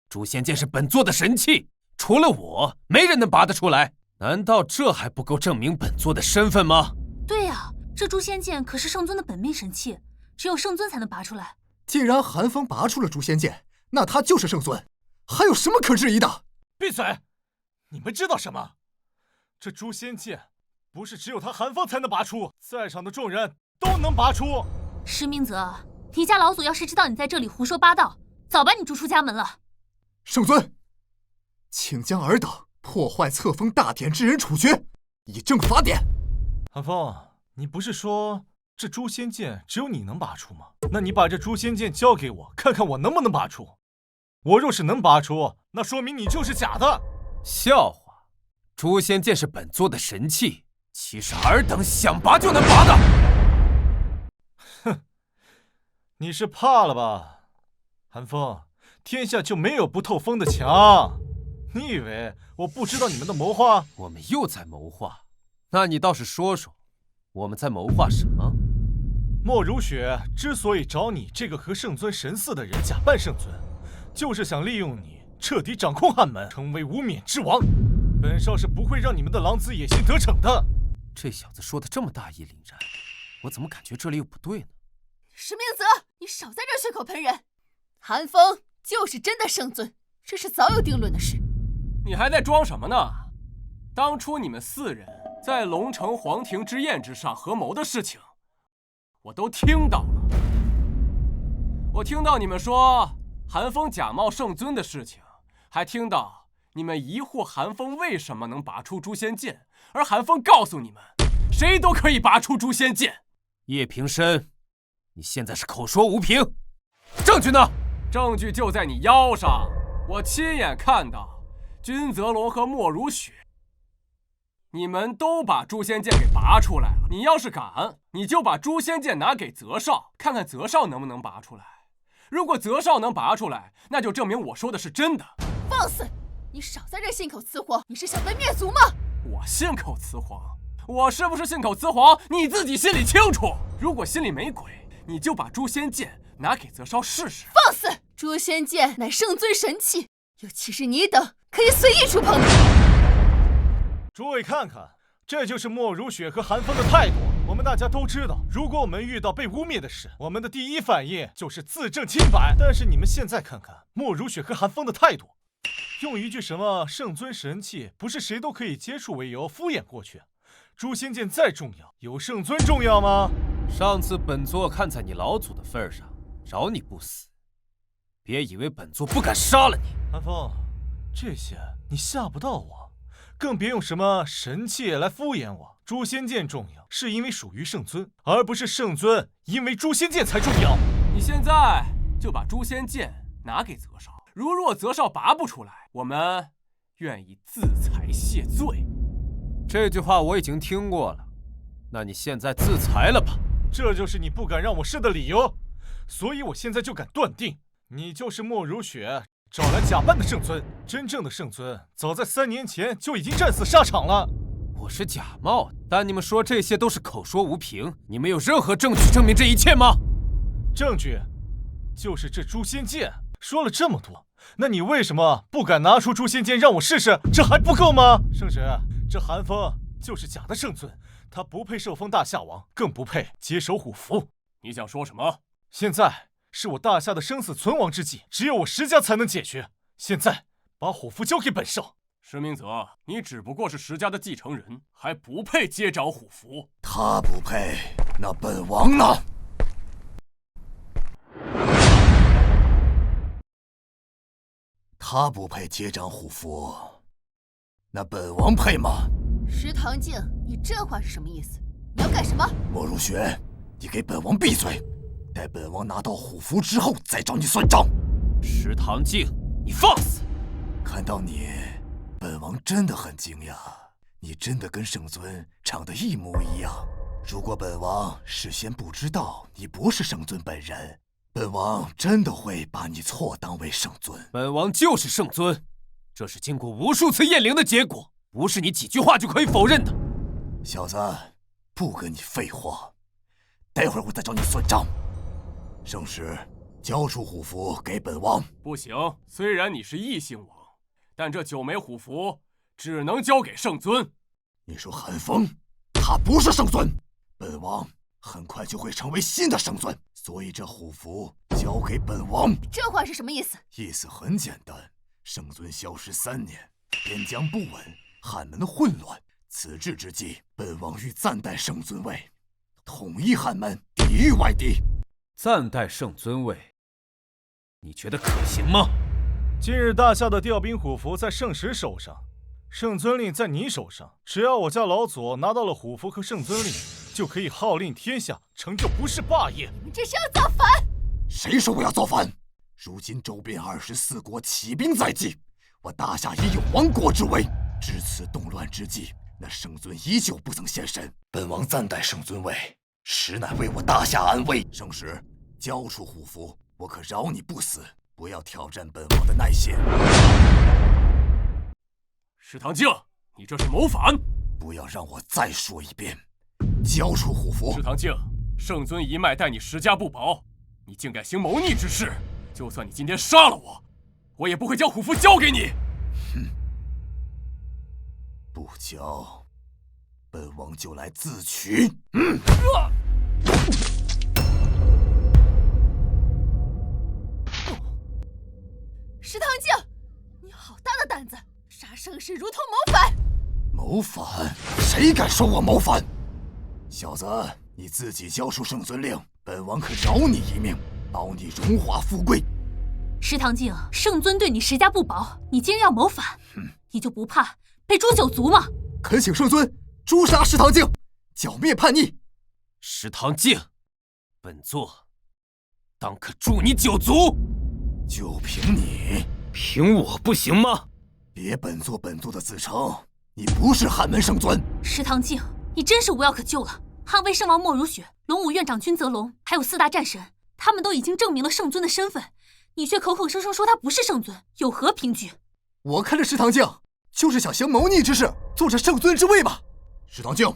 诛仙剑是本座的神器，除了我，没人能拔得出来。难道这还不够证明本座的身份吗？对呀，这诛仙剑可是圣尊的本命神器，只有圣尊才能拔出来。既然韩风拔出了诛仙剑，那他就是圣尊，还有什么可质疑的？闭嘴！你们知道什么？这诛仙剑不是只有他韩风才能拔出，在场的众人都能拔出。石明泽，你家老祖要是知道你在这里胡说八道，早把你逐出家门了。圣尊，请将尔等破坏册封大典之人处决，以正法典。韩风，你不是说这诛仙剑只有你能拔出吗？那你把这诛仙剑交给我，看看我能不能拔出。我若是能拔出，那说明你就是假的。笑话，诛仙剑是本座的神器，岂是尔等想拔就能拔的？哼，你是怕了吧？韩风，天下就没有不透风的墙。你以为我不知道你们的谋划？我们又在谋划，那你倒是说说，我们在谋划什么？莫如雪之所以找你这个和圣尊神似的人假扮圣尊，就是想利用你彻底掌控汉门，成为无冕之王。本少是不会让你们的狼子野心得逞的。这小子说的这么大义凛然，我怎么感觉这里有不对呢？石明泽，你少在这血口喷人！韩风就是真的圣尊，这是早有定论的事。你还在装什么呢？当初你们4人在龙城皇庭之宴之上合谋的事情，我都听到了。我听到你们说韩风假冒圣尊的事情，还听到你们疑惑韩风为什么能拔出诛仙剑，而韩风告诉你们，谁都可以拔出诛仙剑。叶平深，你现在是口说无凭，证据呢？证据就在你腰上，我亲眼看到君泽龙和莫如雪，你们都把诛仙剑给拔出来了。你要是敢，你就把诛仙剑拿给泽少，看看泽少能不能拔出来。如果泽少能拔出来，那就证明我说的是真的。放肆！你少在这信口雌黄，你是想被灭族吗？我信口雌黄？我是不是信口雌黄，你自己心里清楚。如果心里没鬼，你就把诛仙剑拿给泽少试试。放肆！诛仙剑乃圣尊神器，又岂是你等可以随意触碰的？诸位看看，这就是莫如雪和韩风的态度。我们大家都知道，如果我们遇到被污蔑的事，我们的第一反应就是自证清白。但是你们现在看看莫如雪和韩风的态度，用一句什么圣尊神器不是谁都可以接触为由敷衍过去。诛仙剑再重要，有圣尊重要吗？上次本座看在你老祖的份上，饶你不死，别以为本座不敢杀了你。韩风，这些你吓不到我，更别用什么神器来敷衍我。诛仙剑重要，是因为属于圣尊，而不是圣尊因为诛仙剑才重要。你现在就把诛仙剑拿给泽少，如若泽少拔不出来，我们愿意自裁谢罪。这句话我已经听过了，那你现在自裁了吧？这就是你不敢让我试的理由，所以我现在就敢断定，你就是莫如雪找来假扮的圣尊。真正的圣尊早在3年前就已经战死沙场了。我是假冒的，但你们说这些都是口说无凭，你们有任何证据证明这一切吗？证据就是这诛仙剑。说了这么多，那你为什么不敢拿出诛仙剑让我试试？这还不够吗？圣旨，这韩风就是假的圣尊，他不配受封大夏王，更不配接手虎符。你想说什么？现在是我大夏的生死存亡之际，只有我石家才能解决。现在把虎符交给本少。石明泽，你只不过是石家的继承人，还不配接掌虎符。他不配，那本王呢？他不配接掌虎符，那本王配吗？石堂静，你这话是什么意思？你要干什么？莫如雪，你给本王闭嘴！待本王拿到虎符之后再找你算账。石堂静，你放肆！看到你，本王真的很惊讶，你真的跟圣尊长得一模一样。如果本王事先不知道你不是圣尊本人，本王真的会把你错当为圣尊。本王就是圣尊，这是经过无数次验灵的结果，不是你几句话就可以否认的。小子，不跟你废话，待会儿我再找你算账。圣使，交出虎符给本王。不行，虽然你是异姓王，但这9枚虎符只能交给圣尊。你说韩风，他不是圣尊，本王很快就会成为新的圣尊，所以这虎符交给本王。这话是什么意思？意思很简单，圣尊消失3年，边疆不稳，汉门混乱，此志之际，本王欲暂代圣尊位，统一汉门，抵御外敌。暂代圣尊位，你觉得可行吗？今日大夏的调兵虎符在圣石手上，圣尊令在你手上。只要我家老左拿到了虎符和圣尊令，就可以号令天下，成就不世霸业。你们这是要造反！谁说我要造反？如今周边24国起兵在即，我大夏已有亡国之危。至此动乱之际，那圣尊依旧不曾现身。本王暂代圣尊位，实乃为我大夏安危。圣石，交出虎符，我可饶你不死。不要挑战本王的耐性。石堂敬，你这是谋反！不要让我再说一遍，交出虎符！石堂敬，圣尊一脉待你石家不薄，你竟敢行谋逆之事！就算你今天杀了我，我也不会将虎符交给你。哼！不交，本王就来自取。石堂敬，你好大的胆子，杀圣石如同谋反！谋反？谁敢说我谋反？小子，你自己交出圣尊令，本王可饶你一命，保你荣华富贵。石堂敬，圣尊对你石家不薄，你竟然要谋反，你就不怕被诛九族吗？恳请圣尊诛杀石堂敬，剿灭叛逆。石堂敬，本座当可诛你9族。就凭你，凭我不行吗？别本座的自称，你不是汉门圣尊。石堂敬，你真是无药可救了。捍卫圣王莫如雪、龙武院长君泽龙，还有4大战神，他们都已经证明了圣尊的身份，你却口口声声说他不是圣尊，有何凭据？我看这石堂敬就是想行谋逆之事，坐着圣尊之位吧。石堂敬，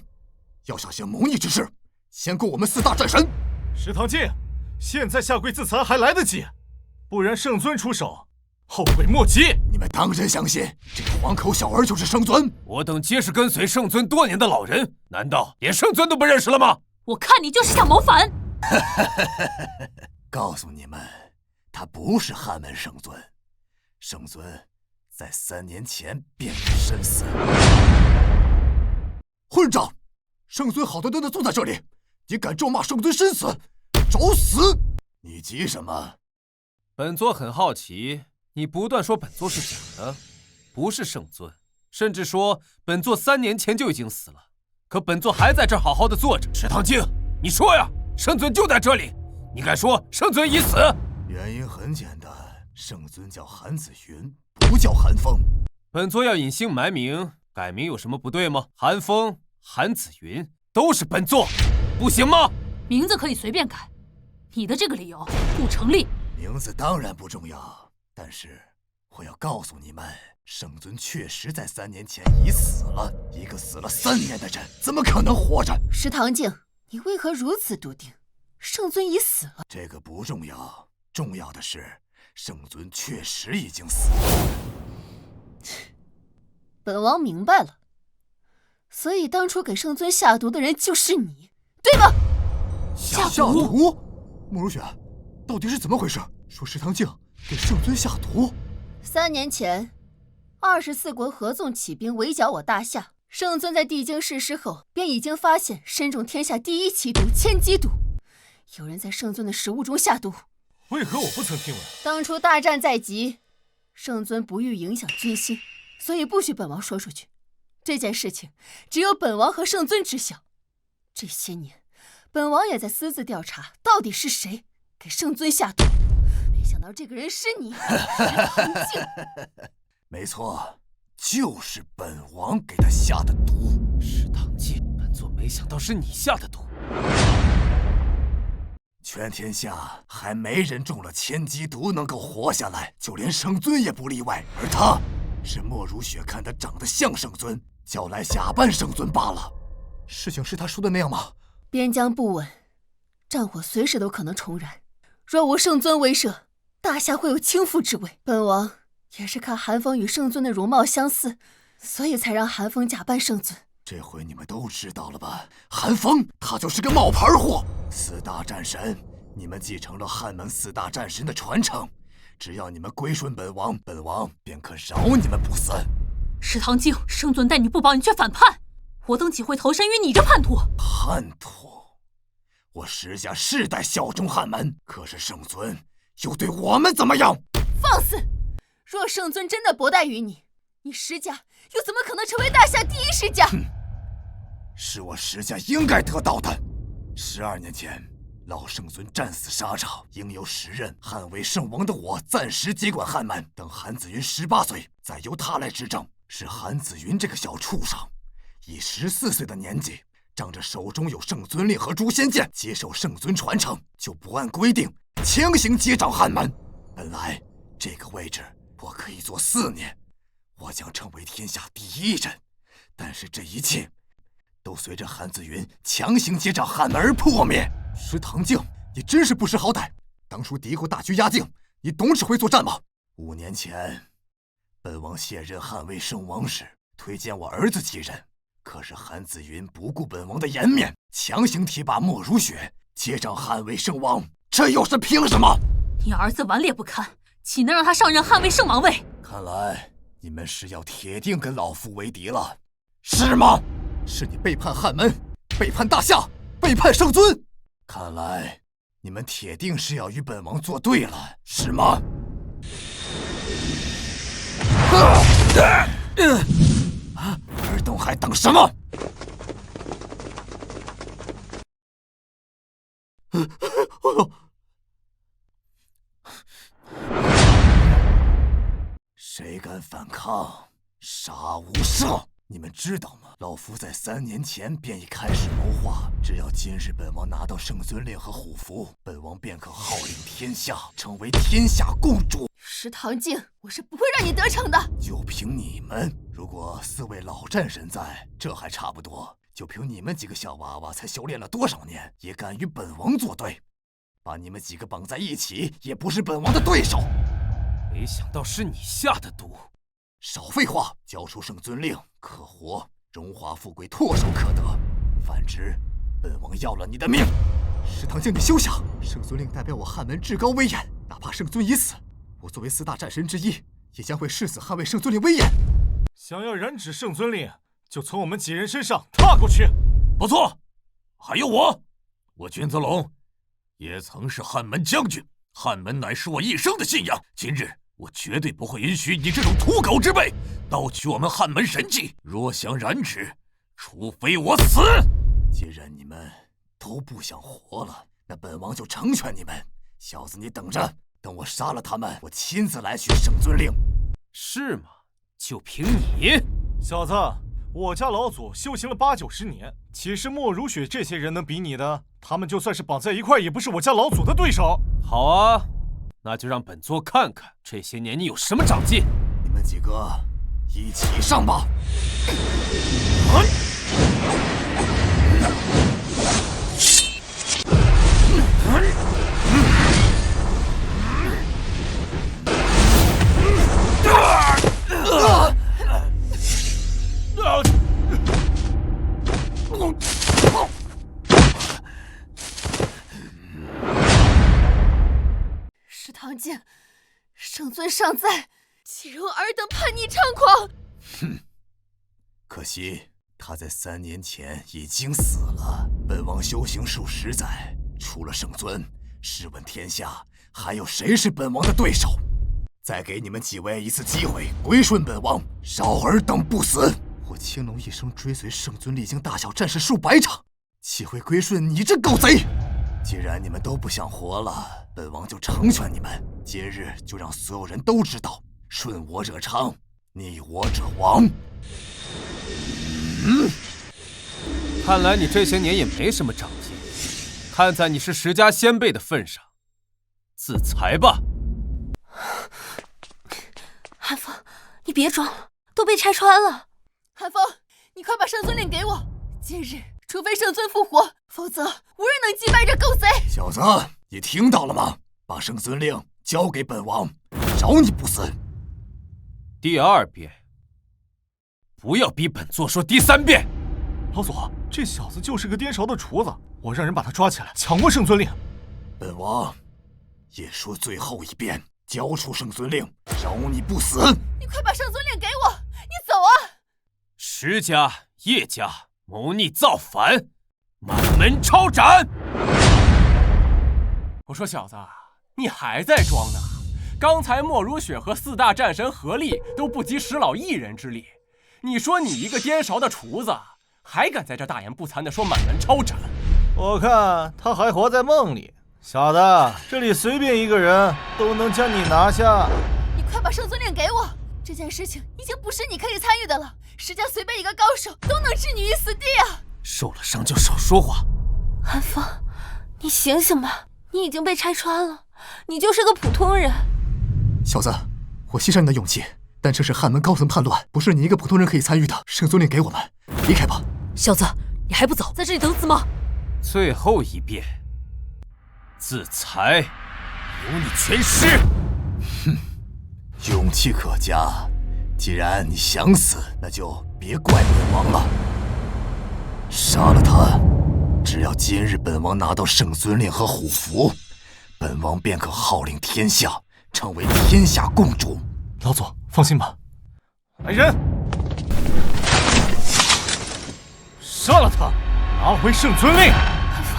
要想行谋逆之事，先救我们4大战神。石堂敬，现在下跪自残还来得及，不然圣尊出手，后悔莫及。你们当真相信这个黄口小儿就是圣尊？我等皆是跟随圣尊多年的老人，难道连圣尊都不认识了吗？我看你就是想谋反。告诉你们，他不是汉门圣尊，圣尊在3年前便已身死。混账！圣尊好端端的坐在这里，你敢咒骂圣尊身死，找死！你急什么？本座很好奇，你不断说本座是假的，不是圣尊，甚至说本座3年前就已经死了，可本座还在这儿好好的坐着。石堂敬，你说呀，圣尊就在这里，你敢说圣尊已死？原因很简单，圣尊叫韩子云，不叫韩风。本座要隐姓埋名，改名有什么不对吗？韩风、韩子云都是本座，不行吗？名字可以随便改，你的这个理由不成立。名字当然不重要，但是我要告诉你们，圣尊确实在3年前已死了。一个死了3年的人，怎么可能活着？石堂敬，你为何如此笃定？圣尊已死了。这个不重要，重要的是圣尊确实已经死了。本王明白了，所以当初给圣尊下毒的人就是你，对吗？下毒？慕如雪，到底是怎么回事？说石堂敬给圣尊下毒。3年前，24国合纵起兵围剿我大夏。圣尊在帝京逝世后，便已经发现身中天下第1奇毒千机毒，有人在圣尊的食物中下毒。为何我不曾听闻？当初大战在即，圣尊不欲影响军心，所以不许本王说出去。这件事情只有本王和圣尊知晓。这些年，本王也在私自调查，到底是谁给圣尊下毒。没想到这个人是你，石堂敬。没错，就是本王给他下的毒。石堂敬，本座没想到是你下的毒。全天下还没人中了千机毒能够活下来，就连圣尊也不例外。而他是莫如雪看他长得像圣尊，叫来假扮圣尊罢了。事情是他说的那样吗？边疆不稳，战火随时都可能重燃。若无圣尊威慑，大夏会有倾覆之危。本王也是看韩风与圣尊的容貌相似，所以才让韩风假扮圣尊。这回你们都知道了吧？韩风他就是个冒牌货。4大战神，你们继承了汉门4大战神的传承，只要你们归顺本王，本王便可饶你们不死。石堂敬，圣尊待你不薄，你却反叛，我等岂会投身于你这叛徒？叛徒？我石家世代效忠汉门，可是圣尊又对我们怎么样？放肆！若圣尊真的薄待于你，你石家又怎么可能成为大夏第一世家？是我石家应该得到的。12年前，老圣尊战死沙场，应由时任汉魏圣王的我暂时接管汉门。等韩子云18岁，再由他来执政。是韩子云这个小畜生，以14岁的年纪，仗着手中有圣尊令和诛仙剑，接受圣尊传承，就不按规定强行接掌汉门。本来这个位置我可以做4年，我将成为天下第一人。但是这一切都随着韩子云强行接掌汉门而破灭。石堂静，你真是不识好歹！当初敌后大军压境，你懂指挥作战吗？5年前，本王卸任汉魏圣王时，推荐我儿子继任，可是韩子云不顾本王的颜面，强行提拔莫如雪接掌汉魏圣王，这又是凭什么？你儿子顽劣不堪，岂能让他上任汉魏圣王位？看来你们是要铁定跟老夫为敌了，是吗？是你背叛汉门，背叛大夏，背叛圣尊。看来你们铁定是要与本王作对了，是吗？尔等还等什么？谁敢反抗，杀无赦！你们知道吗？老夫在3年前便已开始谋划，只要今日本王拿到圣尊令和虎符，本王便可号令天下，成为天下共主。石堂静，我是不会让你得逞的。就凭你们，如果4位老战神在，这还差不多。就凭你们几个小娃娃，才修炼了多少年，也敢与本王作对？把你们几个绑在一起，也不是本王的对手。没想到是你下的毒。少废话，交出圣尊令，可活；荣华富贵唾手可得。反之，本王要了你的命。石堂静，你休想！圣尊令代表我汉门至高威严，哪怕圣尊已死，我作为4大战神之一，也将会誓死捍卫圣尊令威严。想要染指圣尊令，就从我们几人身上踏过去。不错，还有我君泽龙，也曾是汉门将军，汉门乃是我一生的信仰。今日我绝对不会允许你这种土狗之辈盗取我们汉门神迹。若想染指，除非我死。既然你们都不想活了，那本王就成全你们。小子，你等着，等我杀了他们，我亲自来取圣尊令。是吗？就凭你，小子，我家老祖修行了8、90年，岂是莫如雪这些人能比拟的？他们就算是绑在一块，也不是我家老祖的对手。好啊，那就让本座看看这些年你有什么长进。你们几个一起上吧！石堂静，圣尊尚在，岂容尔等叛逆猖狂？哼，可惜他在3年前已经死了。本王修行数10载，除了圣尊，试问天下还有谁是本王的对手？再给你们几位一次机会，归顺本王，少尔等不死。我青龙一生追随圣尊，历经大小战事数百场，岂会归顺你这狗贼？既然你们都不想活了，本王就成全你们。今日就让所有人都知道，顺我者昌，逆我者亡。看来你这些年也没什么长进。看在你是石家先辈的份上，自裁吧。韩风，你别装了，都被拆穿了。韩风，你快把圣尊令给我！今日除非圣尊复活，否则无人能击败这狗贼。小子，你听到了吗？把圣尊令交给本王，饶你不死。第2遍，不要逼本座说第3遍。老祖，这小子就是个颠勺的厨子，我让人把他抓起来，抢过圣尊令。本王也说最后一遍，交出圣尊令，饶你不死。你快把圣尊令给我，你走啊！石家、叶家谋逆造反，满门抄斩。我说小子，你还在装呢？刚才莫如雪和4大战神合力都不及石老一人之力，你说你一个颠勺的厨子，还敢在这大言不惭地说满门抄斩？我看他还活在梦里。小的，这里随便一个人都能将你拿下。你快把圣尊令给我！这件事情已经不是你可以参与的了。石家随便一个高手都能置你于死地啊！受了伤就少说话。韩风，你醒醒吧，你已经被拆穿了，你就是个普通人。小子，我欣赏你的勇气，但这是汉门高层叛乱，不是你一个普通人可以参与的。圣尊令给我们，离开吧。小子，你还不走，在这里等死吗？最后一遍，自裁，由你全尸。哼，勇气可嘉。既然你想死，那就别怪本王了。杀了他，只要今日本王拿到圣尊令和虎符，本王便可号令天下，成为天下共主。老左，放心吧。来人，杀了他，拿回圣尊令。韩风，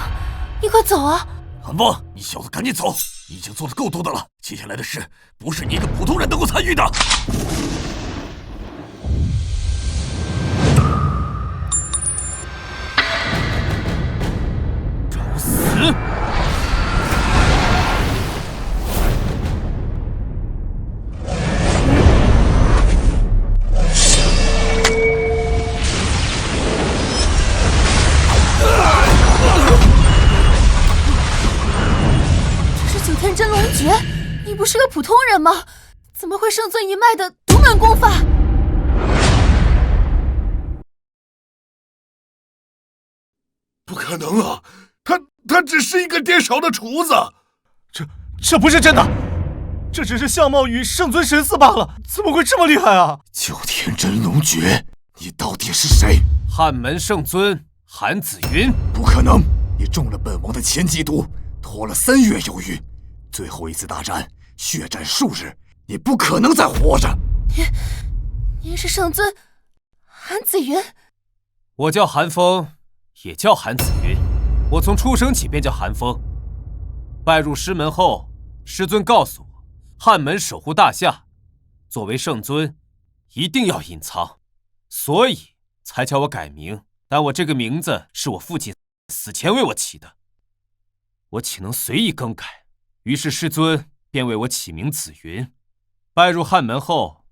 你快走啊！韩风，你小子赶紧走，已经做得够多的了。接下来的事，不是你一个普通人能够参与的。找死！九天真龙诀，你不是个普通人吗？怎么会圣尊一脉的独门功法？不可能啊！他只是一个颠勺的厨子。这不是真的，这只是相貌与圣尊神似罢了，怎么会这么厉害啊？九天真龙诀，你到底是谁？汉门圣尊韩子云。不可能，你中了本王的千机毒，拖了3月有余。最后一次大战，血战数日，你不可能再活着。您是圣尊韩子云？我叫韩风，也叫韩子云。我从出生起便叫韩风。拜入师门后，师尊告诉我，汉门守护大夏，作为圣尊，一定要隐藏，所以才叫我改名。但我这个名字是我父亲死前为我起的，我岂能随意更改？于是师尊便为我起名紫云。拜入汉门后，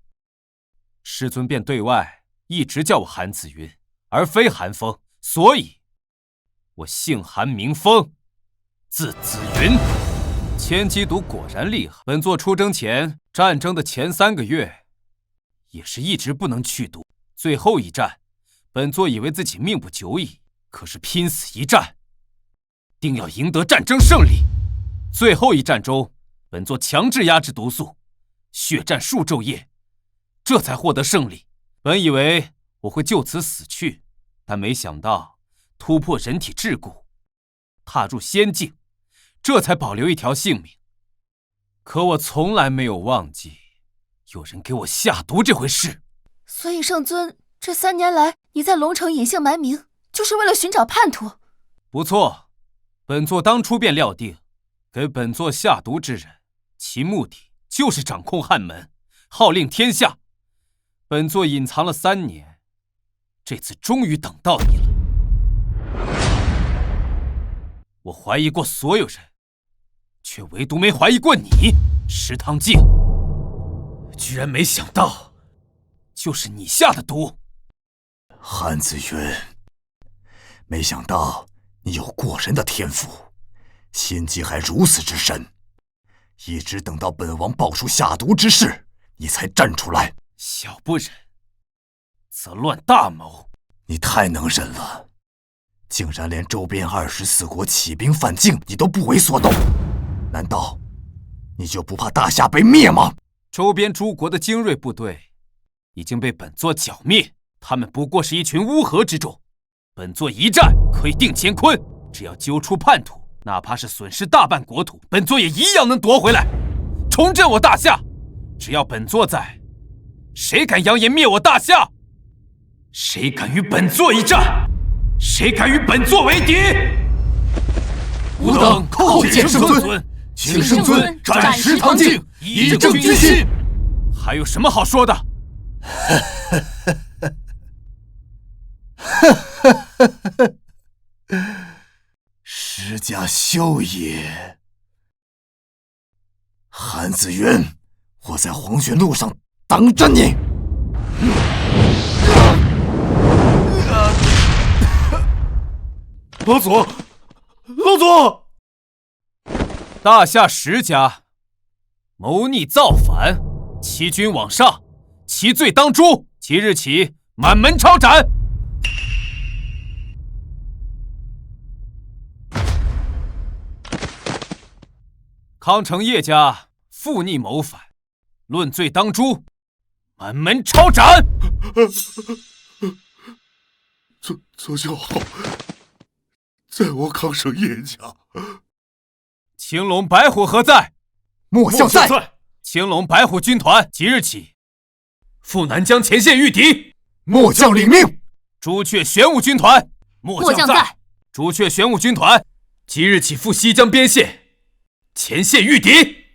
师尊便对外一直叫我韩子云，而非韩风，所以我姓韩名风，字紫云。千机毒果然厉害。本座出征前，战争的前3个月，也是一直不能去毒。最后一战，本座以为自己命不久矣，可是拼死一战，定要赢得战争胜利。最后一战中，本座强制压制毒素，血战数昼夜，这才获得胜利。本以为我会就此死去，但没想到突破人体桎梏，踏入仙境，这才保留一条性命。可我从来没有忘记有人给我下毒这回事。所以圣尊，这3年来你在龙城隐姓埋名，就是为了寻找叛徒？不错，本座当初便料定，给本座下毒之人，其目的就是掌控汉门，号令天下。本座隐藏了3年，这次终于等到你了。我怀疑过所有人，却唯独没怀疑过你，石堂镜。居然没想到，就是你下的毒。韩子云，没想到你有过人的天赋，心机还如此之深，一直等到本王爆出下毒之事，你才站出来。小不忍，则乱大谋。你太能忍了，竟然连周边24国起兵犯境你都不为所动，难道你就不怕大夏被灭吗？周边诸国的精锐部队已经被本座剿灭，他们不过是一群乌合之众。本座一战可以定乾坤，只要揪出叛徒，哪怕是损失大半国土，本座也一样能夺回来，重振我大夏。只要本座在，谁敢扬言灭我大夏？谁敢与本座一战？谁敢与本座为敌？吾等叩见圣尊。请圣尊暂时堂敬，以正军心。还有什么好说的？石家修也，韩子云，我在黄泉路上等着你。老祖，老祖！大夏石家谋逆造反，欺君罔上，其罪当诛。即日起满门抄斩。康城叶家负逆谋反，论罪当诛，满门抄斩。左教好，在我康城叶家。青龙白虎何在？末将在。青龙白虎军团即日起赴南疆前线御敌。末将领命。朱雀玄武军团末将在。朱雀玄武军团即日起赴西疆边线前线御敌。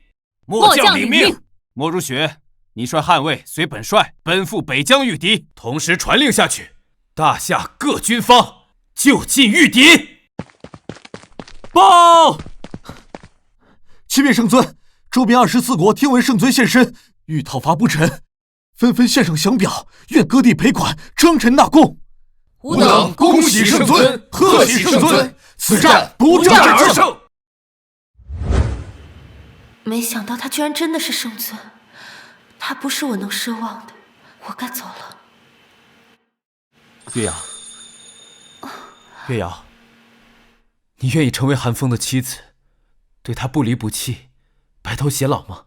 末将领命。莫如雪，你率汉卫随本帅奔赴北疆御敌，同时传令下去，大夏各军方就近御敌。报！启禀圣尊，周边24国听闻圣尊现身，欲讨伐不臣，纷纷献上降表，愿割地赔款，称臣纳贡。吾等恭喜圣尊，贺喜圣尊，此战不战而胜。没想到他居然真的是圣尊，他不是我能奢望的，我该走了。月瑶，月瑶，你愿意成为韩风的妻子，对他不离不弃，白头偕老吗？